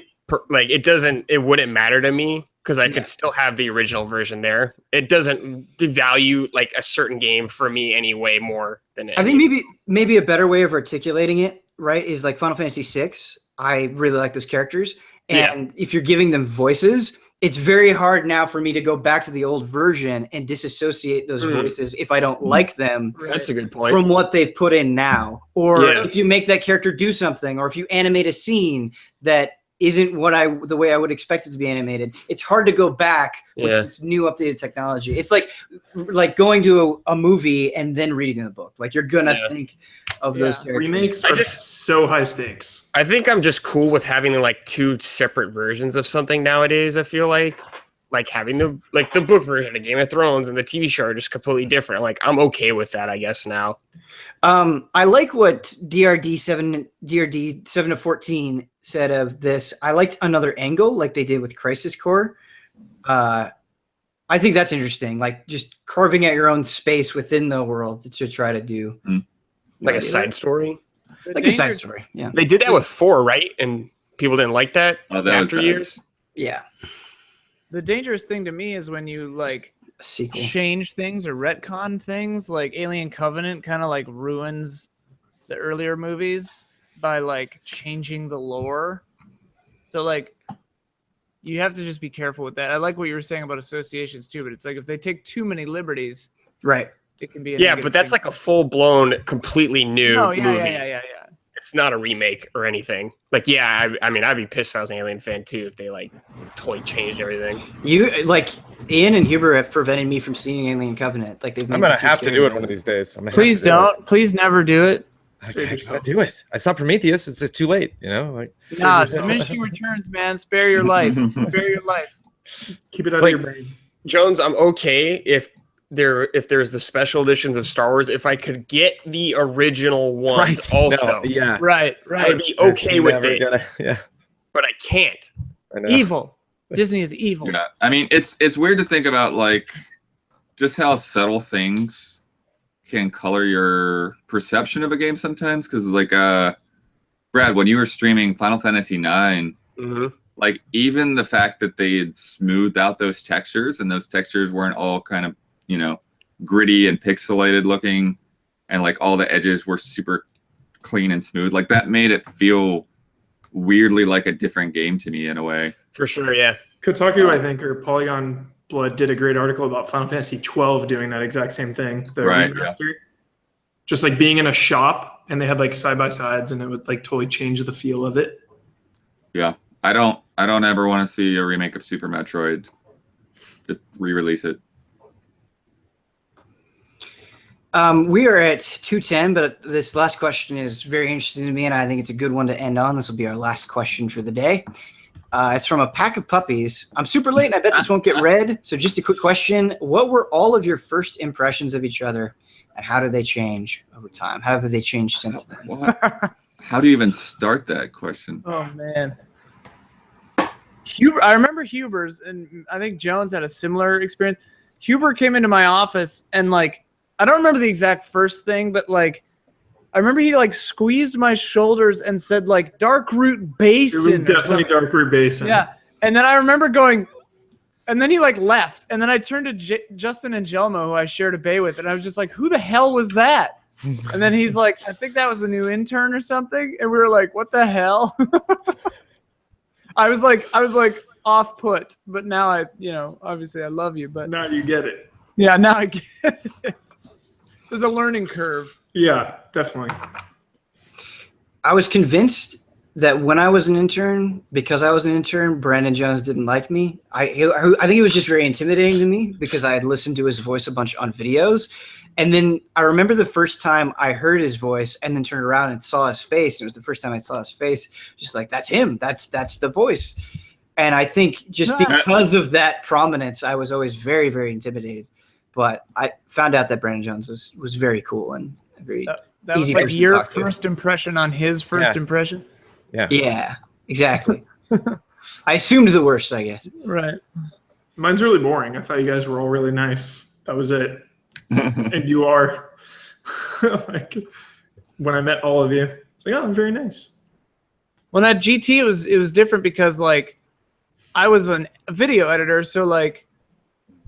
like it wouldn't matter to me because I could still have the original version there. It doesn't devalue like a certain game for me anyway more than I think maybe a better way of articulating it, right, is like Final Fantasy VI. I really like those characters, and if you're giving them voices, it's very hard now for me to go back to the old version and disassociate those voices if I don't like them. That's a good point. From what they've put in now, or Yeah. if you make that character do something, or if you animate a scene that isn't the way I would expect it to be animated, it's hard to go back with this new updated technology. It's like going to a movie and then reading the book. Like, you're gonna think of those characters. Remakes are so high stakes. I think I'm just cool with having like two separate versions of something nowadays. I feel like having the book version of Game of Thrones and the TV show are just completely different. Like, I'm okay with that, I guess now. I like what DRD 7 of 14 said of this. I liked another angle, like they did with Crisis Core. I think that's interesting. Like, just carving out your own space within the world to try to do Like a side story. like a side story. Yeah. They did that with 4, right? And people didn't like that Oh, that was after bad. years. Yeah. The dangerous thing to me is when you like A sequel. change things or retcon things. Like Alien Covenant kind of like ruins the earlier movies by like changing the lore. So like you have to just be careful with that. I like what you were saying about associations too, but it's like if they take too many liberties, Right. it can be a Yeah, negative but that's thing. like a full-blown, completely new No, movie. yeah. It's not a remake or anything. Like, yeah, I mean, I'd be pissed if I was an Alien fan too if they like totally changed everything. You like Ian and Huber have prevented me from seeing Alien Covenant. Like, they've. I'm gonna have to do it one of these days. I'm gonna Please have to do don't. Please never do it. I gotta do it. I saw Prometheus. It's just too late. You know, like Nah, diminishing returns, man. Spare your life. Spare your life. Keep it out Like- of your brain. Jones, I'm okay if there's the special editions of Star Wars. If I could get the original ones also, No, yeah. Right. I would be okay with it, Yeah. but I can't. I know. Evil. Disney is evil. Yeah, I mean, it's weird to think about like just how subtle things can color your perception of a game sometimes. Because like, Brad, when you were streaming Final Fantasy IX, like even the fact that they had smoothed out those textures and those textures weren't all kind of, you know, gritty and pixelated looking, and like all the edges were super clean and smooth, like that made it feel weirdly like a different game to me in a way. For sure, yeah. Kotaku, I think, or Polygon Blood did a great article about Final Fantasy 12 doing that exact same thing. The Right, remaster. Just like being in a shop and they had like side by sides and it would like totally change the feel of it. Yeah, I don't ever want to see a remake of Super Metroid. Just re-release it. We are at 2:10, but this last question is very interesting to me, and I think it's a good one to end on. This will be our last question for the day. It's from a pack of puppies. I'm super late, and I bet this won't get read. So just a quick question. What were all of your first impressions of each other, and how did they change over time? How have they changed since then? What? How do you even start that question? Oh, man. I remember Huber's, and I think Jones had a similar experience. Huber came into my office, and, like, I don't remember the exact first thing, but, like, I remember he, like, squeezed my shoulders and said, like, Dark Root Basin. It was definitely Dark Root Basin. Yeah. And then I remember going, and then he, like, left. And then I turned to Justin and Jelmo, who I shared a bay with, and I was just like, who the hell was that? And then he's like, I think that was a new intern or something. And we were like, what the hell? I was like off put, but now obviously I love you, but Now you get it. yeah, now I get it. There's a learning curve. Yeah, definitely. I was convinced that when I was an intern, because I was an intern, Brandon Jones didn't like me. I think it was just very intimidating to me because I had listened to his voice a bunch on videos. And then I remember the first time I heard his voice and then turned around and saw his face. It was the first time I saw his face. Just like, that's him. That's the voice. And I think just because of that prominence, I was always very, very intimidated. But I found out that Brandon Jones was very cool and very That was easy like person to your talk to. first impression on his first impression. Yeah, exactly. I assumed the worst, I guess. Right. Mine's really boring. I thought you guys were all really nice. That was it. And you are. Like, when I met all of you, it's like, oh, I'm very nice. When at GT, it was different because, like, I was a video editor, so, like,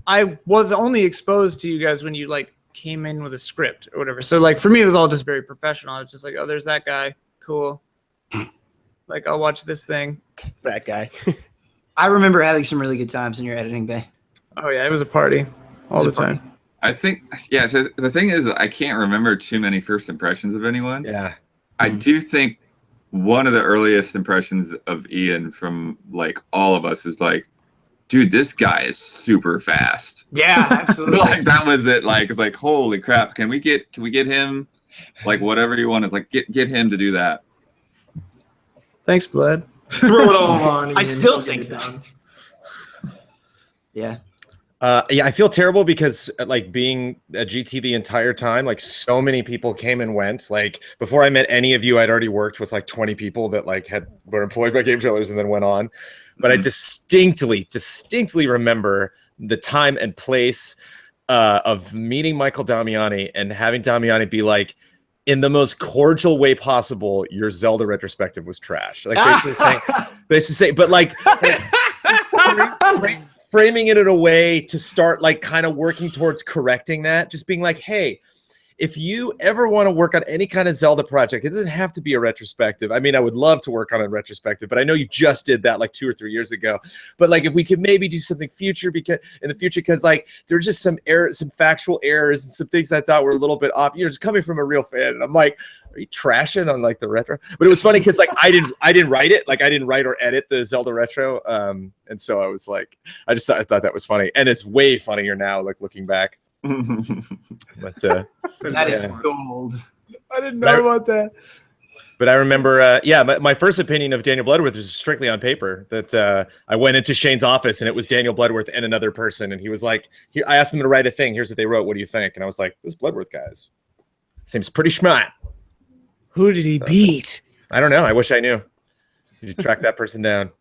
I was only exposed to you guys when you, like, came in with a script or whatever. So, like, for me, it was all just very professional. I was just like, oh, there's that guy. Cool. Like, I'll watch this thing. That guy. I remember having some really good times in your editing bay. Oh, yeah, it was a party all the time. I think, yeah, so the thing is, I can't remember too many first impressions of anyone. Yeah. I do think one of the earliest impressions of Ian from, like, all of us was like, dude, this guy is super fast. Yeah, absolutely. Like, that was it. Like, it's like, holy crap, can we get him, like, whatever you want, is like, get him to do that. Thanks, Bled. Throw it all on. Ian. I still Don't think get it that. done. Yeah. Yeah, I feel terrible because like being a GT the entire time, like so many people came and went. Like before I met any of you, I'd already worked with like 20 people that like were employed by Game Trailers and then went on. But I distinctly remember the time and place of meeting Michael Damiani and having Damiani be like, in the most cordial way possible, your Zelda retrospective was trash. Like basically saying, but like framing it in a way to start like kind of working towards correcting that, just being like, hey, if you ever want to work on any kind of Zelda project, it doesn't have to be a retrospective. I mean, I would love to work on a retrospective, but I know you just did that like 2 or 3 years ago. But like, if we could maybe do something in the future, because like there's just some factual errors and some things I thought were a little bit off. You know, just coming from a real fan, and I'm like, are you trashing on like the retro? But it was funny because like I didn't write it. Like I didn't write or edit the Zelda retro, and so I was like, I thought that was funny, and it's way funnier now, like looking back. But That is gold. I didn't know about that. But I remember, my first opinion of Daniel Bloodworth was strictly on paper. That I went into Shane's office and it was Daniel Bloodworth and another person, and he was like, I asked them to write a thing. Here's what they wrote. What do you think? And I was like, this Bloodworth guy seems pretty smart. Who did he beat? I don't know. I wish I knew. Did you track that person down?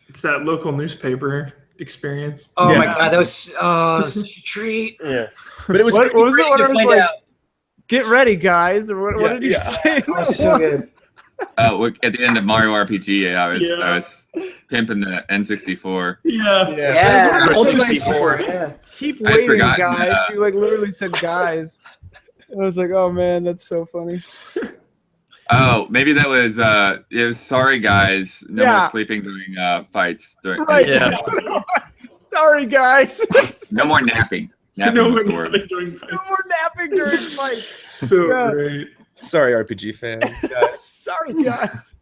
It's that local newspaper experience. Oh my god, that was such a treat. Yeah, but it was. What was the one I was like? out. Get ready, guys. Or what did he say? That was so good. At the end of Mario RPG, I was pimping the N64. Yeah. Ultra 64. Yeah. Keep I'd waiting, forgotten guys. that. You like literally said guys. I was like, oh man, that's so funny. Oh, maybe that was it was sorry guys, no Yeah. more sleeping during fights. Right. Yeah. Sorry, guys. No more napping. Napping No, the we're sword. not doing No more napping during fights. So Yeah. great. Sorry, RPG fans. Guys. Sorry, guys.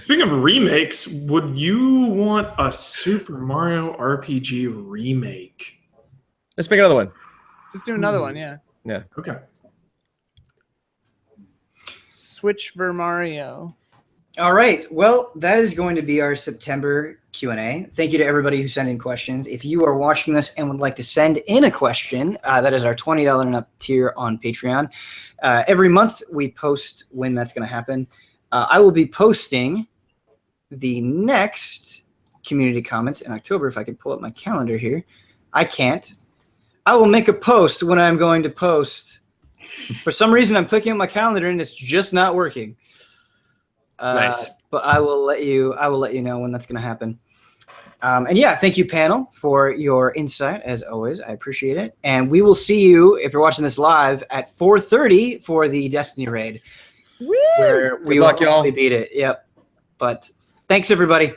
Speaking of remakes, would you want a Super Mario RPG remake? Let's make another one. Just do another one, yeah. Okay. Switch for Mario. All right. Well, that is going to be our September Q&A. Thank you to everybody who sent in questions. If you are watching this and would like to send in a question, that is our $20 and up tier on Patreon. Every month we post when that's going to happen. I will be posting the next community comments in October. If I could pull up my calendar here. I can't. I will make a post when I'm going to post. For some reason, I'm clicking on my calendar and it's just not working. Nice. But I will let you know when that's going to happen. And yeah, thank you, panel, for your insight as always. I appreciate it. And we will see you if you're watching this live at 4:30 for the Destiny raid, where we Good luck, will y'all. hopefully beat it. Yep. But thanks, everybody.